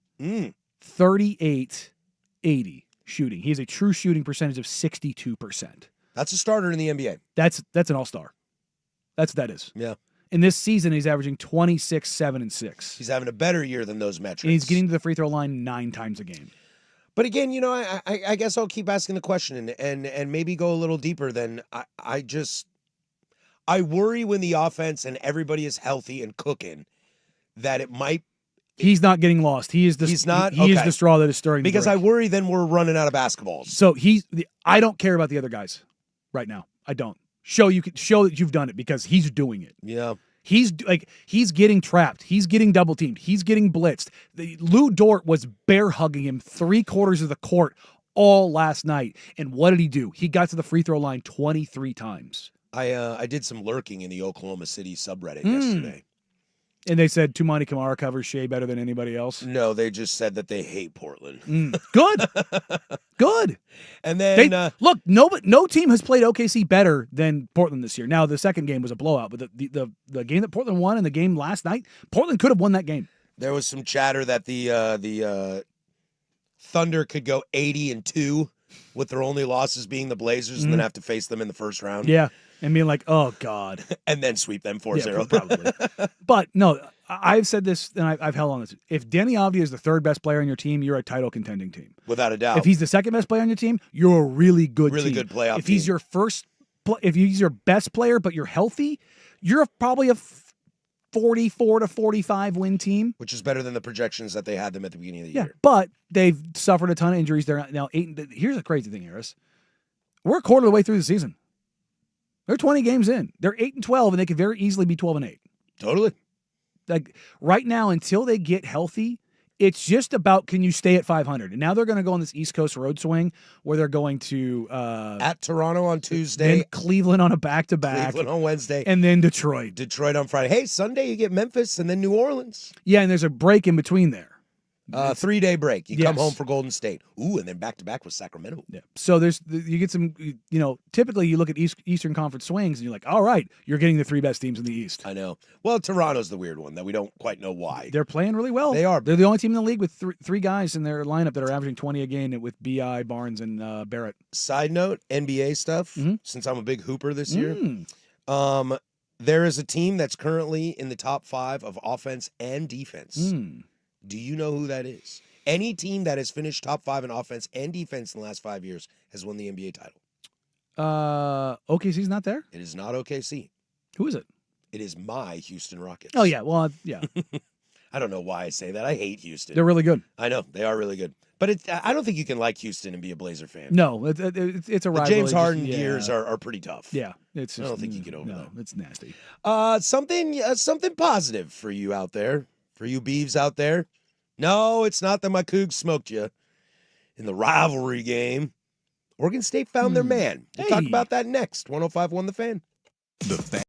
38, 80 shooting. He has a true shooting percentage of 62%. That's a starter in the NBA. That's an all-star. That's what that is. Yeah. In this season, he's averaging 26, 7, and 6. He's having a better year than those metrics. And he's getting to the free throw line 9 times a game. But again, I guess I'll keep asking the question and maybe go a little deeper than I worry when the offense and everybody is healthy and cooking that it might. He's not getting lost. He is the He's not. He is the straw that is stirring because the I drink. worry then we're running out of basketballs. So I don't care about the other guys right now. I don't. Show that you've done it because he's doing it. Yeah. He's getting trapped. He's getting double teamed. He's getting blitzed. Lou Dort was bear hugging him 3/4 of the court all last night. And what did he do? He got to the free throw line 23 times. I did some lurking in the Oklahoma City subreddit yesterday. And they said Tumani Kamara covers Shea better than anybody else. No, they just said that they hate Portland. Good. Good. And then Look, no team has played OKC better than Portland this year. Now, the second game was a blowout, but the game that Portland won and the game last night, Portland could have won that game. there was some chatter that the Thunder could go 80-2 with their only losses being the Blazers and then have to face them in the first round. Yeah. And being like, oh, God. And then sweep them 4-0. Yeah, probably. But no, I've said this and I've held on this. If Denny Avdia is the third best player on your team, you're a title contending team. Without a doubt. If he's the second best player on your team, you're a really good Really team. good playoff If he's team. your if he's your best player but you're healthy, you're probably a 44 to 45 win team. Which is better than the projections that they had them at the beginning of the year. But they've suffered a ton of injuries. They're now 8. Here's the crazy thing, Harris. We're a quarter of the way through the season. They're 20 games in. They're 8-12, and they could very easily be 12-8. Totally. Like right now, until they get healthy, it's just about can you stay at 500. And now they're going to go on this East Coast road swing where they're going to at Toronto on Tuesday, then Cleveland on a back-to-back, Cleveland on Wednesday, and then Detroit. Detroit on Friday. Hey, Sunday you get Memphis and then New Orleans. Yeah, and there's a break in between there. 3-day break. You come Yes. home for Golden State. Ooh, and then back-to-back with Sacramento. Yeah. So you get some, typically you look at Eastern Conference swings and you're like, all right, you're getting the three best teams in the East. I know. Well, Toronto's the weird one that we don't quite know why. They're playing really well. They are. They're the only team in the league with three guys in their lineup that are averaging 20 a game with B.I., Barnes, and Barrett. Side note, NBA stuff, Mm-hmm. since I'm a big hooper this year, there is a team that's currently in the top 5 of offense and defense. Do you know who that is? Any team that has finished top 5 in offense and defense in the last 5 years has won the NBA title. OKC's not there? It is not OKC. Who is it? It is my Houston Rockets. Oh, yeah. Well, yeah. I don't know why I say that. I hate Houston. They're really good. I know. They are really good. But I don't think you can like Houston and be a Blazer fan. No, it's a The rivalry. James Harden Yeah. years are pretty tough. Yeah. It's I just, don't think you get over no, that. it's nasty. Something positive for you out there, for you Beavs out there. No, it's not that my Cougs smoked you in the rivalry game. Oregon State found their man. We'll talk Hey. about that next. 105.1 The Fan. The Fan.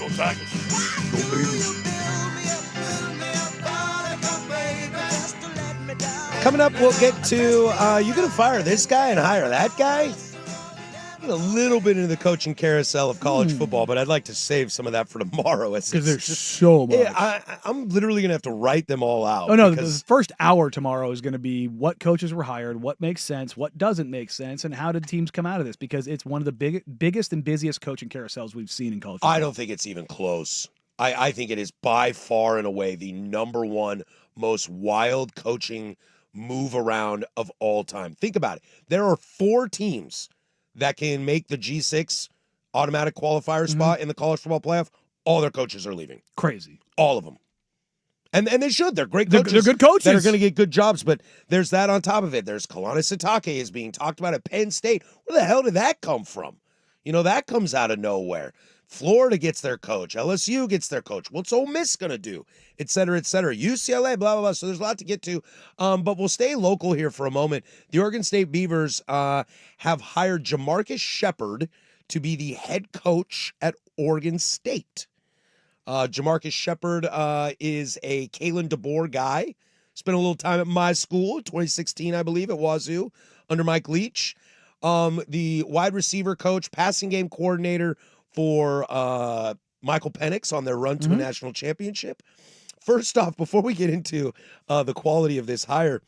Go Tigers. Go Beavers. Coming up, we'll get to you going to fire this guy and hire that guy? Get a little bit into the coaching carousel of college football, but I'd like to save some of that for tomorrow. Because there's so much. Yeah, I'm literally going to have to write them all out. Oh, no, because the first hour tomorrow is going to be what coaches were hired, what makes sense, what doesn't make sense, and how did teams come out of this, because it's one of the biggest and busiest coaching carousels we've seen in college football. I don't think it's even close. I think it is by far and away the number one most wild coaching move around of all time. Think about it. There are 4 teams that can make the G6 automatic qualifier spot in the college football playoff. All their coaches are leaving. Crazy. All of them. And they should. They're great coaches. They're good coaches. That are going to get good jobs, but there's that on top of it. There's Kalani Sitake is being talked about at Penn State. Where the hell did that come from? You know, that comes out of nowhere. Florida gets their coach. LSU gets their coach. What's Ole Miss going to do? Et cetera, et cetera. UCLA, blah, blah, blah. So there's a lot to get to. But we'll stay local here for a moment. The Oregon State Beavers have hired Jamarcus Shepard to be the head coach at Oregon State. Jamarcus Shepard is a Kalen DeBoer guy. Spent a little time at my school, 2016, I believe, at Wazoo, under Mike Leach. The wide receiver coach, passing game coordinator for Michael Penix on their run to a national championship. First off, before we get into the quality of this hire,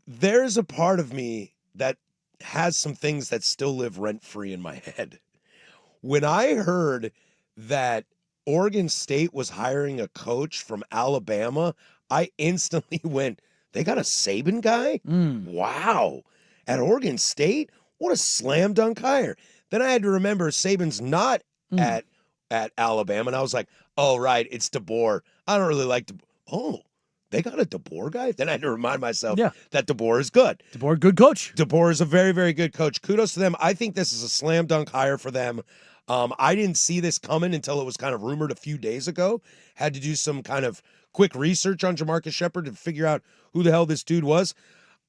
there's a part of me that has some things that still live rent-free in my head. When I heard that Oregon State was hiring a coach from Alabama, I instantly went, they got a Saban guy? Wow. At Oregon State? What a slam dunk hire. Then I had to remember Saban's not at Alabama, and I was like, oh, right, it's DeBoer. I don't really like DeBoer. Oh, they got a DeBoer guy? Then I had to remind myself that DeBoer is good. DeBoer, good coach. DeBoer is a very, very good coach. Kudos to them. I think this is a slam dunk hire for them. I didn't see this coming until it was kind of rumored a few days ago. Had to do some kind of quick research on Jamarcus Shepard to figure out who the hell this dude was.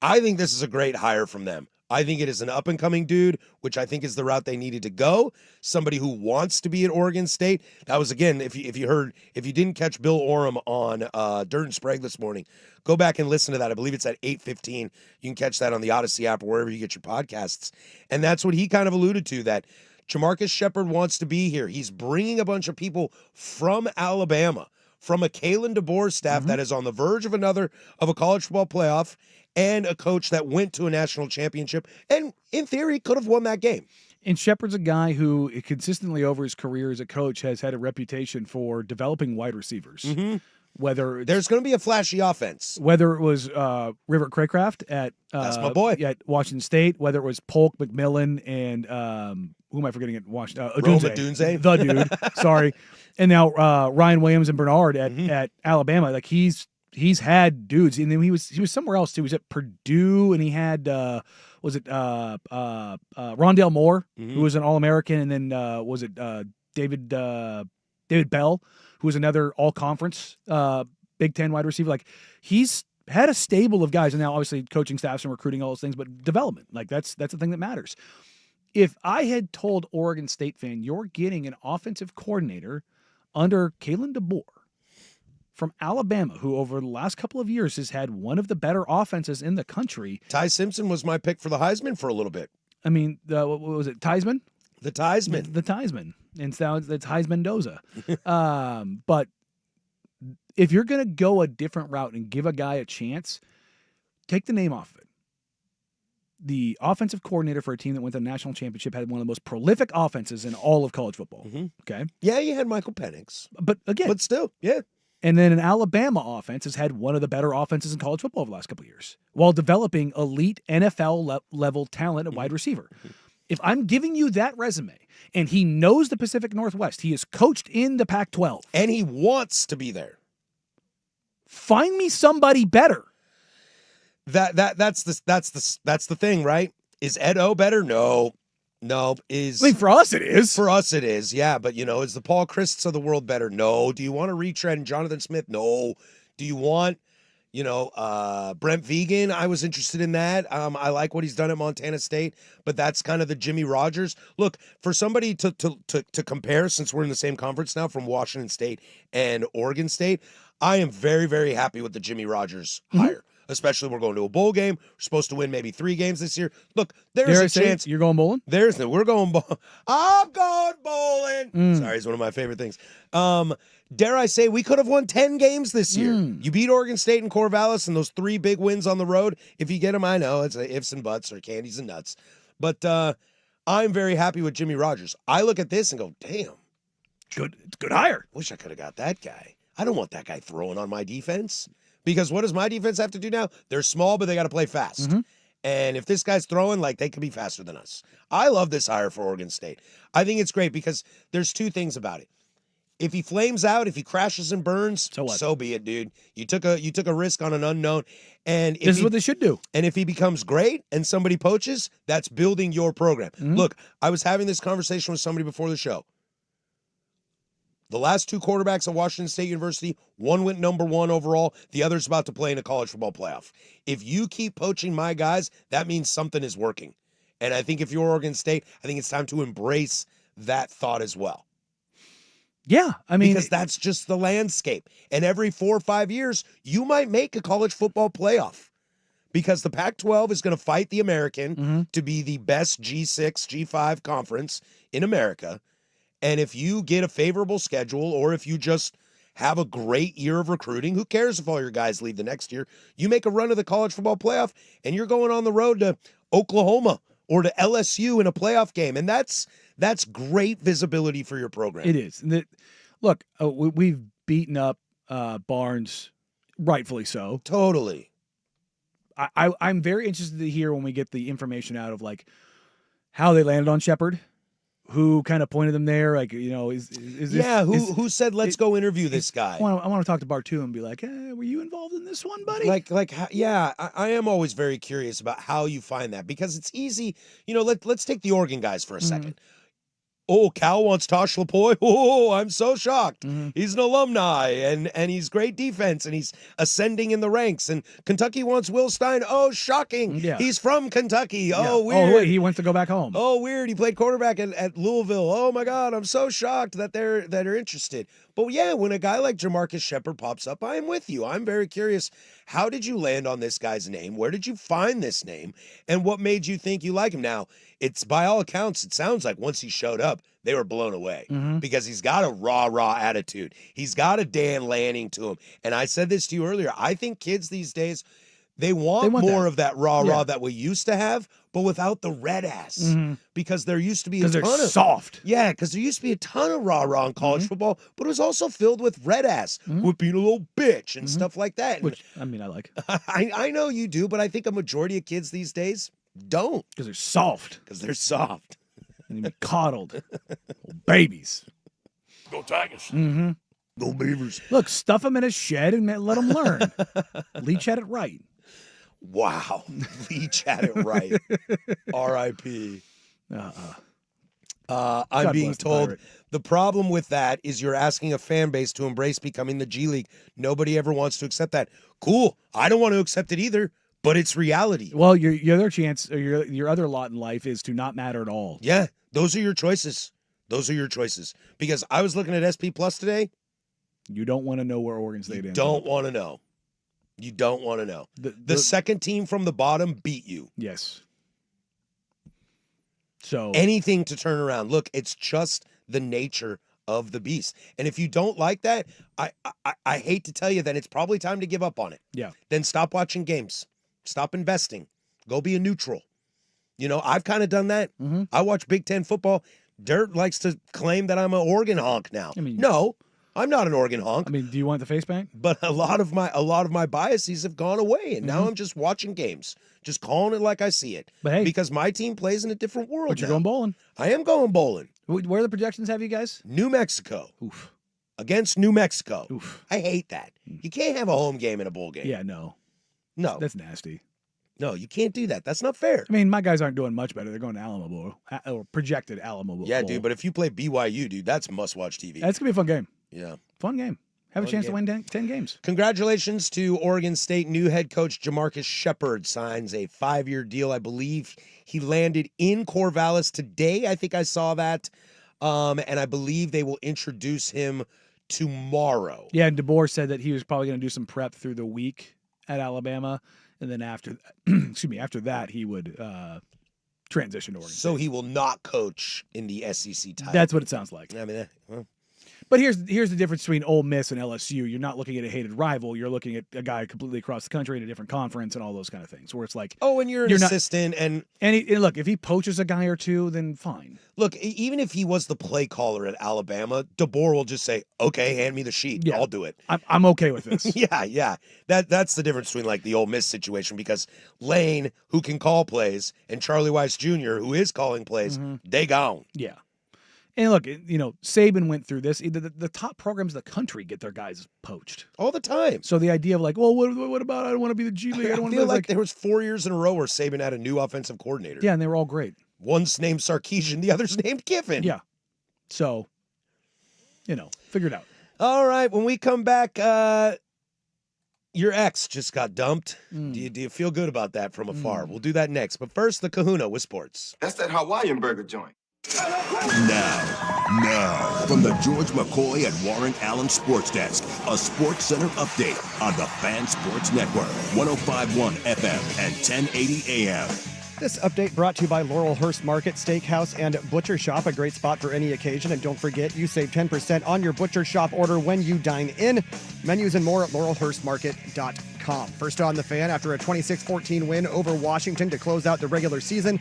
I think this is a great hire from them. I think it is an up-and-coming dude, which I think is the route they needed to go. Somebody who wants to be at Oregon State. That was, again, if you didn't catch Bill Oram on Dirt and Sprague this morning, go back and listen to that. I believe it's at 8:15. You can catch that on the Odyssey app or wherever you get your podcasts. And that's what he kind of alluded to, that Jamarcus Shepard wants to be here. He's bringing a bunch of people from Alabama, from a Kalen DeBoer staff that is on the verge of a college football playoff, and a coach that went to a national championship and, in theory, could have won that game. And Shepard's a guy who consistently over his career as a coach has had a reputation for developing wide receivers. Whether there's going to be a flashy offense, whether it was River Craycraft at that's my boy at Washington State, whether it was Polk, McMillan, and who am I forgetting at Washington? Odunze, the dude. Sorry, and now Ryan Williams and Bernard at Alabama. Like he's had dudes, and then he was somewhere else too. He was at Purdue, and he had Rondale Moore, who was an All-American, and then David Bell, who was another All-Conference Big Ten wide receiver. Like he's had a stable of guys, and now obviously coaching staffs and recruiting, all those things, but development, like that's the thing that matters. If I had told Oregon State fan, you're getting an offensive coordinator under Kalen DeBoer from Alabama, who over the last couple of years has had one of the better offenses in the country. Ty Simpson was my pick for the Heisman for a little bit. I mean, what was it, Theismann? The Theismann. The Theismann. And so it's Heisman Mendoza. But if you're going to go a different route and give a guy a chance, take the name off of it. The offensive coordinator for a team that went to the national championship had one of the most prolific offenses in all of college football. Okay. Yeah, you had Michael Penix. But still, yeah. And then an Alabama offense has had one of the better offenses in college football over the last couple of years, while developing elite NFL level talent at wide receiver. If I'm giving you that resume, and he knows the Pacific Northwest, he is coached in the Pac-12, and he wants to be there, find me somebody better. That's the thing, right? Is Ed O better? No. I mean, for us it is. For us it is, yeah. But, is the Paul Christs of the world better? No. Do you want to retread Jonathan Smith? No. Do you want, Brent Vegan, I was interested in that. I like what he's done at Montana State, but that's kind of the Jimmy Rogers. Look, for somebody to compare, since we're in the same conference now, from Washington State and Oregon State, I am very, very happy with the Jimmy Rogers hire. Especially we're going to a bowl game. We're supposed to win maybe 3 games this year. Look, there's a chance. You're going bowling? We're going bowling. I'm going bowling. Sorry, it's one of my favorite things. Dare I say, we could have won 10 games this year. You beat Oregon State and Corvallis and those 3 big wins on the road. If you get them, I know it's ifs and buts or candies and nuts. But I'm very happy with Jimmy Rogers. I look at this and go, damn. Good hire. Wish I could have got that guy. I don't want that guy throwing on my defense. Because what does my defense have to do now? They're small, but they got to play fast. And if this guy's throwing, they could be faster than us. I love this hire for Oregon State. I think it's great because there's 2 things about it. If he flames out, if he crashes and burns, so be it, dude. You took a risk on an unknown. And this is what they should do. And if he becomes great and somebody poaches, that's building your program. Look, I was having this conversation with somebody before the show. The last 2 quarterbacks at Washington State University, one went number 1 overall, the other's about to play in a college football playoff. If you keep poaching my guys, that means something is working. And I think if you're Oregon State, I think it's time to embrace that thought as well. Yeah, I mean, because that's just the landscape. And every 4 or 5 years, you might make a college football playoff. Because the Pac-12 is going to fight the American to be the best G6, G5 conference in America. And if you get a favorable schedule or if you just have a great year of recruiting, who cares if all your guys leave the next year? You make a run of the college football playoff and you're going on the road to Oklahoma or to LSU in a playoff game. And that's great visibility for your program. It is. Look, we've beaten up Barnes, rightfully so. Totally. I'm very interested to hear when we get the information out of how they landed on Shepard. Who kind of pointed them there? Is this? Yeah, who said let's go interview this guy? I want to talk to Bartu and be like, hey, were you involved in this one, buddy? I am always very curious about how you find that because it's easy. Let's take the Oregon guys for a second. Oh, Cal wants Tosh Lapoy. Oh, I'm so shocked. He's an alumni, and he's great defense, and he's ascending in the ranks. And Kentucky wants Will Stein. Oh, shocking. Yeah. He's from Kentucky. Yeah. Oh, weird. Oh, wait, he wants to go back home. Oh, weird. He played quarterback at Louisville. Oh, my God. I'm so shocked that they're interested. But, yeah, when a guy like Jamarcus Shepard pops up, I am with you. I'm very curious. How did you land on this guy's name? Where did you find this name? And what made you think you like him? Now, it's by all accounts, it sounds like once he showed up, they were blown away because he's got a raw attitude. He's got a Dan Lanning to him. And I said this to you earlier. I think kids these days, they want more of that raw that we used to have, but without the red ass. Because there used to be a ton of soft. Yeah, because there used to be a ton of rah in college football, but it was also filled with red ass, whipping a little bitch and stuff like that. Which, I mean, I like. I know you do, but I think a majority of kids these days don't. Because they're soft. Because they're soft. And be coddled. Babies. Go Tigers. Go Beavers. Look, stuff them in a shed and let them learn. Leach had it right. Wow. Leach had it right. R.I.P. I'm being told the problem with that is you're asking a fan base to embrace becoming the G League. Nobody ever wants to accept that. Cool. I don't want to accept it either. But it's reality. Well, your other chance, or your other lot in life is to not matter at all. Yeah, those are your choices. Those are your choices. Because I was looking at SP Plus today. You don't want to know where Oregon State is. Don't want to know. You don't want to know. The second team from the bottom beat you. Yes. So anything to turn around. Look, it's just the nature of the beast. And if you don't like that, I hate to tell you that it's probably time to give up on it. Yeah. Then stop watching games. Stop investing. Go be a neutral. I've kind of done that. I watch Big Ten football. Dirt likes to claim that I'm an Oregon honk now. No, I'm not an Oregon honk. Do you want the face paint? But a lot of my biases have gone away, and now I'm just watching games, just calling it like I see it. But hey, because my team plays in a different world. But you're going bowling. I am going bowling. Where the projections have you guys? New Mexico. Oof. Against New Mexico. Oof. I hate that. You can't have a home game in a bowl game. Yeah, no. No. That's nasty. No, you can't do that. That's not fair. My guys aren't doing much better. They're going to Alamo Bowl, or projected Alamo Bowl. Yeah, dude, but if you play BYU, dude, that's must-watch TV. That's going to be a fun game. Yeah. Fun game. Have a One chance to game. win 10 games. Congratulations to Oregon State new head coach Jamarcus Shepard. Signs a 5-year deal. I believe he landed in Corvallis today. I think I saw that. And I believe they will introduce him tomorrow. Yeah, and DeBoer said that he was probably going to do some prep through the week at Alabama, and then after that he would transition to Oregon. So he will not coach in the SEC title. That's what it sounds like. I mean, well, But here's the difference between Ole Miss and LSU. You're not looking at a hated rival. You're looking at a guy completely across the country in a different conference and all those kind of things. Where it's like, oh, and you're an assistant, and look, if he poaches a guy or two, then fine. Look, even if he was the play caller at Alabama, DeBoer will just say, "Okay, hand me the sheet. Yeah. I'll do it." I'm okay with this. Yeah. That's the difference between like the Ole Miss situation, because Lane, who can call plays, and Charlie Weiss Jr., who is calling plays, they gone. Yeah. And look, Saban went through this. The top programs in the country get their guys poached all the time. So the idea of like, well, what about I don't want to be the G League. I don't want to feel be like there was 4 years in a row where Saban had a new offensive coordinator. Yeah, and they were all great. One's named Sarkisian, the other's named Kiffin. Yeah. So, figure it out. All right, when we come back, your ex just got dumped. Do you feel good about that from afar? We'll do that next. But first, the Kahuna with sports. That's that Hawaiian burger joint. Now, from the George McCoy and Warren Allen Sports Desk, a Sports Center update on the Fan Sports Network, 105.1 FM and 1080 AM. This update brought to you by Laurelhurst Market, Steakhouse, and Butcher Shop, a great spot for any occasion. And don't forget, you save 10% on your Butcher Shop order when you dine in. Menus and more at laurelhurstmarket.com. First on the Fan, after a 26-14 win over Washington to close out the regular season,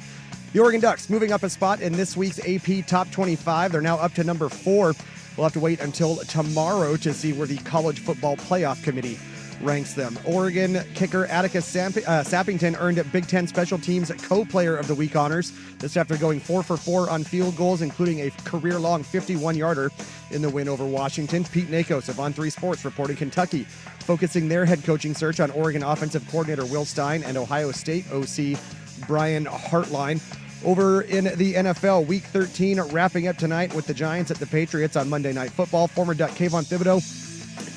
the Oregon Ducks moving up a spot in this week's AP Top 25. They're now up to number 4. We'll have to wait until tomorrow to see where the College Football Playoff Committee ranks them. Oregon kicker Atticus Sappington earned Big Ten Special Teams Co-Player of the Week honors. This after going 4 for 4 on field goals, including a career-long 51-yarder in the win over Washington. Pete Nakos of On3 Sports reporting Kentucky focusing their head coaching search on Oregon offensive coordinator Will Stein and Ohio State OC Brian Hartline. Over in the NFL, Week 13 wrapping up tonight with the Giants at the Patriots on Monday Night Football. Former Duck Kayvon Thibodeau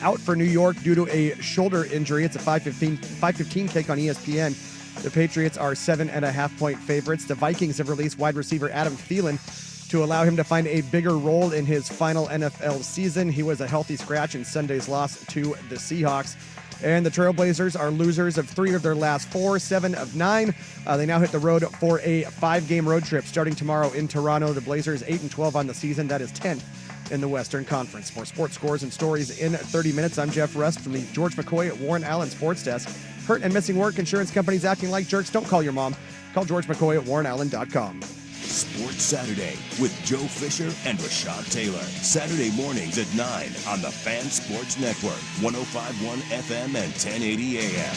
out for New York due to a shoulder injury. It's a 5:15 kick on ESPN. The Patriots are 7.5-point favorites. The Vikings have released wide receiver Adam Thielen to allow him to find a bigger role in his final NFL season. He was a healthy scratch in Sunday's loss to the Seahawks. And the Trailblazers are losers of 3 of their last 4, 7 of 9. They now hit the road for a 5-game road trip starting tomorrow in Toronto. The Blazers 8-12 on the season. That is 10th in the Western Conference. More sports scores and stories in 30 minutes. I'm Jeff Rust from the George McCoy at Warren Allen Sports Desk. Hurt and missing work, insurance companies acting like jerks. Don't call your mom. Call George McCoy at warrenallen.com. Sports Saturday with Joe Fisher and Rashad Taylor. Saturday mornings at 9 on the Fan Sports Network, 105.1 FM and 1080 AM.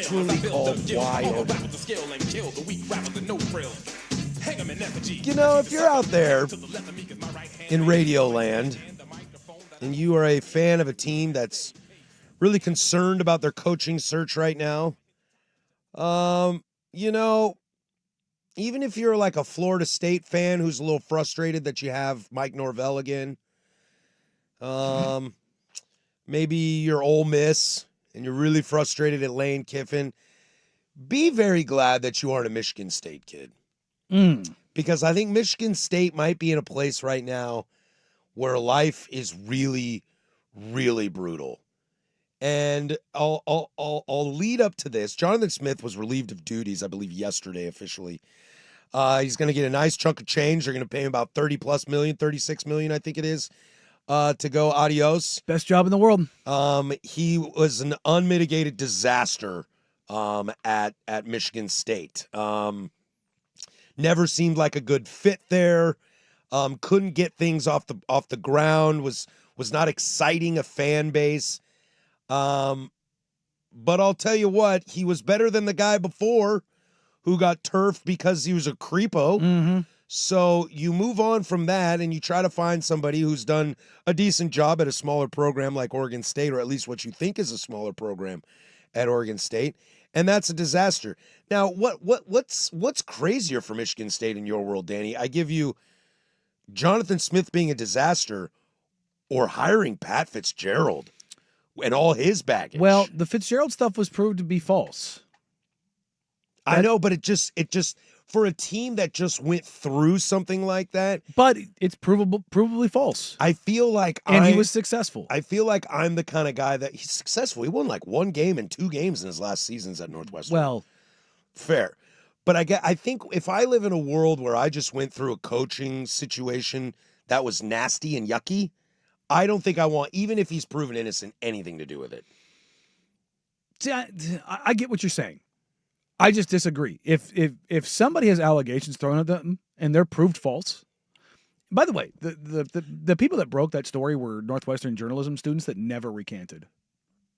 truly called wild. You know, if you're out there in Radio Land and you are a fan of a team that's really concerned about their coaching search right now, you know, even if you're like a Florida State fan who's a little frustrated that you have Mike Norvell again, maybe you're Ole Miss and you're really frustrated at Lane Kiffin, be very glad that you aren't a Michigan State kid. Because I think Michigan State might be in a place right now where life is really, really brutal. And I'll lead up to this. Jonathan Smith was relieved of duties, I believe, yesterday officially. He's going to get a nice chunk of change. They're going to pay him about 36 million, I think it is, to go adios. Best job in the world. He was an unmitigated disaster at Michigan State. Never seemed like a good fit there. Couldn't get things off the ground. Was not exciting a fan base. But I'll tell you what, he was better than the guy before who got turfed because he was a creepo. So you move on from that and you try to find somebody who's done a decent job at a smaller program like Oregon State, or at least what you think is a smaller program at Oregon State. And that's a disaster. Now, what's crazier for Michigan State in your world, Danny? I give you Jonathan Smith being a disaster or hiring Pat Fitzgerald and all his baggage. Well, the Fitzgerald stuff was proved to be false. I know, but it just for a team that just went through something like that. But it's provably false. I feel like he was successful. I feel like I'm the kind of guy that he's successful. He won like 1 game and 2 games in his last seasons at Northwestern. Well, fair. But I think if I live in a world where I just went through a coaching situation that was nasty and yucky, I don't think I want, even if he's proven innocent, anything to do with it. See, I get what you're saying. I just disagree. If somebody has allegations thrown at them and they're proved false. By the way, the people that broke that story were Northwestern journalism students that never recanted.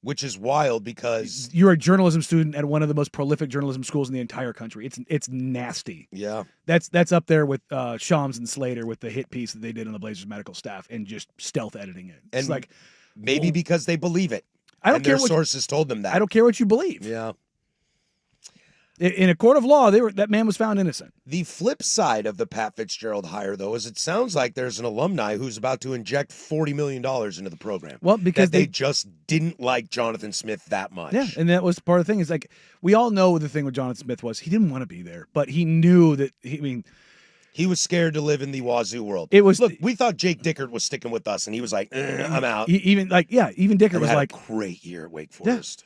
Which is wild because you're a journalism student at one of the most prolific journalism schools in the entire country. It's nasty. Yeah. That's up there with Shams and Slater with the hit piece that they did on the Blazers medical staff and just stealth editing it. It's and like maybe because they believe it. I don't care their sources told them that. I don't care what you believe. Yeah. In a court of law, that man was found innocent. The flip side of the Pat Fitzgerald hire, though, is it sounds like there's an alumni who's about to inject $40 million into the program. Well, because they just didn't like Jonathan Smith that much. Yeah, and that was part of the thing. Is like we all know the thing with Jonathan Smith was he didn't want to be there, but he knew that. He was scared to live in the Wazoo world. Look, we thought Jake Dickert was sticking with us, and he was like, "I'm out." Even Dickert was had like a great year at Wake Forest,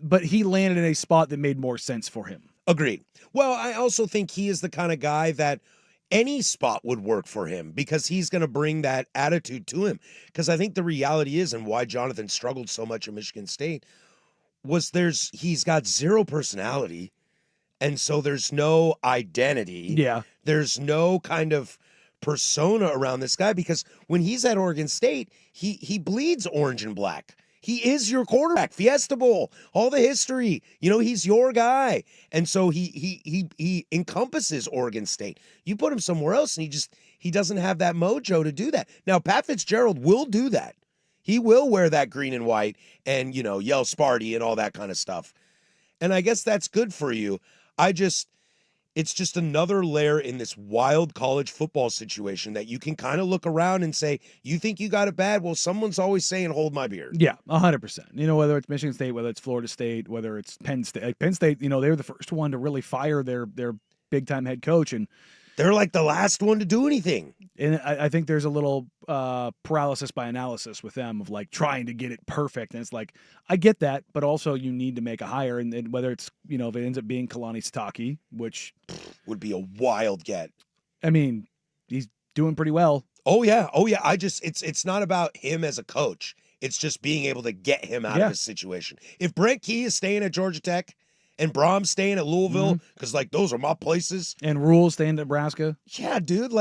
but he landed in a spot that made more sense for him. Agreed. Well, I also think he is the kind of guy that any spot would work for him because he's going to bring that attitude to him. Because I think the reality is, and why Jonathan struggled so much at Michigan State, was he's got zero personality, and so there's no identity. Yeah. There's no kind of persona around this guy because when he's at Oregon State, he bleeds orange and black. He is your quarterback, Fiesta Bowl, all the history. You know, he's your guy. And so he encompasses Oregon State. You put him somewhere else and he doesn't have that mojo to do that. Now, Pat Fitzgerald will do that. He will wear that green and white and, yell Sparty and all that kind of stuff. And I guess that's good for you. It's just another layer in this wild college football situation that you can kind of look around and say, you think you got it bad? Well, someone's always saying, hold my beer. Yeah, 100%. Whether it's Michigan State, whether it's Florida State, whether it's Penn State. Like Penn State, they were the first one to really fire their big-time head coach. And they're like the last one to do anything. And I think there's a little paralysis by analysis with them of like trying to get it perfect. And it's like, I get that, but also you need to make a hire. And whether it's, if it ends up being Kalani Sitake, which would be a wild get. I mean, he's doing pretty well. Oh yeah. It's not about him as a coach. It's just being able to get him out of his situation. If Brent Key is staying at Georgia Tech and Brom's staying at Louisville, because those are my places. And Rule staying at Nebraska. Yeah, dude.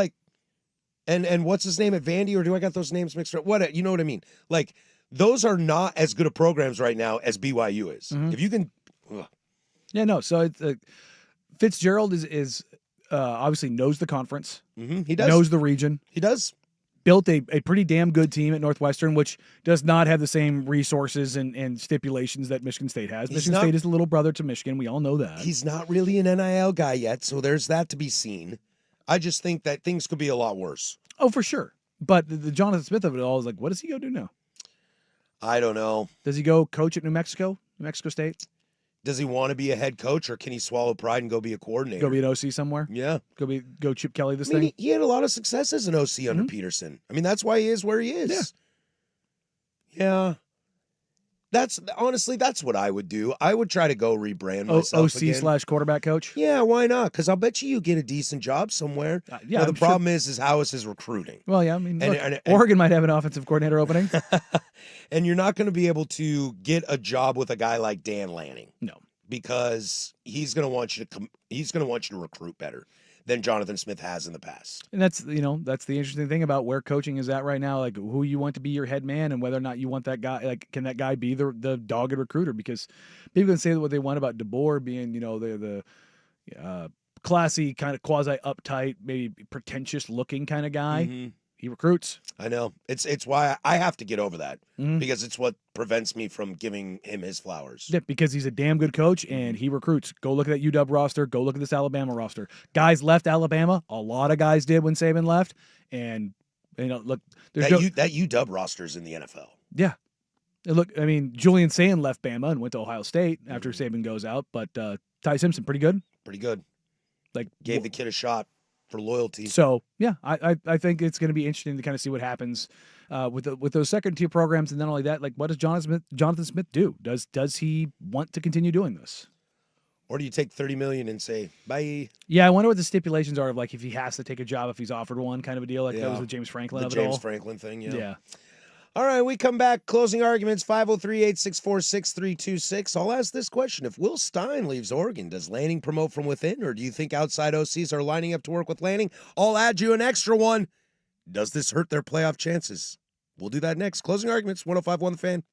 And what's his name at Vandy, or do I got those names mixed up? You know what I mean? Like, those are not as good of programs right now as BYU is. If you can, Yeah, no. So it's Fitzgerald is obviously knows the conference, He does. knows the region, He does. built a pretty damn good team at Northwestern, which does not have the same resources and stipulations that Michigan State has. He's Michigan not- State is the little brother to Michigan. We all know that. He's not really an NIL guy yet, so there's that to be seen. I just think that things could be a lot worse. Oh, for sure. But the Jonathan Smith of it all is like, what does he go do now? I don't know. Does he go coach at New Mexico State? Does he want to be a head coach, or can he swallow pride and go be a coordinator? Go be an OC somewhere? Yeah. Go Chip Kelly this I mean, thing? he had a lot of success as an OC under Peterson. I mean, that's why he is where he is. Yeah. That's honestly, that's what I would do. I would try to go rebrand myself again. OC/quarterback coach? Yeah, why not? Because I'll bet you get a decent job somewhere. Yeah, Now, the I'm sure- problem is how is his recruiting? Well, yeah, I mean, And- look, and- Oregon might have an offensive coordinator opening. And you're not going to be able to get a job with a guy like Dan Lanning. No. Because he's going to want you to he's going to want you to recruit better than Jonathan Smith has in the past. And that's the interesting thing about where coaching is at right now, like who you want to be your head man and whether or not you want that guy, like can that guy be the dogged recruiter? Because people can say what they want about DeBoer being, the classy, kind of quasi uptight, maybe pretentious looking kind of guy. Mhm. He recruits. I know. It's why I have to get over that Mhm. because it's what prevents me from giving him his flowers. Yeah, because he's a damn good coach and he recruits. Go look at that UW roster. Go look at this Alabama roster. Guys left Alabama. A lot of guys did when Saban left. And look, there's That UW roster's in the NFL. yeah. And look, I mean, Julian Sand left Bama and went to Ohio State after Mm-hmm. Saban goes out, but Ty Simpson pretty good. Pretty good. Like Gave the kid a shot for loyalty. So yeah, I think it's going to be interesting to kind of see what happens with those second tier programs, and not only that, like what does Jonathan Smith do? Does he want to continue doing this? Or do you take $30 million and say bye? Yeah, I wonder what the stipulations are of like if he has to take a job if he's offered one, kind of a deal like that Yeah. was with James Franklin The of it James all. Franklin thing, yeah. Yeah. All right, we come back. Closing arguments, 503-864-6326. I'll ask this question. If Will Stein leaves Oregon, does Lanning promote from within, or do you think outside OCs are lining up to work with Lanning? I'll add you an extra one. Does this hurt their playoff chances? We'll do that next. Closing arguments, 105.1 The Fan.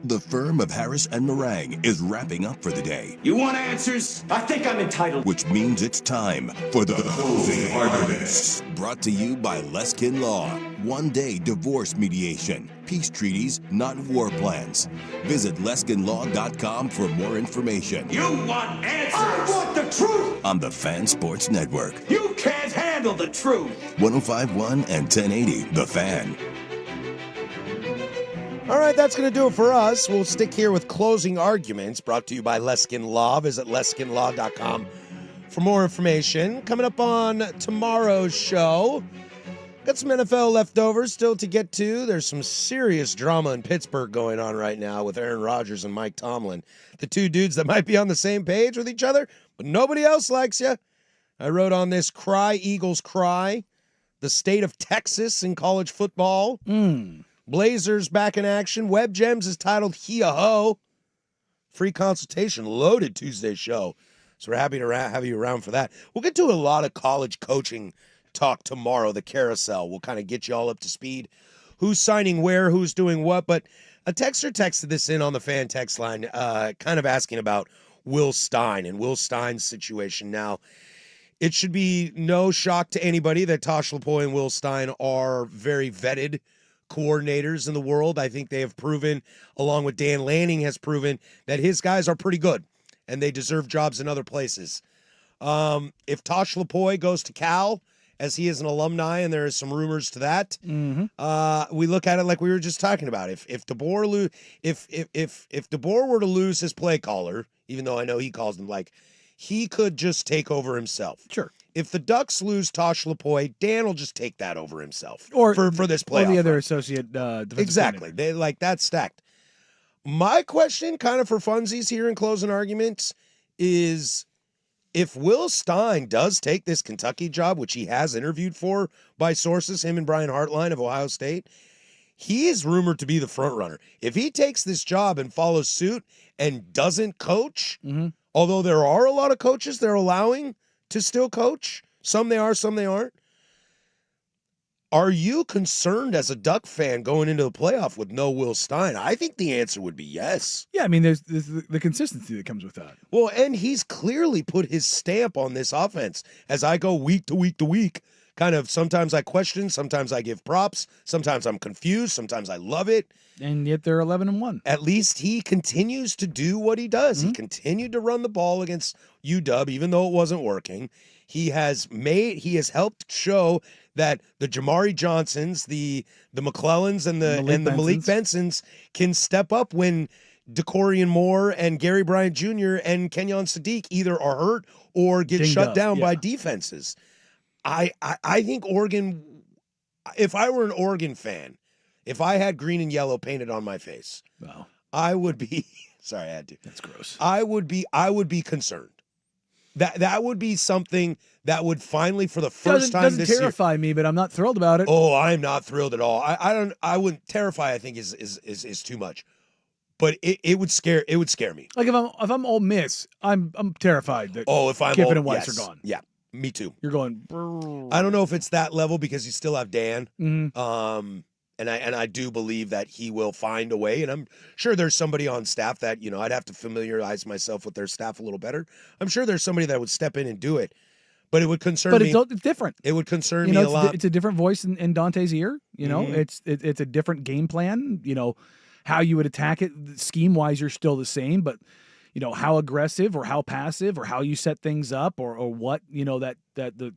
The firm of Harris and Meringue is wrapping up for the day, You want answers? I think I'm entitled. which means it's time for the closing arguments. Brought to you by Leskin Law. One-day divorce mediation. Peace treaties, not war plans. Visit LeskinLaw.com for more information. You want answers? I want the truth. On the Fan Sports Network. You can't handle the truth. 105.1 and 1080, The Fan. All right, that's going to do it for us. We'll stick here with closing arguments brought to you by Leskin Law. Visit LeskinLaw.com for more information. Coming up on tomorrow's show, got some NFL leftovers still to get to. There's some serious drama in Pittsburgh going on right now with Aaron Rodgers and Mike Tomlin. The two dudes that might be on the same page with each other, but nobody else likes you. I wrote on this, Cry Eagles Cry, the state of Texas in college football. Blazers back in action. Web Gems is titled Hee-a-ho. Free consultation, loaded Tuesday show. So we're happy to have you around for that. We'll get to a lot of college coaching talk tomorrow, the carousel. We'll kind of get you all up to speed. Who's signing where, who's doing what. But a texter texted this in on the fan text line, kind of asking about Will Stein and Will Stein's situation. Now, it should be no shock to anybody that Tosh Lupoi and Will Stein are very vetted coordinators in the world. I think they have proven, along with Dan Lanning has proven, that his guys are pretty good and they deserve jobs in other places. If Tosh Lupoi goes to Cal, as he is an alumni, and there is some rumors to that, we look at it like we were just talking about. If DeBoer if DeBoer were to lose his play caller, even though I know he calls them, like, he could just take over himself. Sure. If the Ducks lose Tosh Lupoi, Dan will just take that over himself Or for this playoff. Or the other run. associate defensive Exactly. coordinator. They like that's stacked. My question, kind of for funsies here in closing arguments, is if Will Stein does take this Kentucky job, which he has interviewed for by sources, him and Brian Hartline of Ohio State, he is rumored to be the front runner. If he takes this job and follows suit and doesn't coach, although there are a lot of coaches they're allowing to still coach, some they are, some they aren't. Are you concerned as a Duck fan going into the playoff with no Will Stein? I think the answer would be yes. Yeah, I mean, there's the consistency that comes with that. Well, and he's clearly put his stamp on this offense. As I go week to week to week, kind of sometimes I question, sometimes I give props, sometimes I'm confused, sometimes I love it. And yet they're 11-1. At least he continues to do what he does. He continued to run the ball against UW, even though it wasn't working. He has helped show that the Jamari Johnsons, the McClellans, and the Malik Bensons can step up when DeCorian Moore and Gary Bryant Jr. and Kenyon Sadiq either are hurt or get Dinged shut up, down by defenses. I think Oregon, if I were an Oregon fan, if I had green and yellow painted on my face, Wow. I would be sorry, I had to. That's gross. I would be concerned. That would be something that would finally, for the first time doesn't this year. terrify me, but I'm not thrilled about it. Oh, I'm not thrilled at all. I wouldn't terrify, I think is too much. But it would scare me. Like if I'm Ole Miss, I'm terrified that If I'm Kiffin Ole- and Weiss yes. are gone. Yeah, me too. You're going. I don't know if it's that level because you still have Dan. Mhm. And I do believe that he will find a way, and I'm sure there's somebody on staff that, I'd have to familiarize myself with their staff a little better. I'm sure there's somebody that would step in and do it, but it would concern me. But it's different. It would concern me a lot. It's a different voice in Dante's ear. Mhm. It's a different game plan. How you would attack it scheme wise, you're still the same, but how aggressive or how passive or how you set things up or what that the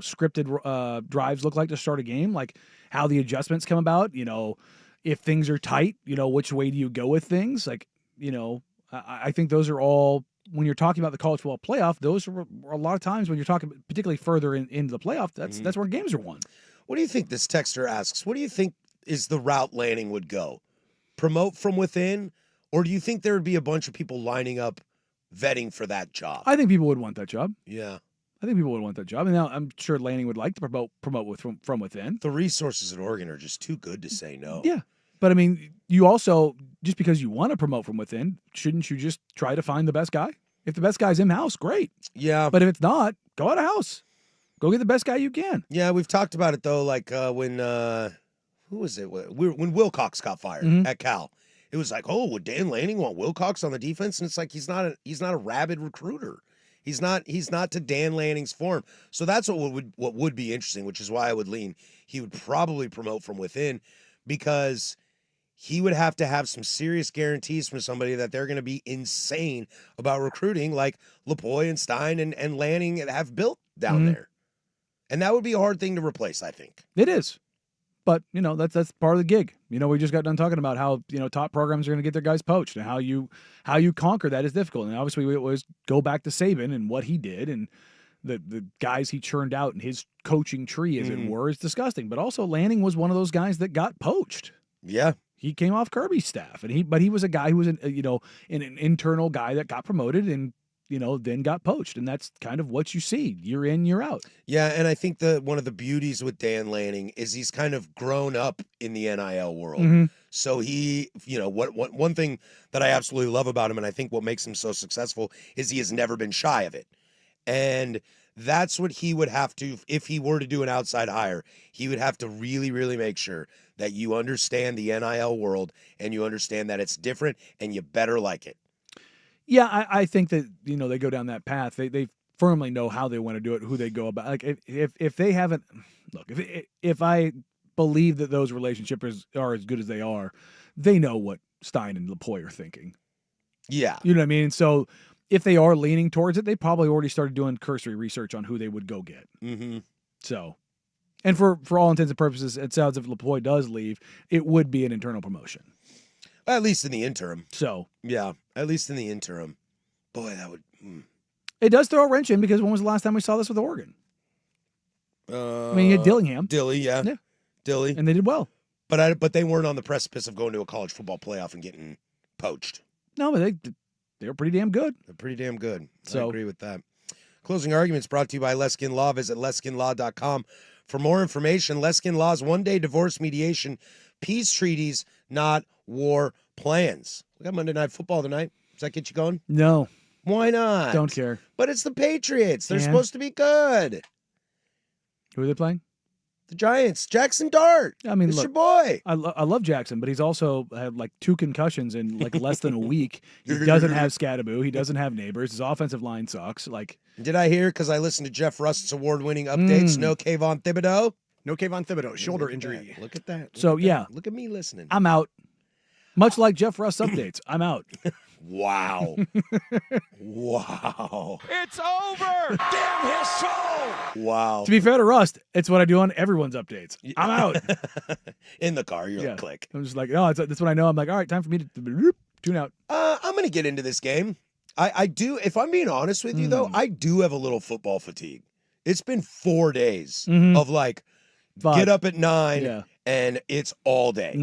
scripted drives look like to start a game, like how the adjustments come about. If things are tight, which way do you go with things? Like I think those are all, when you're talking about the college football playoff, those are a lot of times when you're talking particularly further into the playoff. That's where games are won. What do you think? This texter asks, what do you think is the route Lanning would go? Promote from within? Or do you think there would be a bunch of people lining up vetting for that job? I think people would want that job. Yeah. I think people would want that job. And now I'm sure Lanning would like to promote from within. The resources at Oregon are just too good to say no. Yeah. But I mean, you also, just because you want to promote from within, shouldn't you just try to find the best guy? If the best guy's in-house, great. Yeah. But if it's not, go out of house. Go get the best guy you can. Yeah, we've talked about it, though, like when, who was it? When Wilcox got fired Mhm. at Cal. it was like, oh, would Dan Lanning want Wilcox on the defense? And it's like he's not a rabid recruiter. He's not to Dan Lanning's form. So that's what would be interesting, which is why I would lean he would probably promote from within, because he would have to have some serious guarantees from somebody that they're going to be insane about recruiting, like Lapoy and Stein and Lanning have built down there. And that would be a hard thing to replace, I think. It is. But, that's part of the gig. We just got done talking about how, top programs are going to get their guys poached, and how you conquer that is difficult. And obviously we always go back to Saban and what he did, and the guys he churned out in his coaching tree, as it were, is disgusting. But also Lanning was one of those guys that got poached. Yeah. He came off Kirby's staff, but he was a guy who was an internal guy that got promoted and then got poached, and that's kind of what you see year in, year out. Yeah, and I think one of the beauties with Dan Lanning is he's kind of grown up in the NIL world. So he, one thing that I absolutely love about him, and I think what makes him so successful, is he has never been shy of it. And that's what he would have to, if he were to do an outside hire, he would have to really, really make sure that you understand the NIL world and you understand that it's different and you better like it. Yeah, I think that, they go down that path. They firmly know how they want to do it, who they go about. Like if they haven't, look, if I believe that those relationships are as good as they are, they know what Stein and Lapoy are thinking. Yeah. You know what I mean? So if they are leaning towards it, they probably already started doing cursory research on who they would go get. So, and for all intents and purposes, it sounds if Lapoy does leave, it would be an internal promotion. At least in the interim. So. Yeah, at least in the interim. Boy, that would... It does throw a wrench in, because when was the last time we saw this with Oregon? I mean, you had Dillingham. Dilly, yeah. Dilly. And they did well. But they weren't on the precipice of going to a college football playoff and getting poached. No, but they were pretty damn good. They're pretty damn good. So, I agree with that. Closing Arguments brought to you by Leskin Law. Visit leskinlaw.com for more information. Leskin Law's one-day divorce mediation, peace treaties, not war plans. We got Monday Night Football tonight. Does that get you going? No. Why not? Don't care. But it's the Patriots. They're supposed to be good. Who are they playing? The Giants. Jackson Dart. I mean, it's look, your boy. I love Jackson, but he's also had like 2 concussions in like less than a week. He doesn't have Scadaboo. He doesn't have Neighbors. His offensive line sucks. Like, did I hear? Because I listened to Jeff Rust's award-winning updates. No Kayvon Thibodeau. No Kayvon Thibodeau. Shoulder injury. Look at that. So, yeah. Look at me listening. I'm out. Much like Jeff Russ updates, I'm out. Wow. Wow. It's over! Damn his soul! Wow. To be fair to Rust, it's what I do on everyone's updates. I'm out. In the car, you're like, click. I'm just like, no, that's what I know. I'm like, all right, time for me to tune out. I'm going to get into this game. I do, if I'm being honest with you, though, I do have a little football fatigue. It's been 4 days of like, get up at 9 and it's all day.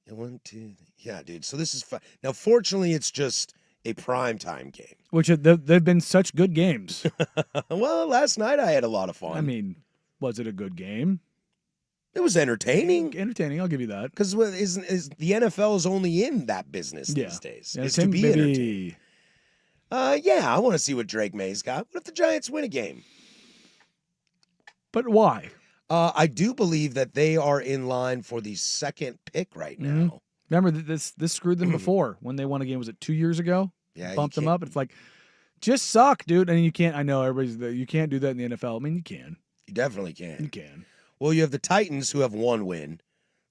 And 1, 2, yeah, dude. So this is fun. Now, fortunately, it's just a primetime game. Which they've been such good games. Well, last night I had a lot of fun. I mean, was it a good game? It was entertaining. Entertaining, I'll give you that. Because is the NFL is only in that business these days. Is to be baby. entertained. Yeah, I want to see what Drake May's got. What if the Giants win a game? But why? I do believe that they are in line for the second pick right now. Remember, this screwed them before when they won a game. Was it 2 years ago? Yeah, bumped them up. It's like, just suck, dude. And you can't. I know you can't do that in the NFL. I mean, you can. You definitely can. You can. Well, you have the Titans who have 1 win.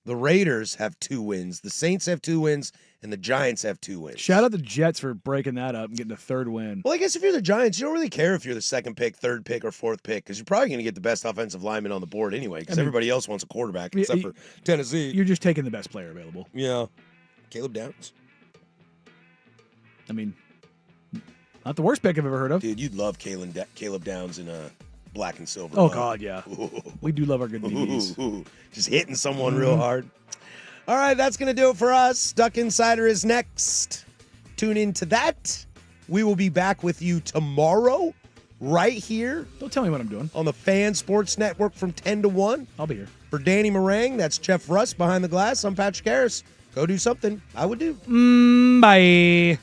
The Raiders have 2 wins. The Saints have 2 wins, and the Giants have 2 wins. Shout out the Jets for breaking that up and getting a 3rd win. Well, I guess if you're the Giants, you don't really care if you're the 2nd pick, 3rd pick, or 4th pick, because you're probably going to get the best offensive lineman on the board anyway, because everybody else wants a quarterback except for Tennessee. You're just taking the best player available. Yeah. Caleb Downs. I mean, not the worst pick I've ever heard of. Dude, you'd love Caleb Downs in black and silver. Oh, God, yeah. We do love our good BBs. Just hitting someone real hard. All right, that's going to do it for us. Duck Insider is next. Tune into that. We will be back with you tomorrow right here. Don't tell me what I'm doing. On the Fan Sports Network from 10 to 1. I'll be here. For Danny Marang, that's Jeff Russ behind the glass. I'm Patrick Harris. Go do something. I would do. Bye.